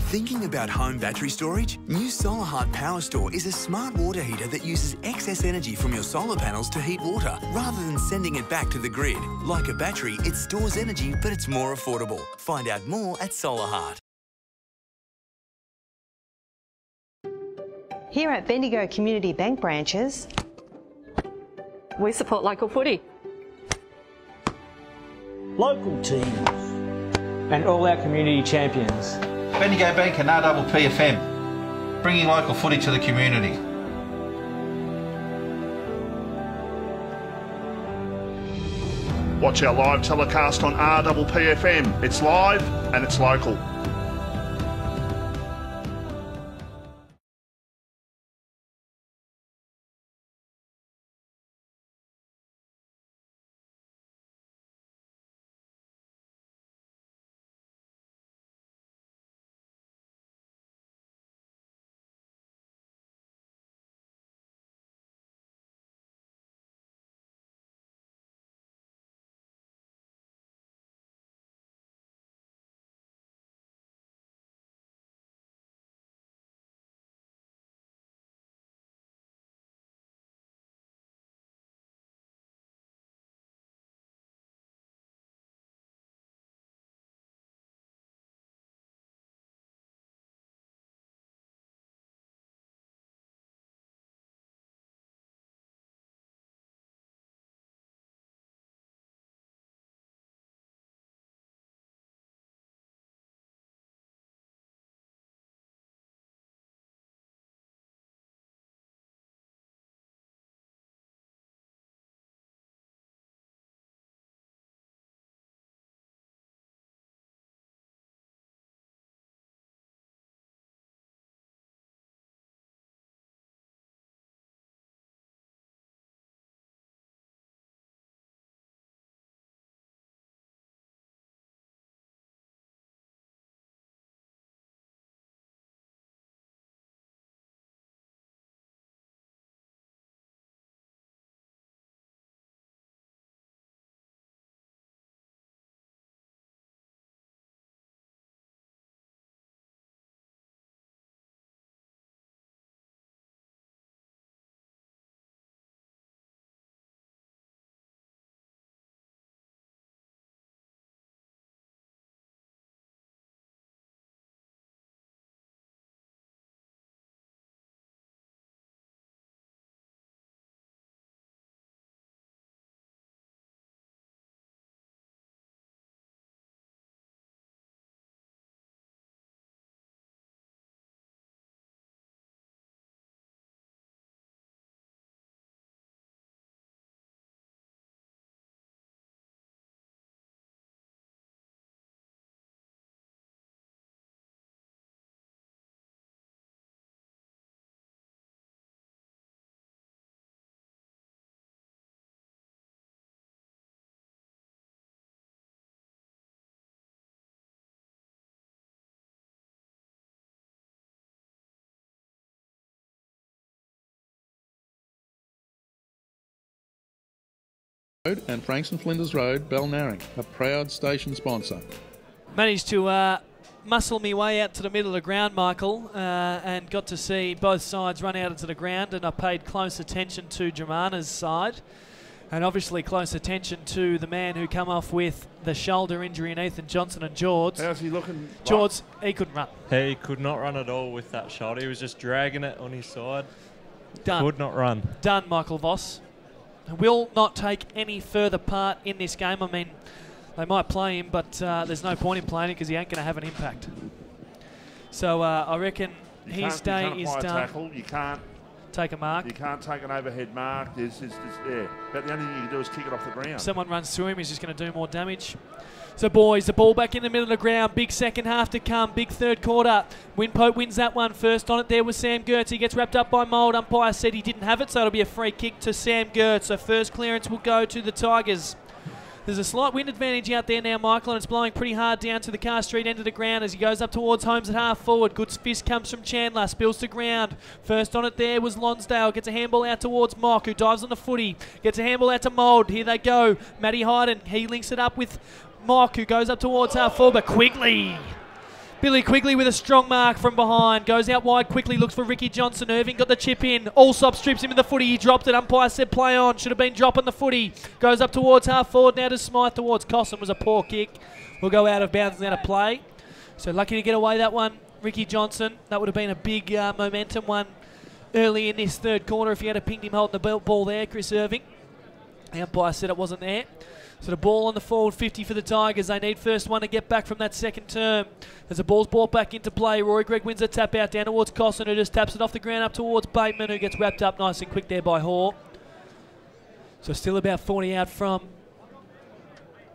Thinking about home battery storage? New Solar Heart Power Store is a smart water heater that uses excess energy from your solar panels to heat water, rather than sending it back to the grid. Like a battery, it stores energy, but it's more affordable. Find out more at Solar Heart. Here at Bendigo Community Bank branches, we support local footy. Local teams. And all our community champions. Bendigo Bank and RPPFM, bringing local footy to the community. Watch our live telecast on RPPFM. It's live and it's local. And Frankston Flinders Road, Balnarring, a proud station sponsor. Managed to muscle me way out to the middle of the ground, Michael, and got to see both sides run out into the ground, and I paid close attention to Dromana's side, and obviously close attention to the man who come off with the shoulder injury in Ethan Johnson and George. How's he looking? George, he couldn't run. He could not run at all with that shoulder. He was just dragging it on his side. Done. Could not run. Done, Michael Voss. Will not take any further part in this game. I mean, they might play him, but there's no point in playing him because he ain't going to have an impact. So I reckon his day is done. Tackle. You can't take a mark. You can't take an overhead mark. Yeah, but the only thing you can do is kick it off the ground. If someone runs through him, he's just going to do more damage. So, boys, the ball back in the middle of the ground. Big second half to come. Big third quarter. Winpote wins that one. First on it there was Sam Gertz. He gets wrapped up by Mould. Umpire said he didn't have it, so it'll be a free kick to Sam Gertz. So first clearance will go to the Tigers. There's a slight wind advantage out there now, Michael, and it's blowing pretty hard down to the Car Street end of the ground as he goes up towards Holmes at half forward. Good fist comes from Chandler, spills to ground. First on it there was Lonsdale, gets a handball out towards Mock, who dives on the footy, gets a handball out to Mould. Here they go. Matty Hyden, he links it up with Mock, who goes up towards half forward, but Quigley Billy Quigley with a strong mark from behind. Goes out wide quickly, looks for Ricky Johnson. Irving got the chip in. Allsop strips him in the footy. He dropped it. Umpire said play on. Should have been dropping the footy. Goes up towards half forward now to Smythe towards Cosson. Was a poor kick. Will go out of bounds now to play. So lucky to get away that one, Ricky Johnson. That would have been a big momentum one early in this third quarter if he had pinged him holding the ball there, Chris Irving. The umpire said it wasn't there. So the ball on the forward 50 for the Tigers. They need first one to get back from that second term. As the ball's brought back into play, Rory Gregg wins a tap out down towards Cosson, who just taps it off the ground up towards Bateman, who gets wrapped up nice and quick there by Hoare. So still about 40 out from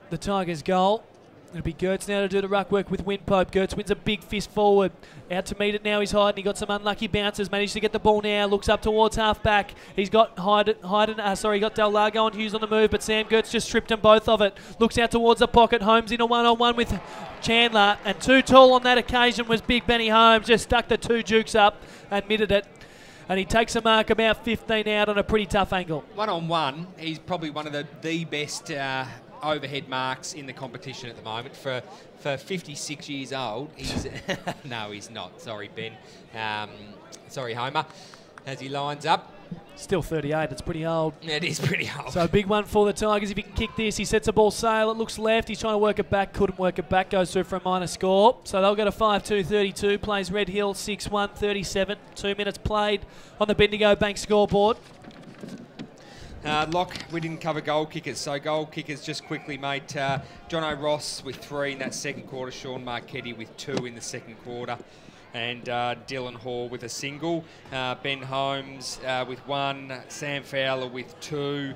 the Tigers' goal. It'll be Gertz now to do the ruck work with Winpope. Gertz wins a big fist forward. Out to meet it now, he's hiding. He got some unlucky bounces. Managed to get the ball now. Looks up towards half-back. He's got he got Dellargo and Hughes on the move, but Sam Gertz just stripped them both of it. Looks out towards the pocket. Holmes in a one-on-one with Chandler. And too tall on that occasion was Big Benny Holmes. Just stuck the two jukes up, admitted it. And he takes a mark about 15 out on a pretty tough angle. One-on-one, he's probably one of the best overhead marks in the competition at the moment. For 56 years old, he's no, he's not. Sorry, Ben. Sorry, Homer. As he lines up. Still 38. It's pretty old. It is pretty old. So a big one for the Tigers. If he can kick this, he sets the ball sail. It looks left. He's trying to work it back. Couldn't work it back. Goes through for a minor score. So they'll go to 5-2-32. Plays Red Hill 6-1-37. 2 minutes played on the Bendigo Bank scoreboard. Locke, we didn't cover goal kickers, so goal kickers just quickly, mate. Jono Ross with 3 in that second quarter, Sean Marchetti with 2 in the second quarter, and Dylan Hall with a single. Ben Holmes with 1, Sam Fowler with 2,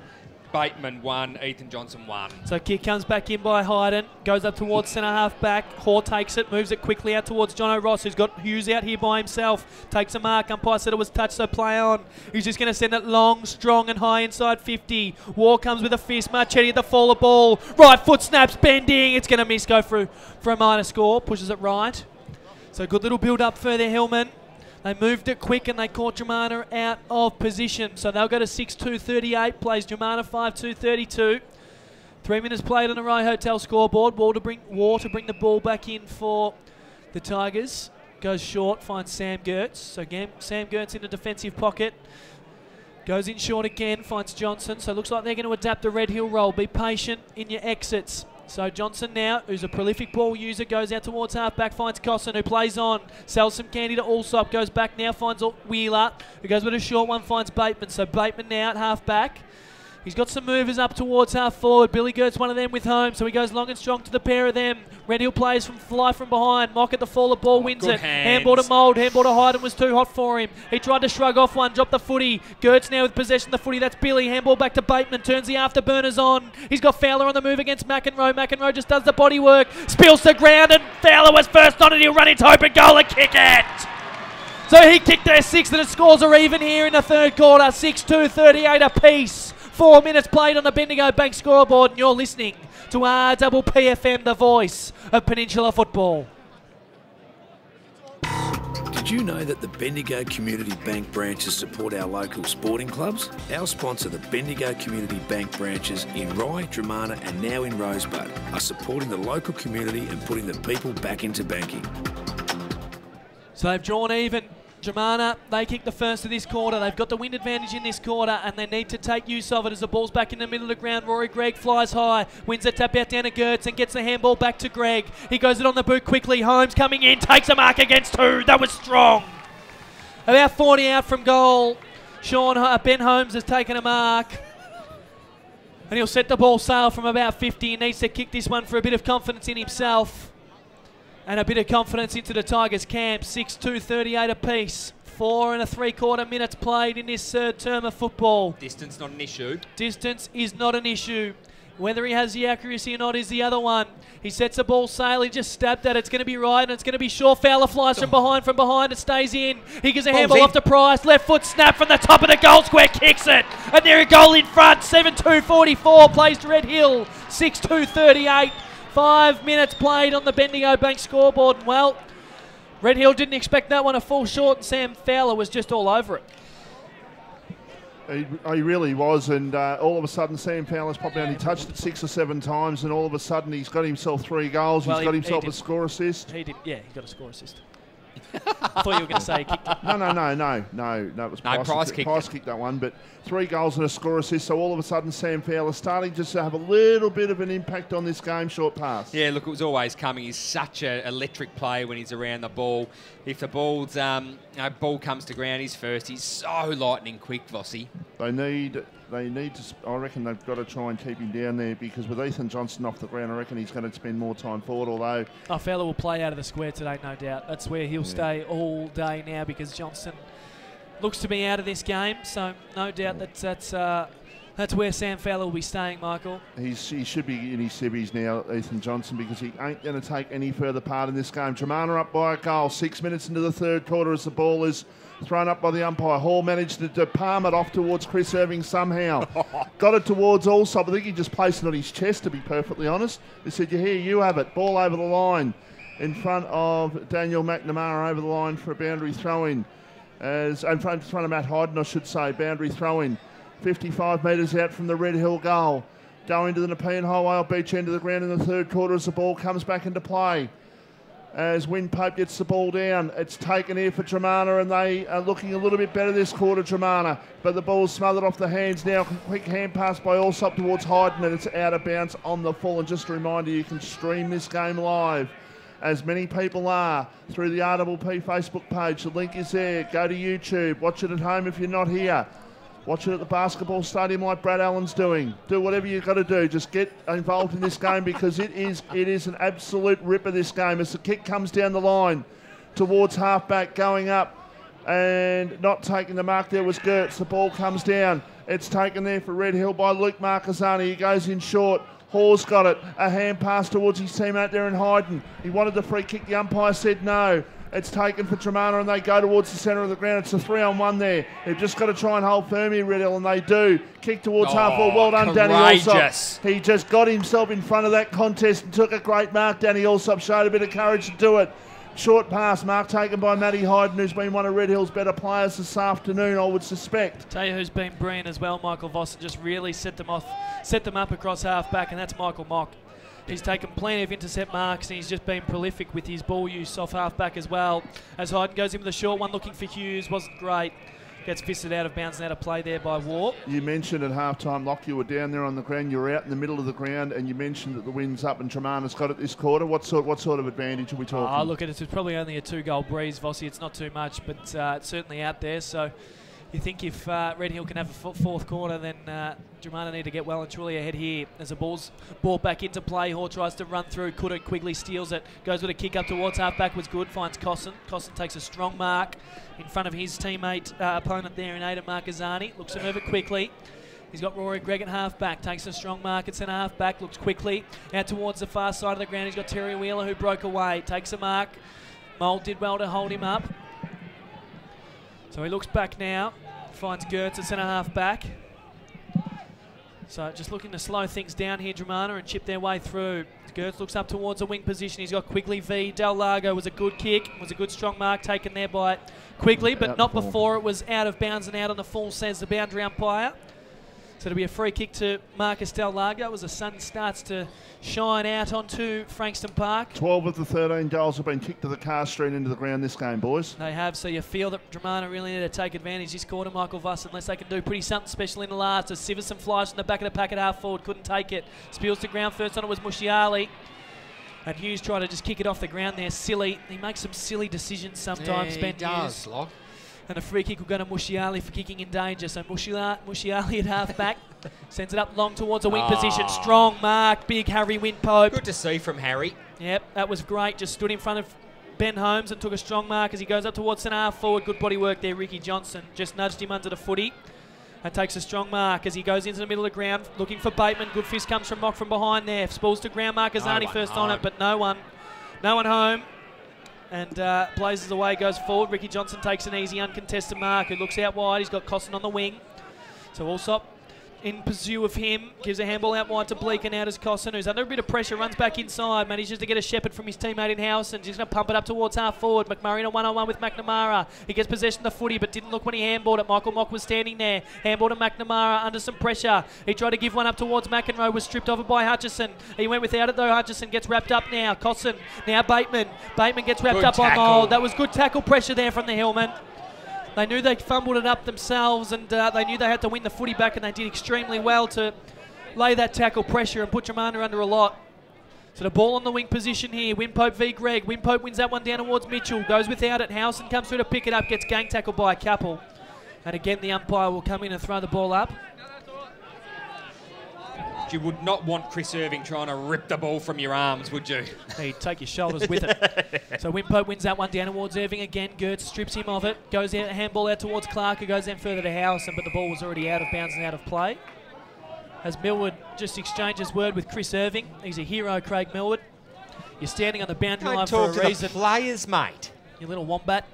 Bateman 1, Ethan Johnson 1. So kick comes back in by Hayden, goes up towards centre half back. Hoare takes it, moves it quickly out towards Jono Ross, who's got Hughes out here by himself. Takes a mark, umpire said it was touch, so play on. He's just going to send it long, strong and high inside 50. War comes with a fist, Marchetti at the fall of ball. Right foot snaps, bending. It's going to miss, go through for a minor score. Pushes it right. So good little build up for their Hillman. They moved it quick and they caught Dromana out of position. So they'll go to 6-2-38. Plays Dromana 5-2-32. 3 minutes played on the Rai Hotel scoreboard. War to bring the ball back in for the Tigers. Goes short, finds Sam Gertz. So again, Sam Gertz in the defensive pocket. Goes in short again, finds Johnson. So it looks like they're going to adapt the Red Hill role. Be patient in your exits. So Johnson now, who's a prolific ball user, goes out towards half-back, finds Cosson, who plays on. Sells some candy to Allsop, goes back now, finds Wheeler, who goes with a short one, finds Bateman. So Bateman now at half-back. He's got some movers up towards half-forward. Billy Gertz, one of them with home, so he goes long and strong to the pair of them. Red Hill plays from fly from behind. Mock at the fall of ball, wins it. Handball to Mould. Handball to Hayden was too hot for him. He tried to shrug off one, dropped the footy. Gertz now with possession of the footy. That's Billy. Handball back to Bateman. Turns the afterburners on. He's got Fowler on the move against McEnroe. McEnroe just does the body work. Spills to ground, and Fowler was first on it. He'll run into open goal and kick it. So he kicked their 6th, and the scores are even here in the third quarter. 6-2-38 apiece. 4 minutes played on the Bendigo Bank scoreboard, and you're listening to RPPFM, the voice of Peninsula football. Did you know that the Bendigo Community Bank branches support our local sporting clubs? Our sponsor, the Bendigo Community Bank branches in Rye, Dromana and now in Rosebud, are supporting the local community and putting the people back into banking. So they've drawn even. Dromana, they kick the first of this quarter. They've got the wind advantage in this quarter, and they need to take use of it as the ball's back in the middle of the ground. Rory Gregg flies high, wins a tap out down to Gertz and gets the handball back to Gregg. He goes it on the boot quickly. Holmes coming in, takes a mark against 2. That was strong. About 40 out from goal. Ben Holmes has taken a mark. And he'll set the ball sail from about 50. He needs to kick this one for a bit of confidence in himself. And a bit of confidence into the Tigers camp. 6-2-38 apiece. 4 3/4 minutes played in this third term of football. Distance not an issue. Distance is not an issue. Whether he has the accuracy or not is the other one. He sets the ball sail. He just stabbed at it. It's going to be right, and it's going to be short. Fowler flies from behind. From behind, it stays in. He gives a handball off to Price. Left foot snap from the top of the goal square. Kicks it. And there a goal in front. 7-2-44. Plays to Red Hill. 6-2-38. 5 minutes played on the Bendigo Bank scoreboard. And well, Red Hill didn't expect that one to fall short, and Sam Fowler was just all over it. He really was, and all of a sudden Sam Fowler's probably only touched it 6 or 7 times, and all of a sudden he's got himself 3 goals. Well, he's got himself a score assist. He did, yeah, he got a score assist. I thought you were going to say he kicked it. No, it was Price kicked that one, but 3 goals and a score assist, so all of a sudden Sam Fowler's starting just to have a little bit of an impact on this game, short pass. Yeah, look, it was always coming. He's such an electric player when he's around the ball. If the ball's, ball comes to ground, he's first. He's so lightning quick, Vossi. They need to, I reckon they've got to try and keep him down there, because with Ethan Johnson off the ground, I reckon he's going to spend more time forward, although... Fowler will play out of the square today, no doubt. That's where he'll stay all day now, because Johnson looks to be out of this game, so no doubt that's where Sam Fowler will be staying, Michael. He should be in his civvies now, Ethan Johnson, because he ain't going to take any further part in this game. Dromana up by a goal, 6 minutes into the third quarter as the ball is thrown up by the umpire. Hall managed to palm it off towards Chris Irving somehow. Got it towards Allsop. I think he just placed it on his chest, to be perfectly honest. He said, you have it. Ball over the line in front of Daniel McNamara, over the line for a boundary throw-in. In front of Matt Hyden, I should say, boundary throw-in. 55 metres out from the Red Hill goal. Going to the Nepean Highway beach end of the ground in the third quarter as the ball comes back into play. As Wynn Pope gets the ball down, it's taken here for Dromana, and they are looking a little bit better this quarter, Dromana. But the ball's smothered off the hands now. Quick hand pass by Allsop towards Hyden, and it's out of bounds on the full. And just a reminder, you can stream this game live, as many people are, through the RPP Facebook page. The link is there. Go to YouTube. Watch it at home if you're not here. Watch it at the basketball stadium like Brad Allen's doing. Do whatever you've got to do. Just get involved in this game, because it is an absolute ripper, this game. As the kick comes down the line towards halfback, going up and not taking the mark there was Gertz. The ball comes down. It's taken there for Red Hill by Luke Marquezani. He goes in short. Hall's got it. A hand pass towards his teammate there in Hyden. He wanted the free kick. The umpire said no. It's taken for Dromana, and they go towards the centre of the ground. It's a 3-on-1 there. They've just got to try and hold firm here, Red Hill, and they do. Kick towards half forward. Well done, Danny Allsop. He just got himself in front of that contest and took a great mark. Danny Allsop showed a bit of courage to do it. Short pass, mark taken by Matty Hyden, who's been one of Red Hill's better players this afternoon, I would suspect. Tell you who's been brilliant as well, Michael Vossen, just really set them up across half back, and that's Michael Mock. He's taken plenty of intercept marks, and he's just been prolific with his ball use off half-back as well. As Hyden goes in with a short one, looking for Hughes, wasn't great. Gets fisted out of bounds and out of play there by Warp. You mentioned at half-time, Locke, you were down there on the ground. You were out in the middle of the ground, and you mentioned that the wind's up and Dromana's got it this quarter. What sort of advantage are we talking? Look, it's probably only a 2-goal breeze, Vossi. It's not too much, but it's certainly out there. So you think if Red Hill can have a fourth quarter, then Dromana need to get well and truly ahead here. As the ball's brought back into play, Hall tries to run through, couldn't, Quigley steals it, goes with a kick up towards half-back, was good, finds Cosson. Cosson takes a strong mark in front of his teammate, opponent there in Aidan Marquezani, looks to move it quickly. He's got Rory Gregg at half-back, takes a strong mark at centre half-back, looks quickly out towards the far side of the ground. He's got Terry Wheeler, who broke away, takes a mark. Mould did well to hold him up. So he looks back now, finds Gertz at centre half-back. So just looking to slow things down here, Dromana, and chip their way through. Gertz looks up towards a wing position. He's got Quigley v. Del Lago. Was a good kick. Was a good strong mark taken there by Quigley, but not before it was out of bounds and out on the full, says the boundary umpire. So it'll be a free kick to Marcus Del Lago as the sun starts to shine out onto Frankston Park. 12 of the 13 goals have been kicked to the car street into the ground this game, boys. They have, so you feel that Dromana really need to take advantage this quarter, Michael Voss, unless they can do pretty something special in the last. As Siverson flies from the back of the pack at half forward, couldn't take it. Spills to ground, first on it was Mushiali. And Hughes tried to just kick it off the ground there, silly. He makes some silly decisions sometimes, Ben Hughes. Lock. And a free kick will go to Mushiali for kicking in danger. So Mushiali at half-back sends it up long towards a wing position. Strong mark, big Harry Wynn-Pope. Good to see from Harry. Yep, that was great. Just stood in front of Ben Holmes and took a strong mark as he goes up towards centre half forward. Good body work there, Ricky Johnson. Just nudged him under the footy. And takes a strong mark as he goes into the middle of the ground, looking for Bateman. Good fist comes from Mock from behind there. Spools to ground, Marquezani first on it, but no one home. And blazes away, goes forward. Ricky Johnson takes an easy, uncontested mark. Who looks out wide. He's got Cosson on the wing. So Allsop in pursuit of him. Gives a handball out wide to Bleak, and out is Cosson, who's under a bit of pressure, runs back inside, manages to get a shepherd from his teammate in House, and he's going to pump it up towards half forward. McMurray in a one-on-one with McNamara. He gets possession of the footy, but didn't look when he handballed it. Michael Mock was standing there. Handball to McNamara under some pressure. He tried to give one up towards McEnroe, was stripped over by Hutchison. He went without it though. Hutchison gets wrapped up now. Cosson, now Bateman. Bateman gets wrapped up on Mould. That was good tackle pressure there from the Hillmen. They knew they fumbled it up themselves, and they knew they had to win the footy back, and they did extremely well to lay that tackle pressure and put Dromana under a lot. So the ball on the wing position here. Winpope v Greg. Winpope wins that one down towards Mitchell. Goes without it. Howson comes through to pick it up. Gets gang tackled by a couple. And again, the umpire will come in and throw the ball up. You would not want Chris Irving trying to rip the ball from your arms, would you? He'd take your shoulders with it. So Winpope wins that one down towards Irving again. Gertz strips him of it. Goes out, handball out towards Clark, who goes then further to Howson, but the ball was already out of bounds and out of play. As Millwood just exchanges word with Chris Irving. He's a hero, Craig Millwood. You're standing on the boundary line for a reason. Don't talk to the players, mate. You little wombat.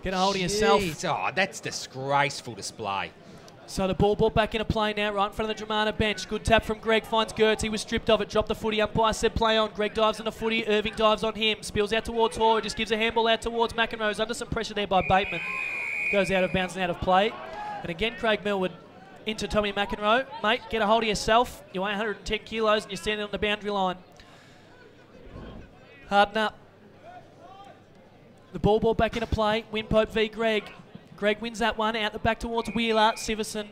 Get a hold of yourself. Oh, that's disgraceful display. So the ball brought back into play now, right in front of the Dromana bench. Good tap from Greg, finds Gertz. He was stripped of it, dropped the footy. Umpire said play on. Greg dives on the footy. Irving dives on him. Spills out towards Hall. Just gives a handball out towards McEnroe. Under some pressure there by Bateman. Goes out of bounds and out of play. And again, Craig Millwood into Tommy McEnroe. Mate, get a hold of yourself. You weigh 110 kilos and you're standing on the boundary line. Harden up. The ball brought back into play. Winpope v Greg. Greg wins that one, out the back towards Wheeler. Siverson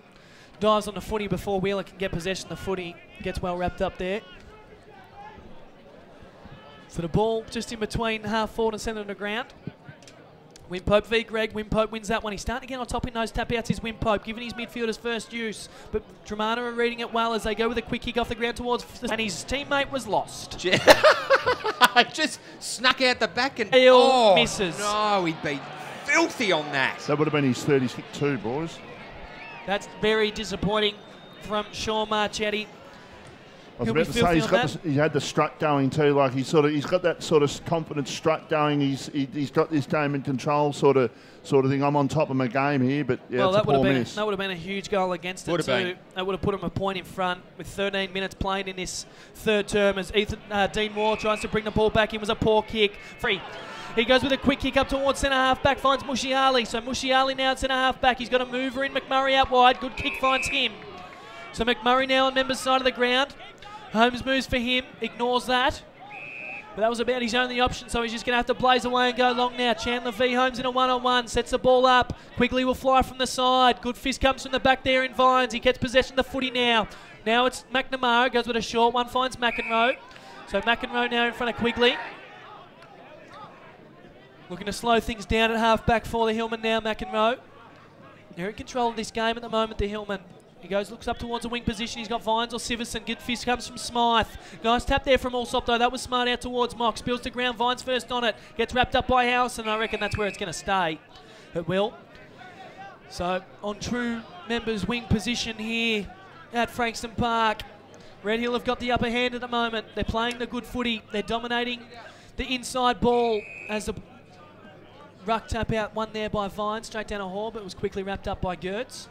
dives on the footy before Wheeler can get possession of the footy. Gets well wrapped up there. So the ball just in between half forward and centre of the ground. Winpope v Greg. Winpope wins that one. He's starting to get on top in those tap-outs, is Winpope, giving his midfielders first use. But Dromana are reading it well as they go with a quick kick off the ground towards... And his teammate was lost. Just snuck out the back and... misses. No, he'd be filthy on that. That would have been his 32, boys. That's very disappointing from Sean Marchetti. I was about to say he had the strut going too. Like he's got that sort of confident strut going. He's got this game in control sort of thing. I'm on top of my game here, but yeah, well, it's a poor miss. That would have been a huge goal against it too. That would have put him a point in front with 13 minutes played in this third term. As Dean Moore tries to bring the ball back in, was a poor kick. Free. He goes with a quick kick up towards centre half back, finds Mushiali. So Mushiali now at centre half back. He's got a mover in. McMurray out wide. Good kick finds him. So McMurray now on Members' side of the ground. Holmes moves for him, ignores that. But that was about his only option, so he's just going to have to blaze away and go long now. Chandler v Holmes in a one-on-one, sets the ball up. Quigley will fly from the side. Good fist comes from the back there in Vines. He gets possession of the footy now. Now it's McNamara, goes with a short one, finds McEnroe. So McEnroe now in front of Quigley. Looking to slow things down at half-back for the Hillman now, McEnroe. They're in control of this game at the moment, the Hillman. He goes, looks up towards the wing position. He's got Vines or Siverson. Good fist comes from Smythe. Nice tap there from Allsop, though. That was smart out towards Mock. Spills to ground. Vines first on it. Gets wrapped up by House, and I reckon that's where it's going to stay. It will. So, on true Members' wing position here at Frankston Park. Red Hill have got the upper hand at the moment. They're playing the good footy. They're dominating the inside ball as the ruck tap out one there by Vines. Straight down a hole, but it was quickly wrapped up by Gertz.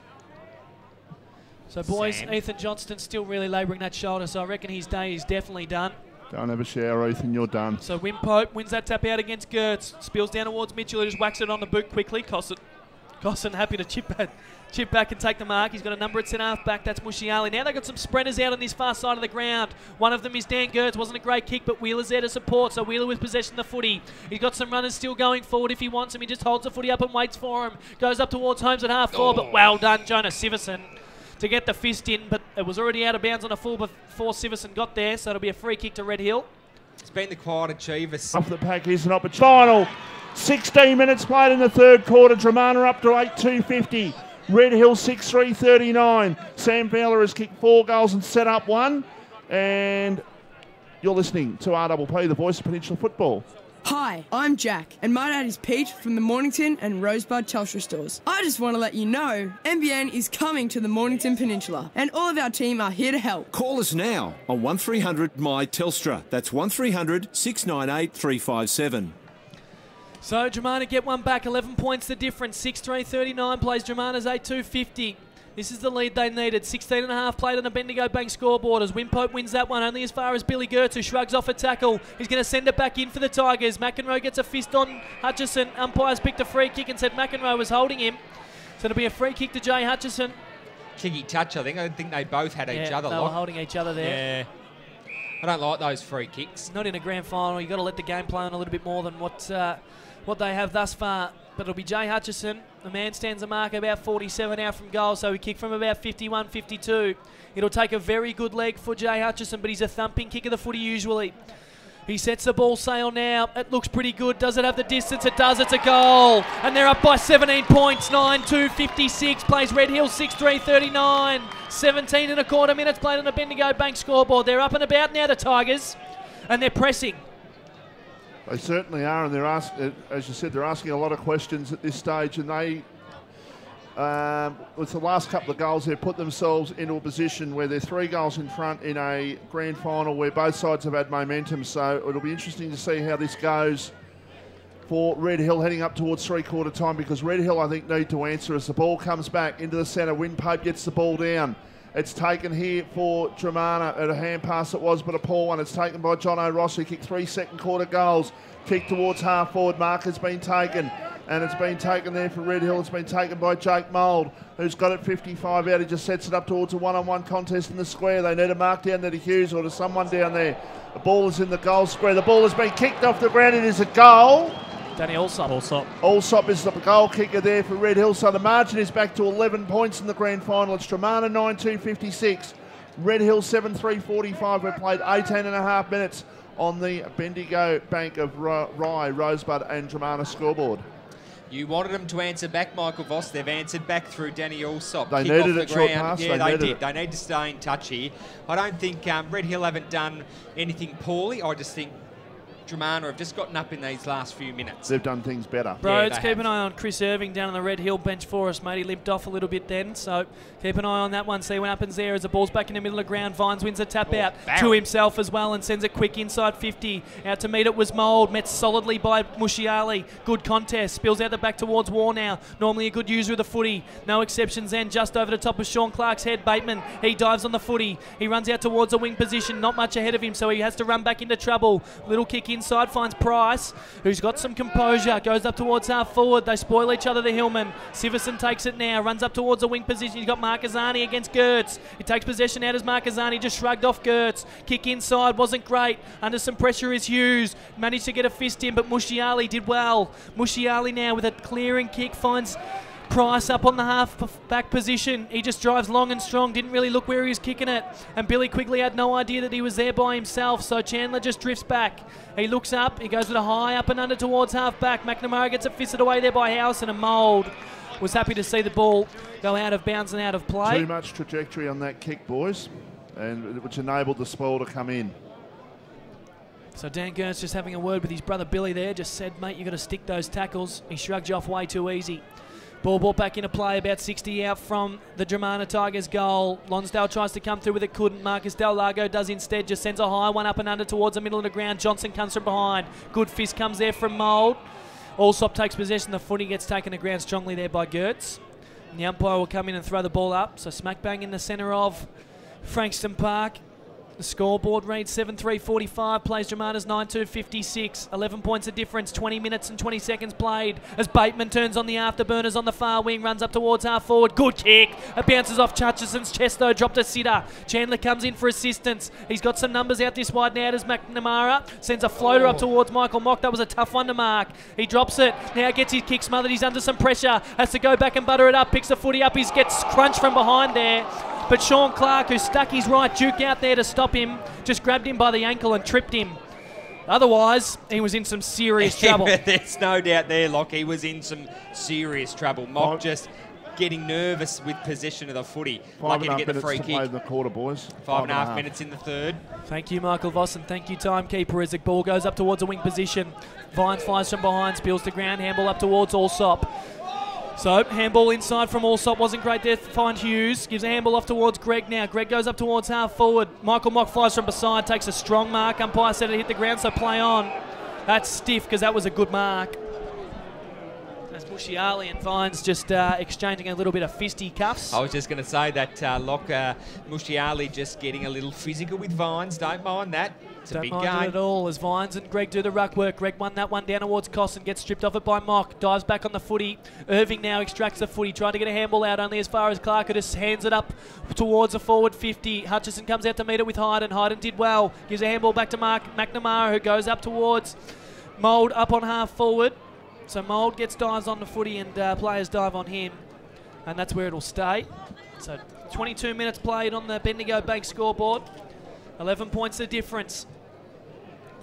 So, boys, Sam. Ethan Johnston's still really labouring that shoulder, so I reckon his day is definitely done. Don't have a shower, Ethan, you're done. So, Winpope wins that tap out against Gertz. Spills down towards Mitchell, who just whacks it on the boot quickly. Cosson happy to chip back and take the mark. He's got a number at centre half back. That's Mushiali. Now they've got some sprinters out on this far side of the ground. One of them is Dan Gertz. Wasn't a great kick, but Wheeler's there to support. So Wheeler with possession of the footy. He's got some runners still going forward if he wants them. He just holds the footy up and waits for him. Goes up towards Holmes at half forward, but well done, Jonas Siverson, to get the fist in, but it was already out of bounds on a full before Siverson got there, so it'll be a free kick to Red Hill. It's been the quiet achievers. Off the pack is an opportunity. Final 16 minutes played in the third quarter. Dromana up to 8-2-50. Red Hill 6-3-39. Sam Fowler has kicked 4 goals and set up 1. And you're listening to RPP, the voice of Peninsula football. Hi, I'm Jack, and my dad is Pete from the Mornington and Rosebud Telstra stores. I just want to let you know, NBN is coming to the Mornington Peninsula, and all of our team are here to help. Call us now on 1300 My Telstra. That's 1300 698 357. So Dromana get one back, 11 points the difference. 6-3-39 plays Dromana's 8-2-50. This is the lead they needed. 16.5 played on the Bendigo Bank scoreboard as Wimpope wins that one, only as far as Billy Gertz, who shrugs off a tackle. He's going to send it back in for the Tigers. McEnroe gets a fist on Hutchison. Umpires picked a free kick and said McEnroe was holding him. So it'll be a free kick to Jay Hutchison. Cheeky touch, I think. I think they both had each other. They were holding each other there. Yeah. I don't like those free kicks. Not in a grand final. You've got to let the game play on a little bit more than what they have thus far. But it'll be Jay Hutchison. The man stands a mark about 47 out from goal, so he kicked from about 51, 52. It'll take a very good leg for Jay Hutchison, but he's a thumping kick of the footy usually. He sets the ball sail now. It looks pretty good. Does it have the distance? It does. It's a goal. And they're up by 17 points. 9-2, 56. Plays Red Hill 6-3, 39. 17 and a quarter minutes played on the Bendigo Bank scoreboard. They're up and about now, the Tigers, and they're pressing. They certainly are, and they're as you said, they're asking a lot of questions at this stage, and they, with the last couple of goals, they've put themselves into a position where they're 3 goals in front in a grand final where both sides have had momentum. So it'll be interesting to see how this goes for Red Hill heading up towards three-quarter time, because Red Hill, I think, need to answer as the ball comes back into the centre. Wimpope gets the ball down. It's taken here for Dromana at a hand pass it was, but a poor one. It's taken by John O'Ross, who kicked 3 second-quarter goals. Kick towards half-forward. Mark has been taken, and it's been taken there for Red Hill. It's been taken by Jake Mould, who's got it 55 out. He just sets it up towards a one-on-one contest in the square. They need a mark down there to Hughes or to someone down there. The ball is in the goal square. The ball has been kicked off the ground. It is a goal. Danny Allsop. Allsop is the goal kicker there for Red Hill. So the margin is back to 11 points in the grand final. It's Dromana 9-2, 56. Red Hill 7-3, 45. We've played 18.5 minutes on the Bendigo Bank of Rye, Rosebud and Dromana scoreboard. You wanted them to answer back, Michael Voss. They've answered back through Danny Allsop. They Kick needed off it the short ground. pass. Yeah, they did. It. They need to stay in touch here. I don't think Red Hill haven't done anything poorly. I just think Dromana have just gotten up in these last few minutes. They've done things better. Broads, keep an eye on Chris Irving down on the Red Hill bench for us, mate. He limped off a little bit then, so keep an eye on that one. See what happens there as the ball's back in the middle of the ground. Vines wins a tap out to himself as well and sends it quick inside 50. Out to meet it was Mould. Met solidly by Mushiali. Good contest. Spills out the back towards War now. Normally a good user of the footy. No exceptions then. Just over the top of Sean Clark's head. Bateman, he dives on the footy. He runs out towards a wing position. Not much ahead of him, so he has to run back into trouble. Little kick inside. Finds Price, who's got some composure, goes up towards half forward. They spoil each other, the Hillman. Siverson takes it now, runs up towards a wing position. He's got Markazani against Gertz. He takes possession out as Markazani just shrugged off Gertz. Kick inside, wasn't great. Under some pressure is Hughes. Managed to get a fist in, but Mushiali did well. Mushiali now with a clearing kick finds Price up on the half-back position. He just drives long and strong, didn't really look where he was kicking it. And Billy Quigley had no idea that he was there by himself, so Chandler just drifts back. He looks up, he goes with a high up and under towards half-back. McNamara gets it fisted away there by Howson, and Mould was happy to see the ball go out of bounds and out of play. Too much trajectory on that kick, boys, and which enabled the spoil to come in. So Dan Gertz just having a word with his brother Billy there, just said, mate, you've got to stick those tackles. He shrugged you off way too easy. Ball brought back into play, about 60 out from the Dromana Tigers goal. Lonsdale tries to come through with it, couldn't. Marcus Del Lago does instead, just sends a high one up and under towards the middle of the ground. Johnson comes from behind. Good fist comes there from Mould. Allsop takes possession. The footy gets taken to ground strongly there by Gertz. And the umpire will come in and throw the ball up. So smack bang in the centre of Frankston Park. The scoreboard reads 7-3-45, plays Dromana's 9-2-56, 11 points of difference, 20 minutes and 20 seconds played as Bateman turns on the afterburners on the far wing, runs up towards half forward, good kick, it bounces off Hutchison's chest though, dropped a sitter. Chandler comes in for assistance, he's got some numbers out this wide now as McNamara sends a floater up towards Michael Mock. That was a tough one to mark. He drops it, now gets his kick smothered, he's under some pressure, has to go back and butter it up, picks the footy up, he gets crunched from behind there. But Sean Clark, who stuck his right juke out there to stop him, just grabbed him by the ankle and tripped him. Otherwise, he was in some serious trouble. There's no doubt there, Locke. He was in some serious trouble. Mock just getting nervous with possession of the footy. Lucky to get the free kick. 5.5 minutes to play in the quarter, boys. 5.5 minutes in the third. Thank you, Michael Voss, and thank you, timekeeper, as the ball goes up towards a wing position. Vines flies from behind, spills to ground, handball up towards Allsop. So, handball inside from Allsop, wasn't great there to find Hughes. Gives a handball off towards Greg now. Greg goes up towards half forward. Michael Mock flies from beside, takes a strong mark. Umpire said it hit the ground, so play on. That's stiff because that was a good mark. Mushiali and Vines just exchanging a little bit of fisticuffs. I was just going to say that Mushiali just getting a little physical with Vines. Don't mind that. It's a big game. Don't mind it at all as Vines and Greg do the ruck work. Greg won that one down towards Cosson, gets stripped off it by Mock, dives back on the footy. Irving now extracts the footy, trying to get a handball out only as far as Clark, just hands it up towards the forward 50. Hutchison comes out to meet it with Hayden. Hayden did well, gives a handball back to Mark McNamara, who goes up towards Mould up on half forward. So Mould gets dives on the footy and players dive on him, and that's where it'll stay. So 22 minutes played on the Bendigo Bank scoreboard. 11 points the difference.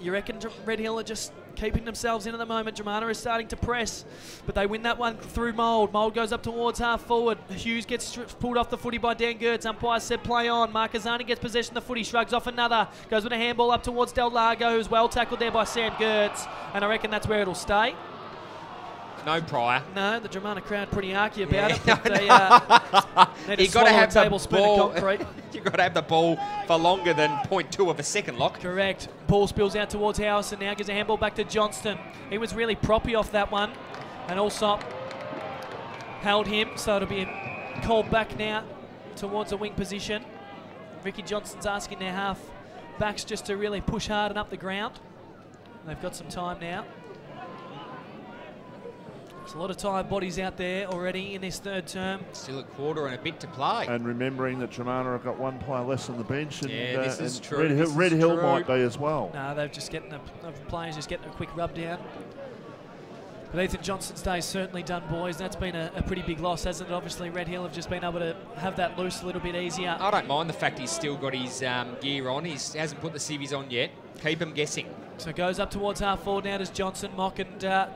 You reckon Red Hill are just keeping themselves in at the moment? Dromana is starting to press, but they win that one through Mould. Mould goes up towards half forward. Hughes gets pulled off the footy by Dan Gertz. Umpire said play on. Marquezani gets possession of the footy, shrugs off another. Goes with a handball up towards Del Largo, who's well tackled there by Sam Gertz. And I reckon that's where it'll stay. No prior. No, the Dromana crowd pretty arky about it. But they need to swallow a tablespoon of concrete. You've got to have the ball for longer than 0.2 of a second, Lock. Correct. Ball spills out towards Howison. Now gives a handball back to Johnston. He was really proppy off that one. And Allsop held him. So it'll be called back now towards the wing position. Ricky Johnston's asking their half backs just to really push hard and up the ground. They've got some time now. There's a lot of tired bodies out there already in this third term. Still a quarter and a bit to play. And remembering that Dromana have got one player less on the bench. And, yeah, this is true. Red Hill might be as well. No, they're just getting the players just getting a quick rub down. But Ethan Johnston's day's certainly done, boys. That's been a pretty big loss, hasn't it? Obviously, Red Hill have just been able to have that loose a little bit easier. I don't mind the fact he's still got his gear on. He hasn't put the civvies on yet. Keep him guessing. So goes up towards half forward now. Does Johnson, Mock and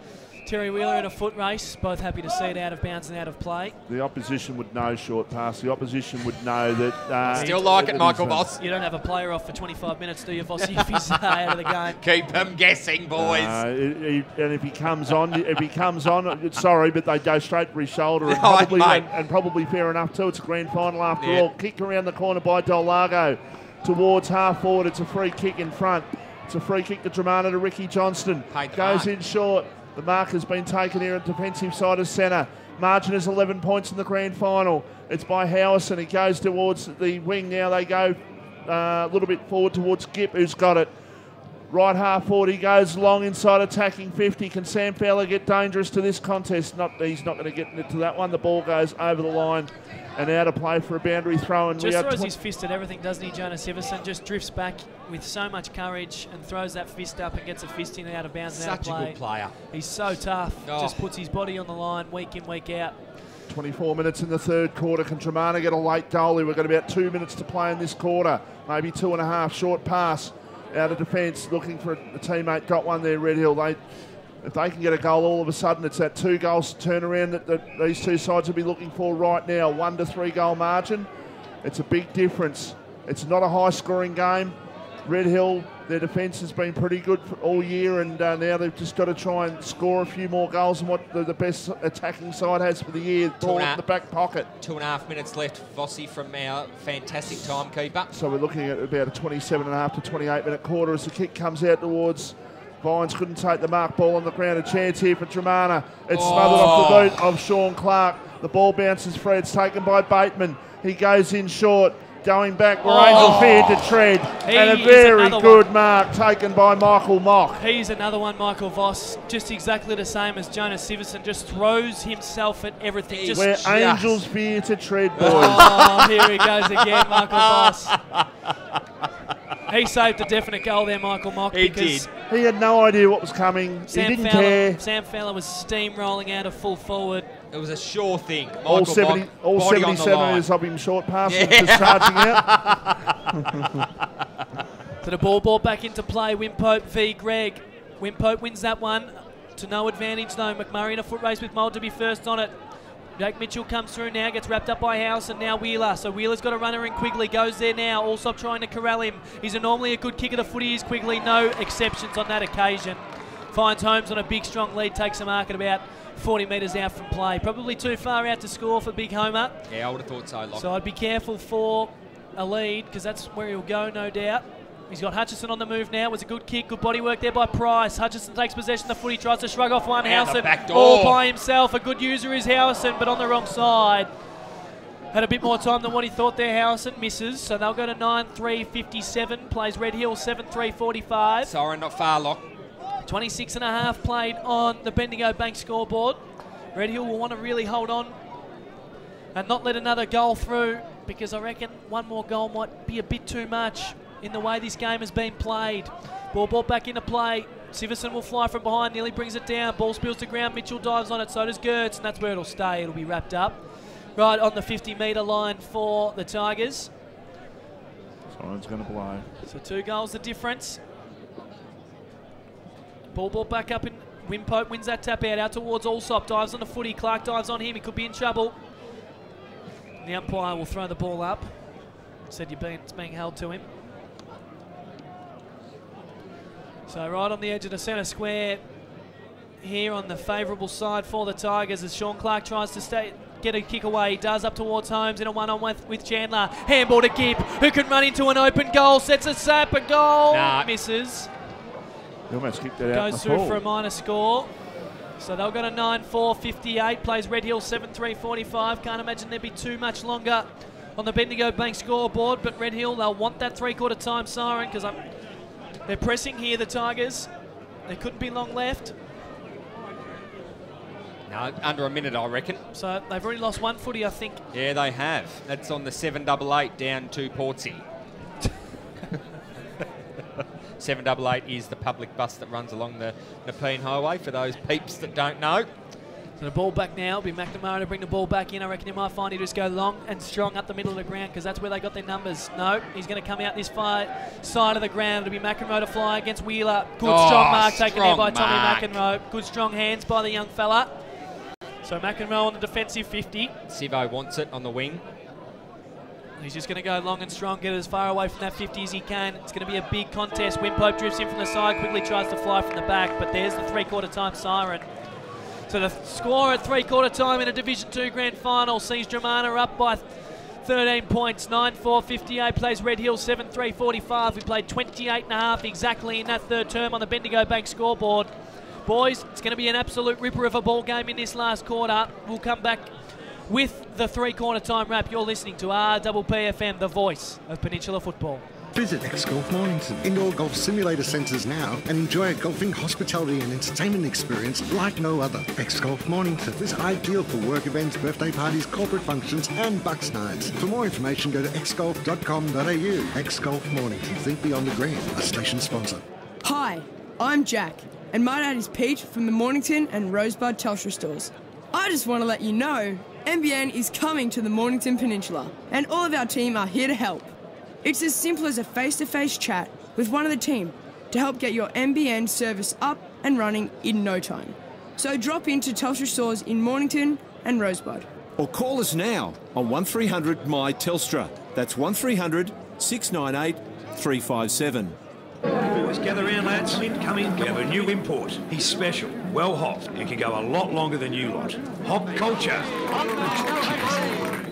Terry Wheeler in a foot race. Both happy to see it out of bounds and out of play. The opposition would know short pass. The opposition would know that... Still like it, Michael Voss. You don't have a player off for 25 minutes, do you, Vossy, if he's out of the game? Keep him guessing, boys. And if he comes on, sorry, but they go straight for his shoulder. And, probably fair enough, too. It's a grand final after all. Kick around the corner by Del Largo towards half forward. It's a free kick in front. It's a free kick to Dromana to Ricky Johnston. Goes in short. The mark has been taken here at defensive side of centre. Margin is 11 points in the grand final. It's by Howison. He goes towards the wing now. They go a little bit forward towards Gipp, who's got it. Right half forward, he goes long inside attacking 50. Can Sam Fowler get dangerous to this contest? He's not going to get into that one. The ball goes over the line and out of play for a boundary throw. And just throws his fist at everything, doesn't he, Jonas Iverson? Just drifts back with so much courage and throws that fist up and gets a fist in out of bounds and out of play. Such a good player. He's so tough. Just puts his body on the line week in, week out. 24 minutes in the third quarter. Can Dromana get a late goalie? We've got about 2 minutes to play in this quarter. Maybe 2.5. Short pass out of defence, looking for a teammate. Got one there, Red Hill. If they can get a goal, all of a sudden it's that 2 goals turnaround that these two sides will be looking for right now. 1 to 3 goal margin. It's a big difference. It's not a high scoring game. Red Hill, their defence has been pretty good all year, and now they've just got to try and score a few more goals than what the best attacking side has for the year. Ball in the back pocket. 2.5 minutes left, Vossi, from our fantastic timekeeper. So we're looking at about a 27.5 to 28 minute quarter as the kick comes out towards Vines. Couldn't take the mark, ball on the ground. A chance here for Dromana. It's smothered off the boot of Sean Clark. The ball bounces free. It's taken by Bateman. He goes in short. Going back where Angel feared to tread. And a very good mark taken by Michael Mock. He's another one, Michael Voss. Just exactly the same as Jonas Siverson. Just throws himself at everything. Where Angels fear to tread, boys. Oh, here he goes again, Michael Voss. He saved a definite goal there, Michael Mock. He did. He had no idea what was coming. He didn't care. Sam Fowler was steamrolling out of full forward. It was a sure thing. All 77 is of him short passing, just charging out. So the ball brought back into play. Wimpope v. Greg. Wimpope wins that one to no advantage though. McMurray in a foot race with Mould to be first on it. Jake Mitchell comes through now, gets wrapped up by House, and now Wheeler. So Wheeler's got a runner in Quigley, goes there now. Allsop trying to corral him. He's normally a good kicker. The footy is Quigley, no exceptions on that occasion. Finds Holmes on a big strong lead, takes a mark at about 40 metres out from play. Probably too far out to score for Big Homer. Yeah, I would have thought so, Locke. So I'd be careful for a lead, because that's where he'll go, no doubt. He's got Hutchison on the move now. It was a good kick, good body work there by Price. Hutchison takes possession of the footy, tries to shrug off one. Howson all by himself. A good user is Howson, but on the wrong side. Had a bit more time than what he thought there. Howson misses, so they'll go to 9-3-57. Plays Red Hill 7-3-45. Siren not far, Lock. 26 and a half played on the Bendigo Bank scoreboard. Red Hill will want to really hold on and not let another goal through, because I reckon one more goal might be a bit too much in the way this game has been played. Ball brought back into play. Siverson will fly from behind, nearly brings it down. Ball spills to ground. Mitchell dives on it, so does Gertz, and that's where it'll stay. It'll be wrapped up right on the 50-metre line for the Tigers. Someone's going to blow. So 2 goals the difference. Ball brought back up, and Wimpope wins that tap out towards Allsop. Dives on the footy. Clark dives on him. He could be in trouble. The umpire will throw the ball up. Said it's being held to him. So right on the edge of the centre square here on the favourable side for the Tigers as Sean Clark tries to get a kick away. He does up towards Holmes in a one-on-one with Chandler. Handball to Gibb, who can run into an open goal. Sets a sap, a goal. Misses. He almost kicked it out. Goes through for a minor score. So they'll go to 9-4-58. Plays Red Hill 7-3-45. Can't imagine there'd be too much longer on the Bendigo Bank scoreboard, but Red Hill, they'll want that 3/4 time siren, because they're pressing here, the Tigers. There couldn't be long left. No, under a minute, I reckon. So they've already lost one footy, I think. Yeah, they have. That's on the 788 down to Portsea. 788 is the public bus that runs along the Nepean Highway, for those peeps that don't know. So the ball back now. It'll be McNamara to bring the ball back in. I reckon you might find he just go long and strong up the middle of the ground, because that's where they got their numbers. No, he's going to come out this side of the ground. It'll be McEnroe to fly against Wheeler. Good strong mark taken there by Tommy McEnroe. Good strong hands by the young fella. So McEnroe on the defensive 50. Sivo wants it on the wing. He's just going to go long and strong, get as far away from that 50 as he can. It's going to be a big contest. Wimpope drifts in from the side, quickly tries to fly from the back, but there's the 3/4 time siren. So the score at 3/4 time in a Division 2 Grand Final sees Dromana up by 13 points. 9-4-58, plays Red Hill 7-3-45. We played 28 and a half exactly in that third term on the Bendigo Bank scoreboard. Boys, it's going to be an absolute ripper of a ball game in this last quarter. We'll come back with the 3/4 time wrap. You're listening to RPPFM, the voice of Peninsula football. Visit X-Golf Mornington Indoor Golf Simulator Centres now and enjoy a golfing hospitality and entertainment experience like no other. X-Golf Mornington is ideal for work events, birthday parties, corporate functions and Bucks nights. For more information, go to xgolf.com.au. X-Golf Mornington, think beyond the green, a station sponsor. Hi, I'm Jack, and my dad is Pete from the Mornington and Rosebud Telstra stores. I just want to let you know, MBN is coming to the Mornington Peninsula, and all of our team are here to help. It's as simple as a face-to-face chat with one of the team to help get your MBN service up and running in no time. So drop into Telstra stores in Mornington and Rosebud. Or call us now on 1300 My Telstra. That's 1300 698 357. Boys, gather round, lads. Come in. We have a new import. He's special, well hopped, and can go a lot longer than you lot. Hop culture.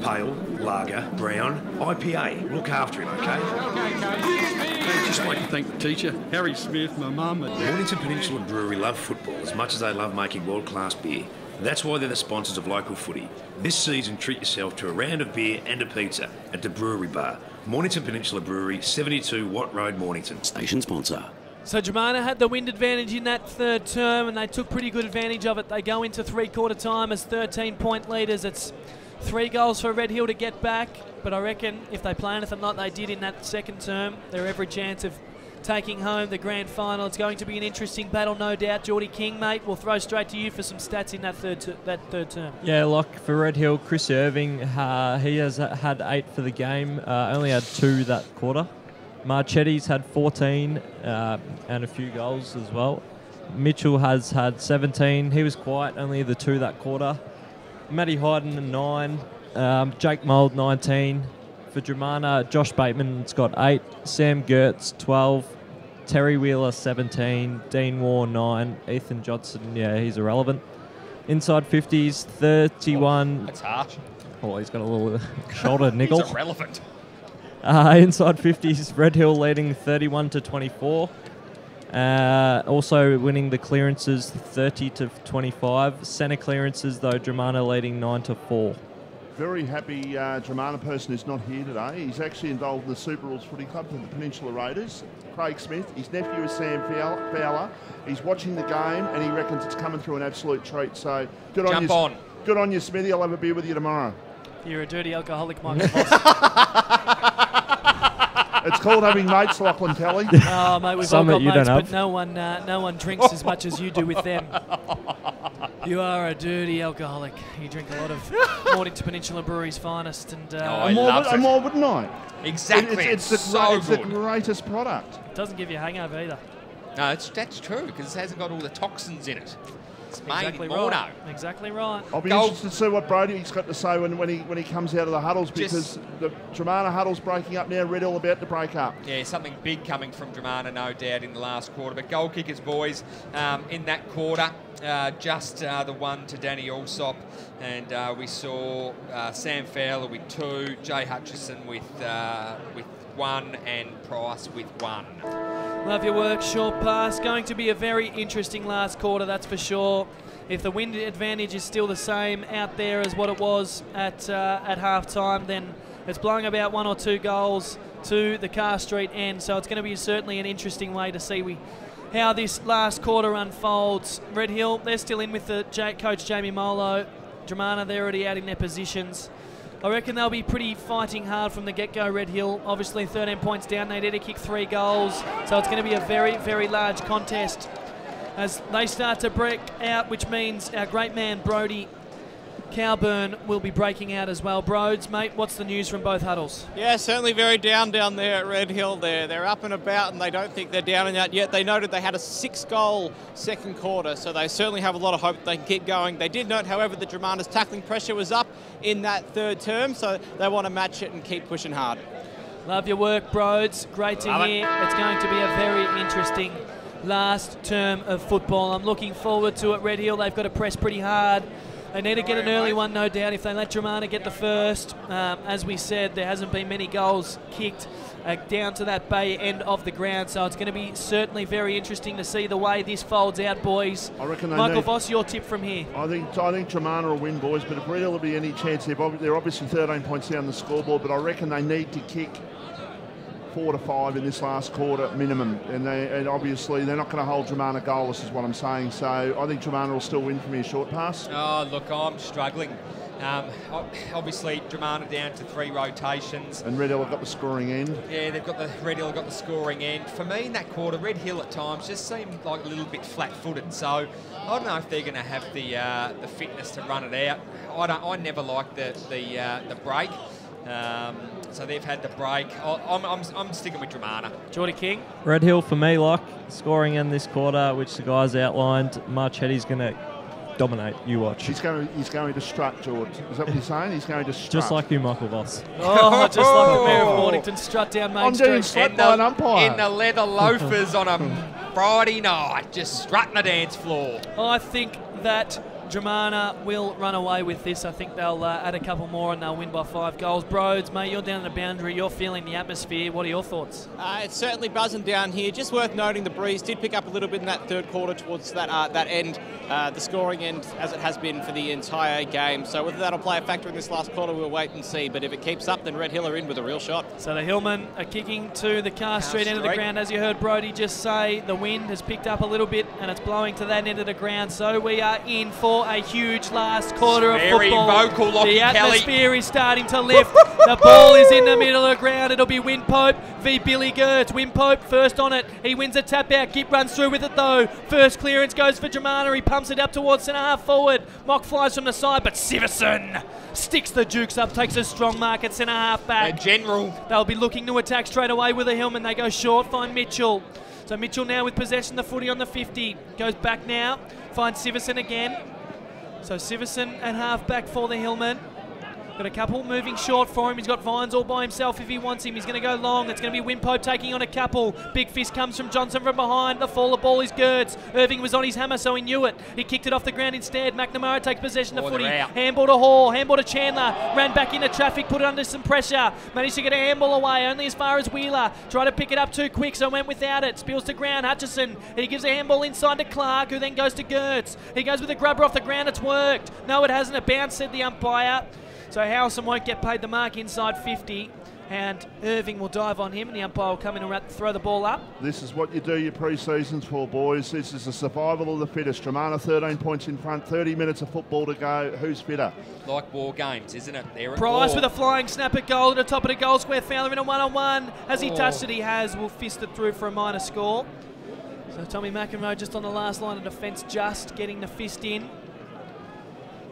Pale, lager, brown, IPA. Look after him, okay? I'd just like to thank the teacher, Harry Smith, my mum. Mornington Peninsula Brewery love football as much as they love making world-class beer. That's why they're the sponsors of local footy. This season, treat yourself to a round of beer and a pizza at the Brewery Bar. Mornington Peninsula Brewery, 72 Watt Road, Mornington. Station sponsor. So Dromana had the wind advantage in that third term, and they took pretty good advantage of it. They go into 3/4 time as 13-point leaders. It's 3 goals for Red Hill to get back, but I reckon if they play anything like they did in that second term, they're every chance of taking home the grand final. It's going to be an interesting battle, no doubt. Geordie King, mate, we'll throw straight to you for some stats in that third term. Yeah, like for Red Hill, Chris Irving, he has had 8 for the game, only had 2 that quarter. Marchetti's had 14 and a few goals as well. Mitchell has had 17. He was quiet, only the 2 that quarter. Matty Hayden, 9. Jake Mould, 19. For Dromana, Josh Bateman's got 8. Sam Gertz, 12. Terry Wheeler, 17. Dean Waugh, 9. Ethan Johnson, yeah, he's irrelevant. Inside 50s, 31. That's harsh. Oh, he's got a little shoulder niggle. He's irrelevant. Inside 50s, Red Hill leading 31-24. Also winning the clearances 30-25. Centre clearances though, Dromana leading 9-4. Very happy Dromana person is not here today. He's actually involved in the Super Rules Footy Club for the Peninsula Raiders. Craig Smith, his nephew is Sam Fowler. He's watching the game and he reckons it's coming through an absolute treat. So good on you. Jump on. Good on you, Smithy. I'll have a beer with you tomorrow. You're a dirty alcoholic, Michael Voss. It's called having mates, Lachlan Kelly. Oh, mate, we've all got mates, but no one drinks as much as you do with them. You are a dirty alcoholic. You drink a lot of Mornington Peninsula Brewery's finest, and more wouldn't I? Exactly. It's the greatest product. It doesn't give you a hangover either. No, that's true because it hasn't got all the toxins in it. It's made exactly in Morno. Right. Exactly right. I'll be interested to see what Brody's got to say when he comes out of the huddles, because the Dromana huddle's breaking up now. Red Hill about to break up. Yeah, something big coming from Dromana, no doubt, in the last quarter. But goal kickers, boys, in that quarter, just the one to Danny Alsop, and we saw Sam Fowler with 2, Jay Hutchison with 1, and Price with 1. Love your work, short pass. Going to be a very interesting last quarter, that's for sure. If the wind advantage is still the same out there as what it was at half time, then it's blowing about 1 or 2 goals to the Carr Street end. So it's going to be certainly an interesting way to see how this last quarter unfolds. Red Hill, they're still in with the coach Jamie Molo. Dromana, they're already out in their positions. I reckon they'll be pretty fighting hard from the get-go, Red Hill. Obviously 13 points down, they need to kick 3 goals. So it's going to be a very, very large contest as they start to break out, which means our great man Brody Cowburn will be breaking out as well. Broads, mate, what's the news from both huddles? Yeah, certainly very down there at Red Hill. They're up and about, and they don't think they're down and out yet. They noted they had a 6-goal second quarter, so they certainly have a lot of hope they can keep going. They did note, however, that Dromana's tackling pressure was up in that third term, so they want to match it and keep pushing hard. Love your work, Broads. Great to hear. It's going to be a very interesting last term of football. I'm looking forward to it, Red Hill. They've got to press pretty hard. They need to get an early one, no doubt, if they let Dromana get the first. As we said, there hasn't been many goals kicked down to that bay end of the ground, so it's going to be certainly very interesting to see the way this folds out, boys. I reckon Michael Voss, your tip from here? I think Dromana will win, boys, but if Red Hill will be any chance, they're obviously 13 points down the scoreboard, but I reckon they need to kick 4 to 5 in this last quarter minimum, and obviously they're not going to hold Dromana goalless is what I'm saying, so I think Dromana will still win from here short pass. Oh, look, I'm struggling. Obviously Dromana down to 3 rotations. And Red Hill have got the scoring end. Yeah, Red Hill have got the scoring end. For me in that quarter, Red Hill at times just seemed like a little bit flat-footed, so I don't know if they're going to have the fitness to run it out. I never liked the break. So they've had the break. I'm sticking with Dromana. Geordie King? Red Hill for me, scoring in this quarter, which the guys outlined. Marchetti's going to dominate. You watch. He's going to strut, George. Is that what you're saying? He's going to strut. Just like you, Michael Voss. Oh, just like the Mayor of Mornington, strut down Main Street. I'm doing strut by an umpire. In the leather loafers on a Friday night, just strutting the dance floor. I think that Dromana will run away with this. I think they'll add a couple more and they'll win by 5 goals. Broads, mate, you're down the boundary. You're feeling the atmosphere. What are your thoughts? It's certainly buzzing down here. Just worth noting the breeze did pick up a little bit in that third quarter towards that end, the scoring end, as it has been for the entire game. So whether that'll play a factor in this last quarter, we'll wait and see. But if it keeps up, then Red Hill are in with a real shot. So the Hillmen are kicking to the Carr Street end of the ground. As you heard Brody just say, the wind has picked up a little bit and it's blowing to that end of the ground. So we are in for a huge last quarter of football. Very vocal, Lockie The atmosphere Kelly. is starting to lift. The ball is in the middle of the ground. It'll be Win Pope v Billy Gertz. Win Pope first on it. He wins a tap out. Gip runs through with it though. First clearance goes for Dromana. He pumps it up towards centre half forward. Mock flies from the side, but Siverson sticks the Dukes up, takes a strong mark at centre half back. General. They'll be looking to attack straight away with a Hillman. They go short, find Mitchell. So Mitchell now with possession, the footy on the 50. Goes back now, finds Siverson again. So Siverson at half back for the Hillman. Got a couple moving short for him. He's got Vines all by himself if he wants him. He's going to go long. It's going to be Wimpo taking on a couple. Big fist comes from Johnson from behind. The fall of ball is Gertz. Irving was on his hammer, so he knew it. He kicked it off the ground instead. McNamara takes possession of footy. Handball to Hall. Handball to Chandler. Ran back into traffic, put it under some pressure. Managed to get a handball away, only as far as Wheeler. Tried to pick it up too quick, so went without it. Spills to ground. Hutchison. He gives a handball inside to Clark, who then goes to Gertz. He goes with a grubber off the ground. It's worked. No, it hasn't. A bounce, said the umpire. So Howson won't get paid the mark inside 50, and Irving will dive on him, and the umpire will come in and throw the ball up. This is what you do your pre-seasons for, boys. This is the survival of the fittest. Dromana 13 points in front, 30 minutes of football to go. Who's fitter? Like war games, isn't it? Price with a flying snap at goal at the top of the goal square. Fowler in a one-on-one. Has he touched it? He has. Will fist it through for a minor score. So Tommy McEnroe just on the last line of defence, just getting the fist in.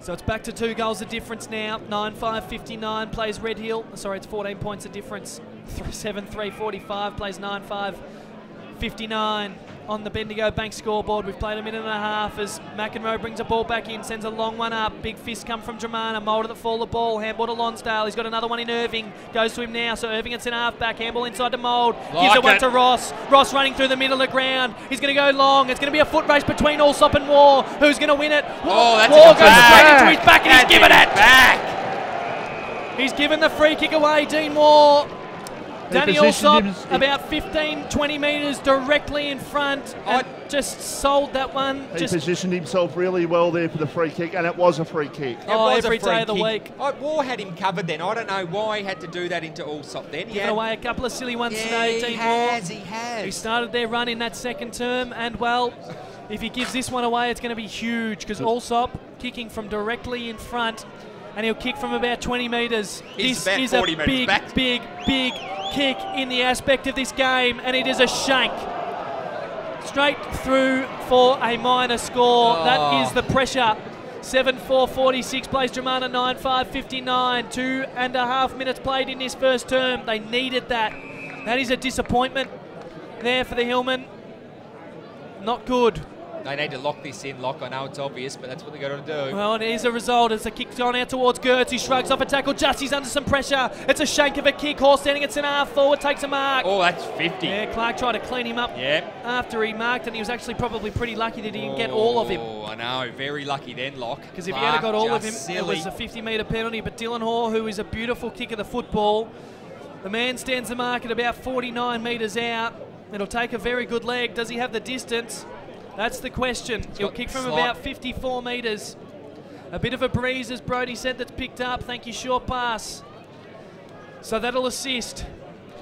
So it's back to 2 goals of difference now. 9-5-59 plays Red Hill. Sorry, it's 14 points of difference. 7-3-45 plays 9-5-59 on the Bendigo Bank scoreboard. We've played a minute and a half as McEnroe brings a ball back in, sends a long one up. Big fist come from Dromana. Mould at the fall of ball. Handball to Lonsdale. He's got another one in Irving. Goes to him now. So Irving at centre half back. Handball inside to Mould. Gives it one to Ross. Ross running through the middle of the ground. He's going to go long. It's going to be a foot race between Allsop and War. Who's going to win it? Oh, that's War goes straight into his back, and he's given it back. He's given the free kick away, Dean Moore. Danny Allsop about 15-20 metres directly in front and just sold that one. He positioned himself really well there for the free kick, and it was a free kick. Every day of the week. War had him covered then. I don't know why he had to do that into Allsop then. Given away a couple of silly ones today, Dean Moore. He has. He started their run in that second term, and well, if he gives this one away, it's going to be huge because Allsop kicking from directly in front, and he'll kick from about 20 metres. This is a big kick in the aspect of this game, and it is a shank. Straight through for a minor score. That is the pressure. 7-4-46 plays Dromana 9-5-59. 2.5 minutes played in this first term. They needed that. That is a disappointment there for the Hillmen. Not good. They need to lock this in, I know it's obvious, but that's what they've got to do. Well, it is a result as the kick's gone out towards Gertz. He shrugs off a tackle. He's under some pressure. It's a shank of a kick. Horse standing at centre half forward, takes a mark. Oh, that's 50. Yeah, Clark tried to clean him up after he marked, and he was actually probably pretty lucky that he didn't get all of him. Oh, I know. Very lucky then, Locke. Because if he had got all of him, it was a 50-metre penalty. But Dylan Hoare, who is a beautiful kick of the football, the man stands the mark at about 49 metres out. It'll take a very good leg. Does he have the distance? That's the question. He'll kick from about 54 metres. A bit of a breeze, as Brody said, that's picked up. Thank you, short pass. So that'll assist.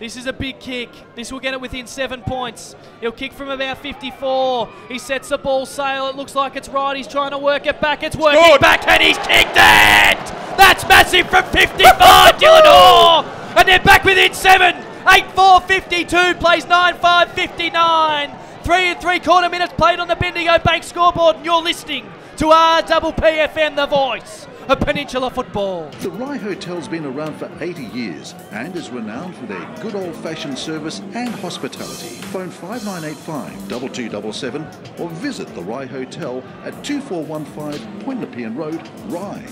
This is a big kick. This will get it within 7 points. He'll kick from about 54. He sets the ball sail. It looks like it's right. He's trying to work it back. It's working back, and he's kicked it! That's massive from 55, Dylan Hoare! And they're back within 7. 8-4-52 plays 9-5-59. 3 3/4 minutes played on the Bendigo Bank scoreboard, and you're listening to RPPFM, the voice of Peninsula football. The Rye Hotel's been around for 80 years and is renowned for their good old-fashioned service and hospitality. Phone 5985 2277 or visit the Rye Hotel at 2415 Point Nepean Road, Rye.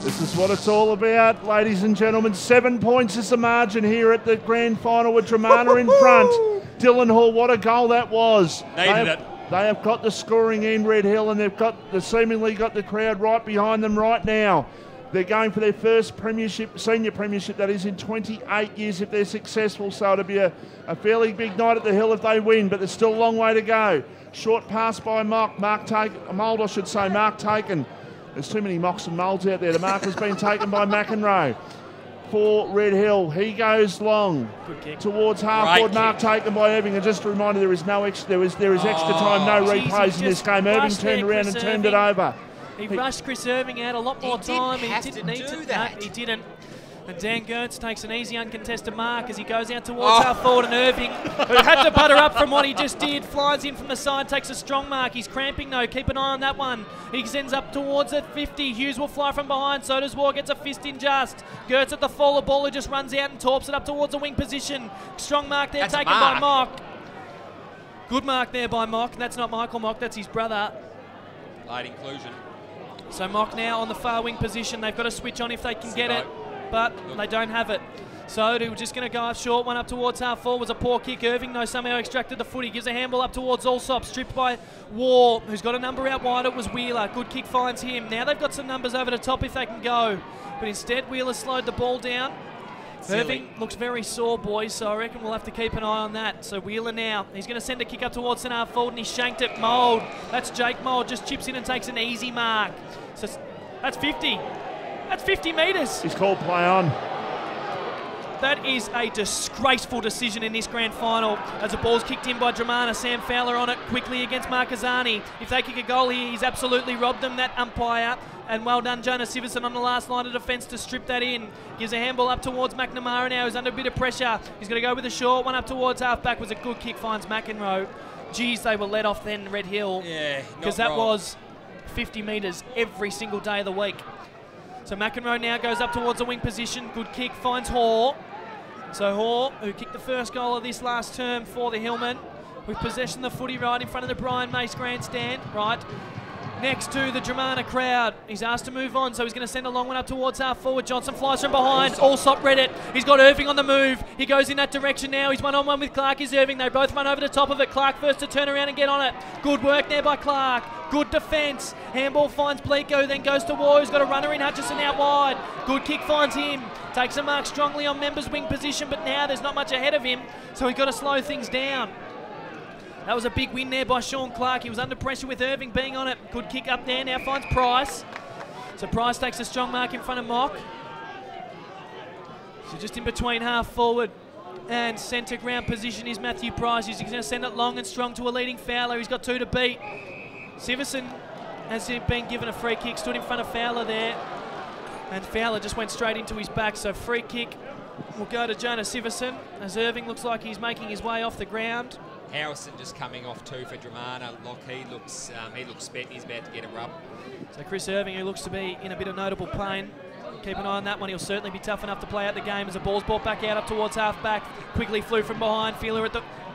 This is what it's all about, ladies and gentlemen. 7 points is the margin here at the grand final with Dromana in front. Dylan Hall, what a goal that was. They have got the scoring in, Red Hill, and they've seemingly got the crowd right behind them right now. They're going for their first premiership, senior premiership, that is in 28 years if they're successful. So it'll be a fairly big night at the Hill if they win, but there's still a long way to go. Short pass by Mark Mould, I should say, Mark Taken. There's too many Mocks and Moulds out there. The mark has been taken by McEnroe. For Red Hill, he goes long towards half-forward. Mark taken by Irving, and just a reminder, there is extra time, no replays in this game. Irving turned around and turned it over. He rushed Chris Irving out a lot more time. He didn't need to do that. He didn't. And Dan Gertz takes an easy uncontested mark as he goes out towards half forward, and Irving, who had to butter up from what he just did, flies in from the side, takes a strong mark. He's cramping though, keep an eye on that one. He sends up towards the 50. Hughes will fly from behind, so does War, gets a fist in just. Gertz at the fall, the ball just runs out and torps it up towards the wing position. Strong mark there taken by Mock. Good mark there by Mock. That's not Michael Mock, that's his brother. Late inclusion. So Mock now on the far wing position. They've got to switch on if they can get it, but they don't have it. So we're just going to go up short, one up towards half forward. Was a poor kick. Irving, though, somehow extracted the footy. Gives a handball up towards Allsop, stripped by War, who's got a number out wide. It was Wheeler. Good kick finds him. Now they've got some numbers over the top if they can go. But instead, Wheeler slowed the ball down. Irving looks very sore, boys, so I reckon we'll have to keep an eye on that. So Wheeler now, he's going to send a kick up towards centre half forward, and he shanked it. Mould, that's Jake Mould, just chips in and takes an easy mark. So that's 50. That's 50 metres. He's called play on. That is a disgraceful decision in this grand final as the ball's kicked in by Dromana. Sam Fowler on it quickly against Marquezani. If they kick a goal here, he's absolutely robbed them, that umpire. And well done, Jonas Siverson on the last line of defence to strip that in. Gives a handball up towards McNamara now, who's under a bit of pressure. He's going to go with a short one up towards half-back. Was a good kick, finds McEnroe. Geez, they were let off then, Red Hill. Yeah, because that was 50 metres every single day of the week. So McEnroe now goes up towards the wing position. Good kick, finds Hoare. So Hoare, who kicked the first goal of this last term for the Hillman, with possession of the footy right in front of the Brian Mace grandstand, right next to the Dromana crowd. He's asked to move on, so he's going to send a long one up towards half forward. Johnson flies from behind. Allsop read it. He's got Irving on the move. He goes in that direction now. He's one-on-one with Clark. Is Irving. They both run over the top of it. Clark first to turn around and get on it. Good work there by Clark. Good defence. Handball finds Bleeko, then goes to War, who's got a runner in Hutchison out wide. Good kick finds him. Takes a mark strongly on Member's wing position, but now there's not much ahead of him, so he's got to slow things down. That was a big win there by Sean Clark. He was under pressure with Irving being on it. Good kick up there. Now finds Price. So Price takes a strong mark in front of Mock. So just in between half forward and centre ground position is Matthew Price. He's going to send it long and strong to a leading Fowler. He's got 2 to beat. Siverson has been given a free kick. Stood in front of Fowler there. And Fowler just went straight into his back. So free kick will go to Jonas Siverson as Irving looks like he's making his way off the ground. Harrison just coming off too for Dromana. He looks spent. He's about to get a rub. So Chris Irving, who looks to be in a bit of notable pain. Keep an eye on that one. He'll certainly be tough enough to play out the game as the ball's brought back out up towards half-back. Quickly flew from behind.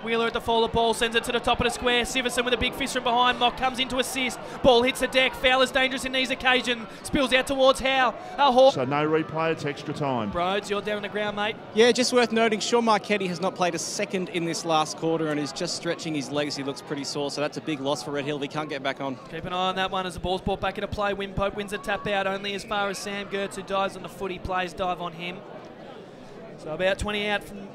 Wheeler at the fall of ball, sends it to the top of the square. Siverson with a big fist from behind. Mock comes in to assist. Ball hits the deck. Fowler's dangerous in these occasions. Spills out towards Howe. So no replay, it's extra time. Rhodes, you're down on the ground, mate. Yeah, just worth noting, Sean Marchetti has not played a second in this last quarter and is just stretching his legs. He looks pretty sore, so that's a big loss for Red Hill. He can't get back on. Keep an eye on that one as the ball's brought back into play. Wimpope wins a tap out only as far as Sam Gertz, who dives on the footy. Plays dive on him. So about 20 out from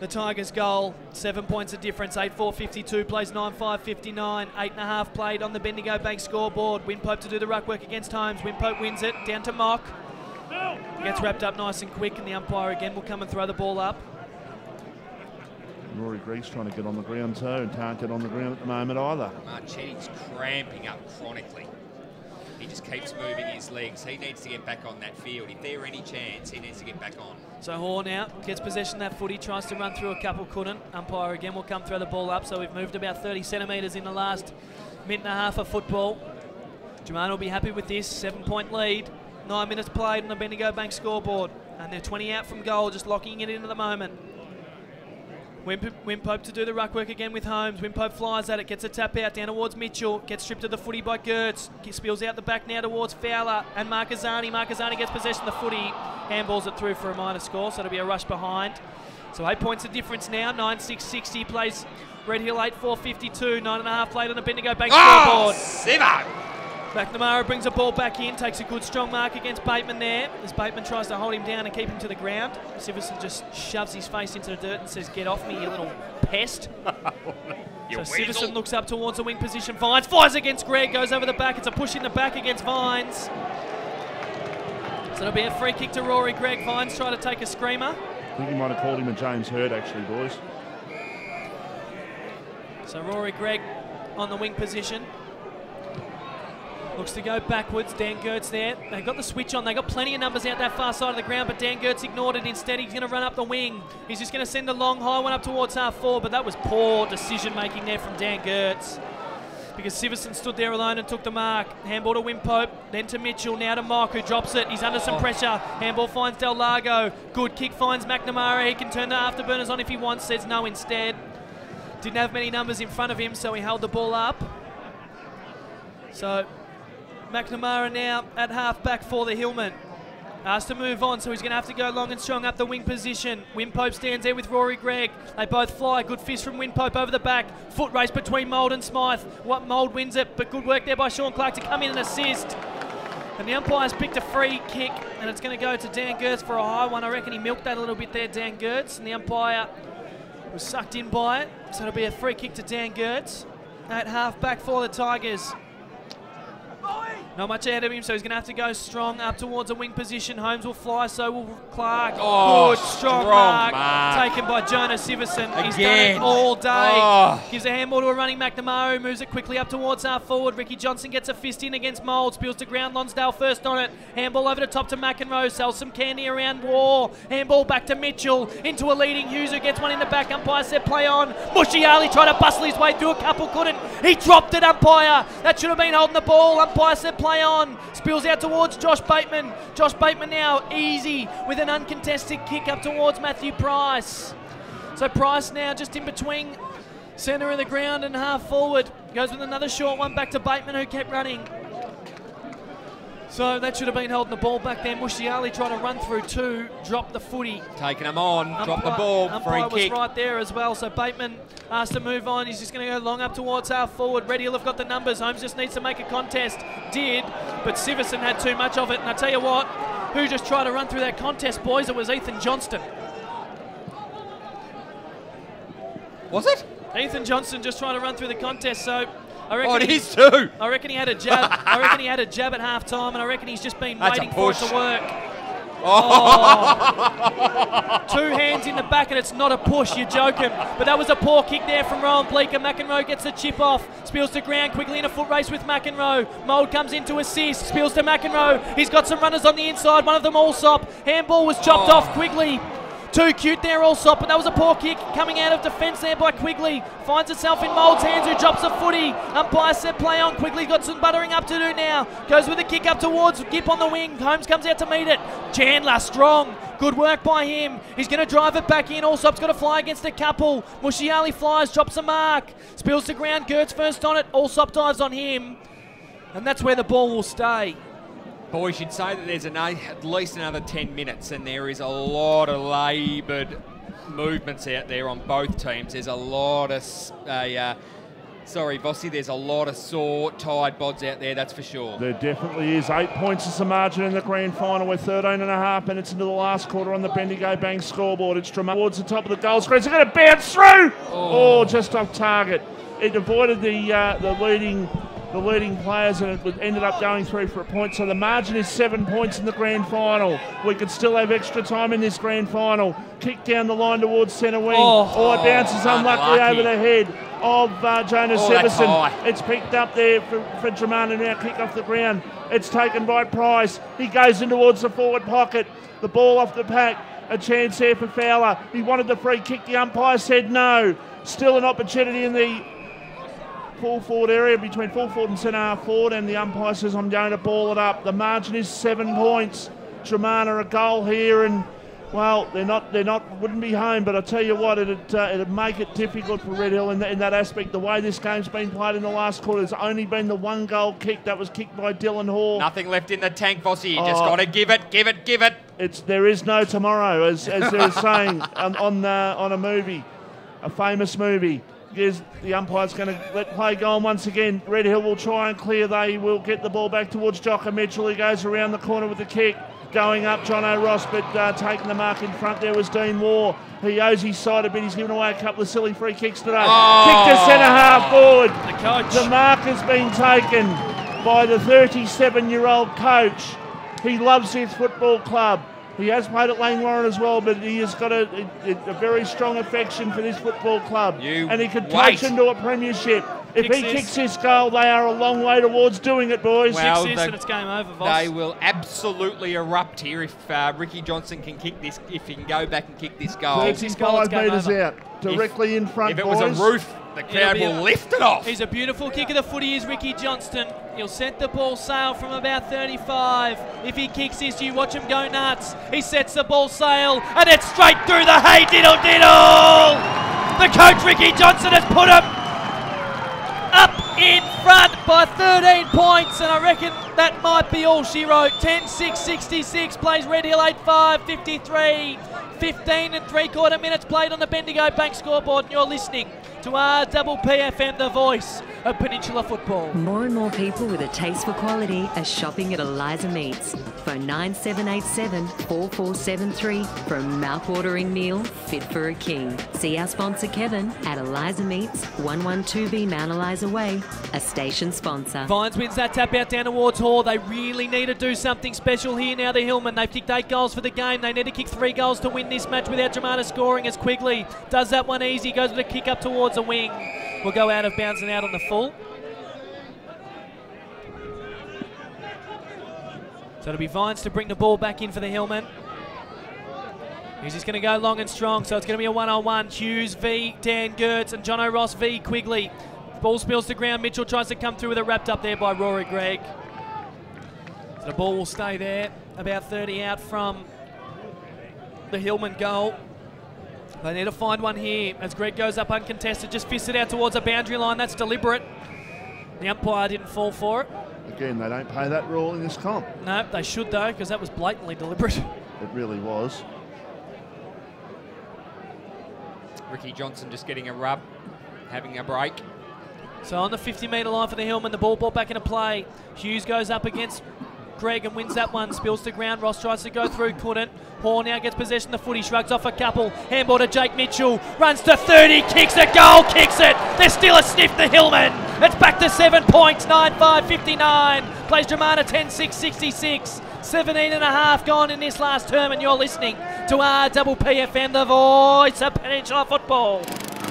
the Tigers' goal. 7 points of difference. 8-4-52 plays 9-5-59. 8.5 played on the Bendigo Bank scoreboard. Wimpope to do the ruck work against Holmes. Wimpope wins it. Down to Mock. Gets wrapped up nice and quick, and the umpire again will come and throw the ball up. Rory Greig's trying to get on the ground too and can't get on the ground at the moment either. Marchetti's cramping up chronically. He just keeps moving his legs. He needs to get back on that field. If there any chance, he needs to get back on. So Hoare now gets possession of that footy, tries to run through a couple, couldn't. Umpire again will come throw the ball up, so we've moved about 30 centimetres in the last minute and a half of football. Dromana will be happy with this. 7-point lead. 9 minutes played on the Bendigo Bank scoreboard. And they're 20 out from goal, just locking it in at the moment. Wimpope to do the ruck work again with Holmes. Wimpope flies at it, gets a tap out down towards Mitchell. Gets stripped of the footy by Gertz. Spills out the back now towards Fowler and Marquezani. Marquezani gets possession of the footy. Handballs it through for a minor score, so it'll be a rush behind. So 8 points of difference now. 9-6-60 plays Red Hill 8-4-52. 9.5 played on the Bendigo Bank scoreboard. Sivo! McNamara brings the ball back in, takes a good strong mark against Bateman there, as Bateman tries to hold him down and keep him to the ground. Siverson just shoves his face into the dirt and says, "Get off me, you little pest." So Siverson looks up towards the wing position. Vines fires against Gregg, goes over the back. It's a push in the back against Vines. So it'll be a free kick to Rory Gregg. Vines try to take a screamer. I think he might have called him a James Hurd actually, boys. So Rory Gregg on the wing position. Looks to go backwards. Dan Gertz there. They got the switch on. They got plenty of numbers out that far side of the ground, but Dan Gertz ignored it. Instead, he's going to run up the wing. He's just going to send a long, high one up towards half forward, but that was poor decision-making there from Dan Gertz, because Siverson stood there alone and took the mark. Handball to Wimpope, then to Mitchell, now to Mock, who drops it. He's under some pressure. Handball finds Del Lago. Good kick finds McNamara. He can turn the afterburners on if he wants. Says no instead. Didn't have many numbers in front of him, so he held the ball up. So McNamara now at half-back for the Hillman. Asked to move on, so he's going to have to go long and strong up the wing position. Winpope stands there with Rory Gregg. They both fly. Good fist from Winpope over the back. Foot race between Mould and Smythe. Mould wins it, but good work there by Sean Clark to come in and assist. And the umpire's picked a free kick, and it's going to go to Dan Gertz for a high one. I reckon he milked that a little bit there, Dan Gertz, and the umpire was sucked in by it. So it'll be a free kick to Dan Gertz at half-back for the Tigers. Not much ahead of him, so he's going to have to go strong up towards a wing position. Holmes will fly, so will Clark. Oh, good, strong mark taken by Jonas Siverson. He's done it all day. Gives a handball to a running McNamara, who moves it quickly up towards half forward. Ricky Johnson gets a fist in against Mould, spills to ground. Lonsdale first on it. Handball over the top to McEnroe, sells some candy around War. Handball back to Mitchell, into a leading Hughes, who gets one in the back. Umpire said play on. Mushy Ali tried to bustle his way through, a couple couldn't. He dropped it, umpire. That should have been holding the ball. Umpire said play on. Spills out towards Josh Bateman. Josh Bateman now easy with an uncontested kick up towards Matthew Price. So Price now just in between centre of the ground and half forward. Goes with another short one back to Bateman, who kept running. So that should have been holding the ball back there. Mushiali trying to run through two, drop the footy. Taking him on, drop the ball, free kick. kick. Was right there as well, so Bateman asked to move on. He's just going to go long up towards half forward. Red Hill have got the numbers. Holmes just needs to make a contest. Did, but Siverson had too much of it. And I tell you what, who just tried to run through that contest, boys? It was Ethan Johnston. Was it? Ethan Johnston just trying to run through the contest, so I reckon it is too. I reckon he had a jab. I reckon he had a jab at half time, and I reckon he's just been waiting for it to work. Oh. 2 hands in the back, and it's not a push. You're joking. But that was a poor kick there from Rowan Bleeker. McEnroe gets the chip off. Spills to ground quickly in a foot race with McEnroe. Mould comes in to assist. Spills to McEnroe. He's got some runners on the inside. One of them Allsop. Handball was chopped off Quigley. Too cute there, Allsop, but that was a poor kick coming out of defence there by Quigley. Finds itself in Mould's hands, who drops the footy. Umpire said play on. Quigley's got some buttering up to do now. Goes with a kick up towards Gipp on the wing. Holmes comes out to meet it. Chandler, strong. Good work by him. He's going to drive it back in. Allsop's got to fly against a couple. Mushiali flies, drops a mark. Spills to ground. Gertz first on it. Allsop dives on him. And that's where the ball will stay. Boys, you'd say that there's at least another 10 minutes, and there is a lot of laboured movements out there on both teams. There's a lot of, sorry, Vossi, there's a lot of sore, tired bods out there, that's for sure. There definitely is. 8 points is the margin in the grand final. We're 13.5 minutes into the last quarter on the Bendigo Bank scoreboard. It's Dromana towards the top of the goal screen. It's going to bounce through! Oh, just off target. It avoided the leading players, and it ended up going through for a point. So the margin is 7 points in the grand final. We could still have extra time in this grand final. Kick down the line towards centre wing. Oh, it bounces unluckily over the head of Jonas Siverson. It's picked up there for Dromana now. Kick off the ground. It's taken by Price. He goes in towards the forward pocket. The ball off the pack. A chance there for Fowler. He wanted the free kick. The umpire said no. Still an opportunity in the full forward area between full forward and centre half forward, and the umpire says I'm going to ball it up. The margin is 7 points. Dromana a goal here, and well, wouldn't be home, but I tell you what, it'd make it difficult for Red Hill in that aspect. The way this game's been played in the last quarter, there's only been the 1 goal kick. That was kicked by Dylan Hall. Nothing left in the tank, Vossi. You just got to give it. There is no tomorrow, as they're saying on a movie, a famous movie. The umpire's going to let play go on once again. Red Hill will try and clear. They will get the ball back towards Jocka Mitchell. He goes around the corner with the kick. Going up, John O'Ross, but taking the mark in front there was Dean Moore. He owes his side a bit. He's given away a couple of silly free kicks today. Kick to centre half forward. The mark has been taken by the 37-year-old coach. He loves his football club. He has played at Lane Warren as well, but he has got a very strong affection for this football club. And he could coach into a premiership. If he kicks this goal, they are a long way towards doing it, boys. Well, and it's game over, Voss. They will absolutely erupt here if Ricky Johnson can kick this, if he can go back and kick this goal. 35 metres out, directly in front, boys. If it was a roof, the crowd will lift it off. He's a beautiful kick of the footy, is Ricky Johnston. He'll set the ball sail from about 35. If he kicks this, you watch him go nuts. He sets the ball sail, and it's straight through the hay diddle diddle. The coach, Ricky Johnson, has put him up in front by 13 points, and I reckon that might be all she wrote. 10-6-66 plays Red Hill 8-5, 53. 15 and 3/4 minutes played on the Bendigo Bank scoreboard, and you're listening to RPPFM, the voice of Peninsula football. More and more people with a taste for quality are shopping at Eliza Meats. Phone 9787-4473 for a mouth-watering meal fit for a king. See our sponsor Kevin at Eliza Meats, 112B Mount Eliza Way, a station sponsor. Vines wins that tap out down towards Hall. They really need to do something special here now, the Hillmen. They've kicked 8 goals for the game. They need to kick 3 goals to win this match without Dromana scoring, as Quigley does that one easy. Goes with a kick up towards a wing. Will go out of bounds and out on the full. So it'll be Vines to bring the ball back in for the Hillmen. He's just going to go long and strong, so it's going to be a 1-on-1. Hughes v Dan Gertz and Jono Ross v Quigley. Ball spills to ground. Mitchell tries to come through with it, wrapped up there by Rory Gregg. So the ball will stay there, about 30 out from the Hillman goal. They need to find one here as Greg goes up uncontested, just fists it out towards a boundary line. That's deliberate. The umpire didn't fall for it. Again, they don't pay that rule in this comp. No, they should though, because that was blatantly deliberate. It really was. Ricky Johnson just getting a rub, having a break. So on the 50-metre line for the Hillman, the ball brought back into play. Hughes goes up against Greg and wins that one. Spills to ground. Ross tries to go through, couldn't. Hall now gets possession of the footy, shrugs off a couple. Handball to Jake Mitchell. Runs to 30, kicks it, goal, kicks it. There's still a sniff, the Hillmen. It's back to 7 points, 9-5-59. Plays Dromana 10-6-66. 17 and a half gone in this last term, and you're listening to RPPFM, the voice of Peninsula football.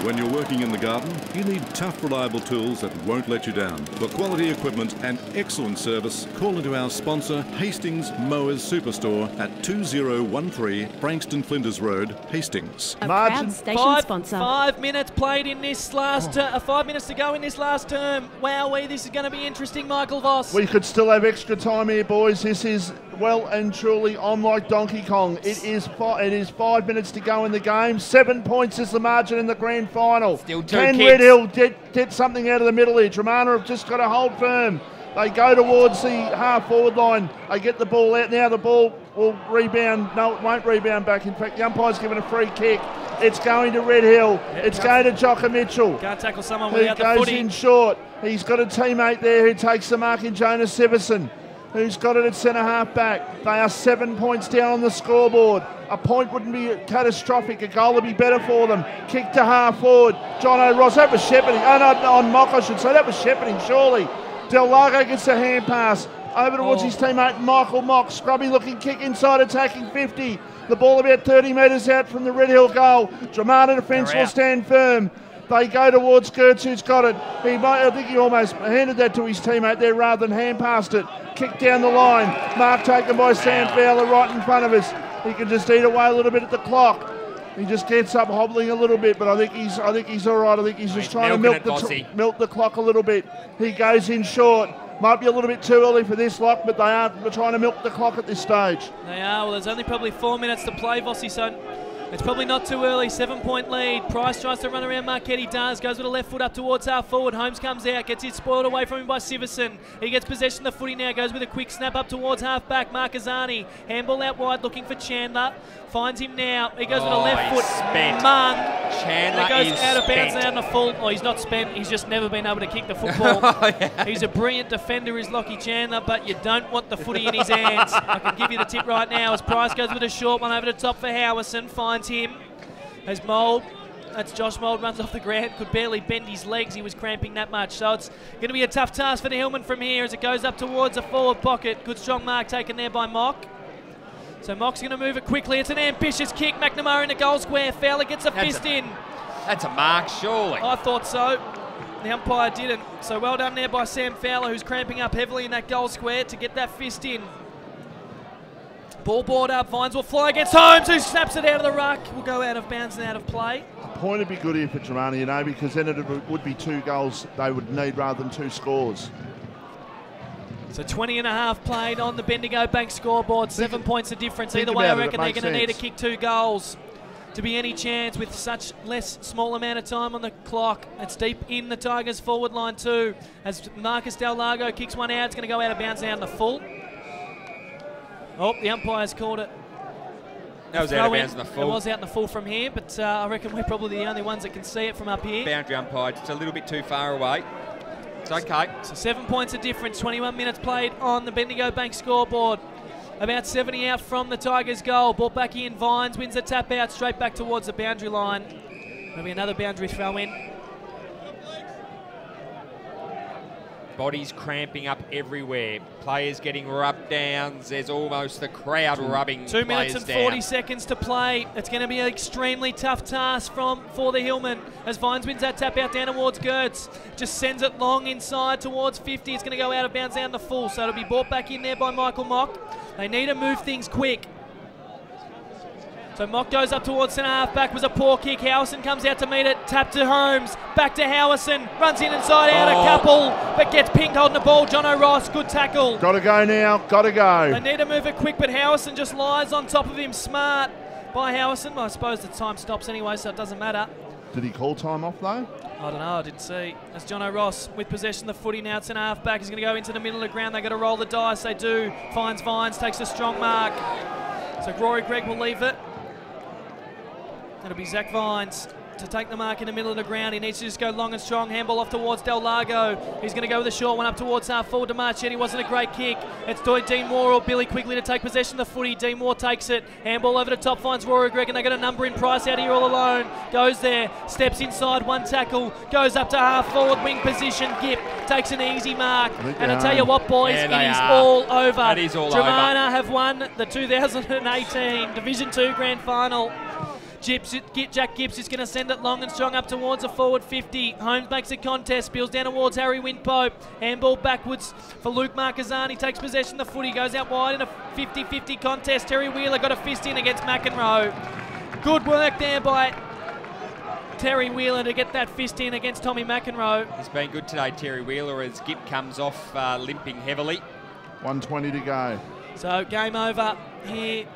When you're working in the garden, you need tough, reliable tools that won't let you down. For quality equipment and excellent service, call into our sponsor, Hastings Mowers Superstore at 2013 Frankston Flinders Road, Hastings. A proud station sponsor. 5 minutes played in this last 5 minutes to go in this last term. Wowee, this is going to be interesting, Michael Voss. We could still have extra time here, boys. This is well and truly on like Donkey Kong. It is 5 minutes to go in the game. 7 points is the margin in the grand final. Still 2 Can kicks. Red Hill get something out of the middle here? Dromana have just got to hold firm. They go towards the half-forward line. They get the ball out. Now the ball will rebound. No, it won't rebound back. In fact, the umpire's given a free kick. It's going to Red Hill. It's going to Jocker Mitchell. Can't tackle someone who without the goes footy. in short. He's got a teammate there who takes the mark in Jonas Severson, who's got it at centre-half back. They are 7 points down on the scoreboard. A point wouldn't be catastrophic. A goal would be better for them. Kick to half-forward. Jono Ross, that was shepherding. Oh, no, on Mock, I should say. That was shepherding, surely. Del Lago gets a hand pass over towards his teammate Michael Mock. Scrubby-looking kick inside, attacking 50. The ball about 30 metres out from the Red Hill goal. Dromana defence will stand firm. They go towards Gertz, who's got it. I think he almost handed that to his teammate there rather than hand passed it. Kick down the line. Mark taken by Sam Fowler right in front of us. He can just eat away a little bit at the clock. He just gets up hobbling a little bit, but I think he's all right. I think he's just trying to milk the clock a little bit. He goes in short. Might be a little bit too early for this lot, but they are trying to milk the clock at this stage. They are. Well, there's only probably 4 minutes to play, Vossi, so it's probably not too early. 7 point lead. Price tries to run around Marquette. He does. Goes with a left foot up towards half forward. Holmes comes out. Gets it spoiled away from him by Siverson. He gets possession of the footy now. Goes with a quick snap up towards half back. Marquezani. Handball out wide looking for Chandler. Finds him now. He goes with a left foot. Spent. Mung. Chandler goes is out of bounds spent. and out in the full. Oh, he's not spent. He's just never been able to kick the football. Yeah. He's a brilliant defender, is Lockie Chandler, but you don't want the footy in his hands. I can give you the tip right now as Price goes with a short one over the top for Howison. Finds him. As Mould, that's Josh Mould, runs off the ground, could barely bend his legs, he was cramping that much. So it's going to be a tough task for the Hillman from here as it goes up towards a forward pocket. Good strong mark taken there by Mock. So Mock's going to move it quickly. It's an ambitious kick. McNamara in the goal square. Fowler gets a fist in. That's a mark, surely. I thought so. The umpire didn't. So well done there by Sam Fowler, who's cramping up heavily in that goal square to get that fist in. Ball board up, Vines will fly against Holmes, who snaps it out of the ruck. Will go out of bounds and out of play. A point would be good here for Dromana, because then it would be 2 goals they would need rather than 2 scores. So 20 and a half played on the Bendigo Bank scoreboard. 7 points of difference. Either way, I reckon they're going to need to kick 2 goals to be any chance with such small amount of time on the clock. It's deep in the Tigers forward line too. As Marcus Del Lago kicks one out, it's going to go out of bounds out in the full. Oh, the umpire's called it. That was out of bounds in the full. It was out in the full from here, but I reckon we're probably the only ones that can see it from up here. Boundary umpire, just a little bit too far away. It's okay. So 7 points of difference, 21 minutes played on the Bendigo Bank scoreboard. About 70 out from the Tigers' goal. Ball back in, Vines wins the tap out, straight back towards the boundary line. There'll be another boundary throw in. Bodies cramping up everywhere. Players getting rubbed downs. There's almost the crowd rubbing 2 minutes players and down. 40 seconds to play. It's going to be an extremely tough task for the Hillman as Vines wins that tap out down towards Gertz. Just sends it long inside towards 50. It's going to go out of bounds down the full, so it'll be brought back in there by Michael Mock. They need to move things quick. So Mock goes up towards centre half. Back was a poor kick. Howison comes out to meet it. Tap to Holmes. Back to Howison. Runs in inside out a couple, but gets pinged holding the ball. Jono Ross, good tackle. Got to go now. Got to go. They need to move it quick, but Howison just lies on top of him. Smart by Howison. Well, I suppose the time stops anyway, so it doesn't matter. Did he call time off though? I don't know, I didn't see. As Jono Ross with possession of the footy now, centre half back. He's going to go into the middle of the ground. They've got to roll the dice. They do. Finds Vines, takes a strong mark. So Rory Gregg will leave it. It'll be Zach Vines to take the mark in the middle of the ground. He needs to just go long and strong. Handball off towards Del Lago. He's going to go with a short one up towards half forward to Marchetti. Wasn't a great kick. It's Dean Moore or Billy quickly to take possession of the footy. Dean Moore takes it. Handball over the top, finds Rory Gregg, and they got a number in Price out here all alone. Goes there, steps inside, one tackle, goes up to half forward wing position. Gipp takes an easy mark. And I tell you what, boys, it is all over. It is all Dromana have won the 2018 Division 2 Grand Final. Jack Gibbs is going to send it long and strong up towards a forward 50. Holmes makes a contest, spills down towards Harry Winpope. Handball backwards for Luke Marquezani. Takes possession of the footy, goes out wide in a 50-50 contest. Terry Wheeler got a fist in against McEnroe. Good work there by Terry Wheeler to get that fist in against Tommy McEnroe. He's been good today, Terry Wheeler, as Gipp comes off limping heavily. 1:20 to go. So game over here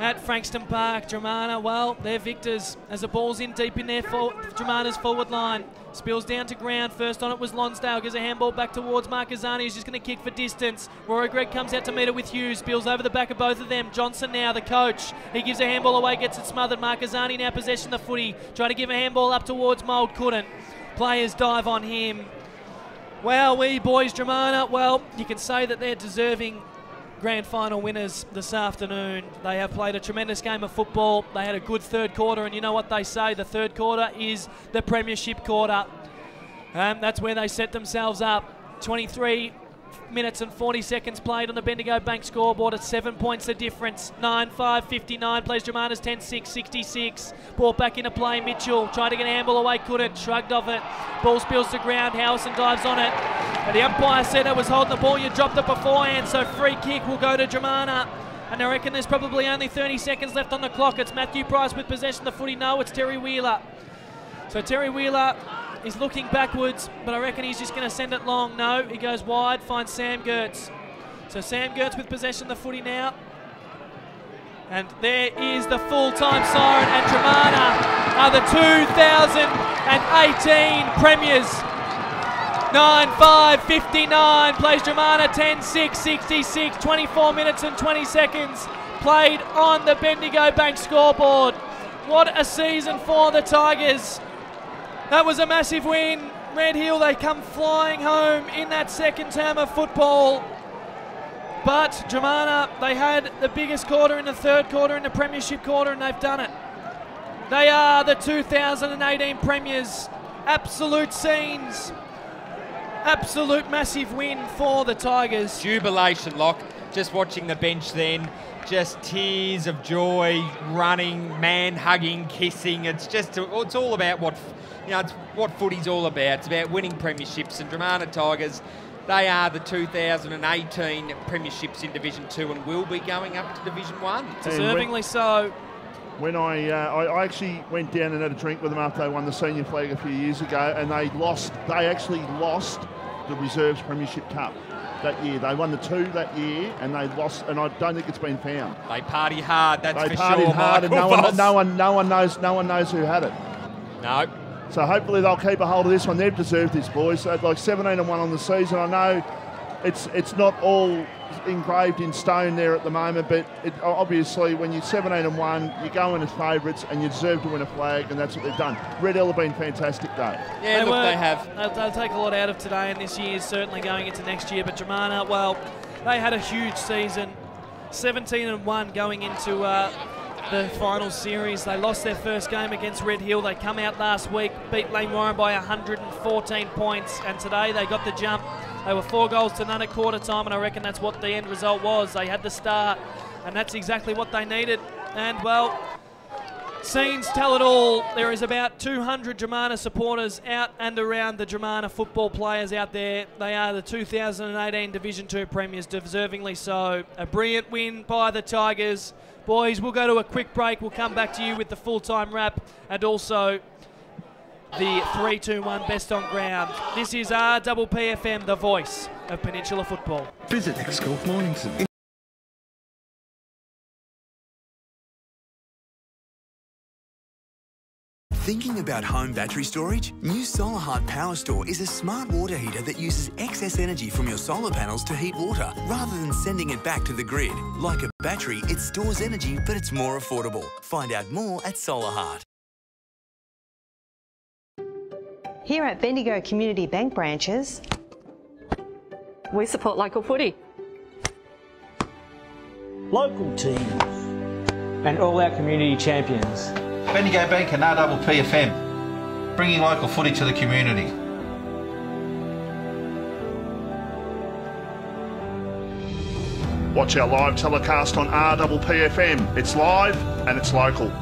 at Frankston Park. Dromana, well, they're victors as the ball's in deep in their Dromana's forward line. Spills down to ground. First on it was Lonsdale. Gives a handball back towards Marquezani, who's just going to kick for distance. Rory Gregg comes out to meet it with Hughes. Spills over the back of both of them. Johnson now, the coach. He gives a handball away, gets it smothered. Marquezani now possession of the footy. Try to give a handball up towards Mould, couldn't. Players dive on him. Well, we boys, Dromana, well, you can say that they're deserving grand final winners this afternoon. They have played a tremendous game of football. They had a good third quarter, and you know what they say, the third quarter is the premiership quarter. That's where they set themselves up. 23 minutes and 40 seconds played on the Bendigo Bank scoreboard at 7 points the difference. 9-5-59 plays Dromana's 10-6-66. Ball back into play. Mitchell tried to get a handball away, couldn't. Shrugged off it. Ball spills to ground. Howison dives on it. But the umpire said it was holding the ball. You dropped it beforehand, so free kick will go to Dromana. And I reckon there's probably only 30 seconds left on the clock. It's Matthew Price with possession of the footy. No, it's Terry Wheeler. So Terry Wheeler is looking backwards, but I reckon he's just going to send it long. No, he goes wide, finds Sam Gertz. So Sam Gertz with possession of the footy now. And there is the full-time siren, and Dromana are the 2018 premiers. 9-5-59 plays Dromana 10-6-66. 24 minutes and 20 seconds played on the Bendigo Bank scoreboard. What a season for the Tigers. That was a massive win. Red Hill, they come flying home in that second term of football. But Dromana, they had the biggest quarter in the third quarter in the premiership quarter, and they've done it. They are the 2018 premiers. Absolute scenes. Absolute massive win for the Tigers. Jubilation, Lock. Just watching the bench then. Just tears of joy, running, man-hugging, kissing. It's all about what footy's all about. It's about winning premierships, and Dromana Tigers, they are the 2018 premierships in Division 2 and will be going up to Division 1. Deservingly so. When I actually went down and had a drink with them after they won the senior flag a few years ago, and they actually lost the Reserves Premiership Cup that year. They won the 2 that year, and they lost, and I don't think it's been found. They party hard, that's they for partied sure, hard, Michael. and no one knows who had it. No. So hopefully they'll keep a hold of this one. They've deserved this, boys. So like 17-1 on the season. I know it's not all engraved in stone there at the moment, but obviously when you're 17-1, you go in as favourites and you deserve to win a flag, and that's what they've done. Red Hill have been fantastic though. Yeah, they have. They'll take a lot out of today and this year, certainly going into next year. But Dromana, well, they had a huge season. 17-1 going into the final series. They lost their first game against Red Hill. They come out last week, beat Lane Warren by 114 points, and today they got the jump. They were 4 goals to none at quarter time, and I reckon that's what the end result was. They had the start, and that's exactly what they needed. And, well, scenes tell it all. There is about 200 Dromana supporters out and around the Dromana football players out there. They are the 2018 Division 2 premiers, deservingly so. A brilliant win by the Tigers. Boys, we'll go to a quick break. We'll come back to you with the full-time wrap and also the 3-2-1 best on ground. This is RPPFM, the voice of Peninsula football. Visit X-Golf Mornington. Thinking about home battery storage? New Solar Heart Power Store is a smart water heater that uses excess energy from your solar panels to heat water, rather than sending it back to the grid. Like a battery, it stores energy, but it's more affordable. Find out more at Solar Heart. Here at Bendigo Community Bank branches, we support local footy. Local teams and all our community champions. Bendigo Bank and RPPFM, bringing local footy to the community. Watch our live telecast on RPPFM. It's live and it's local.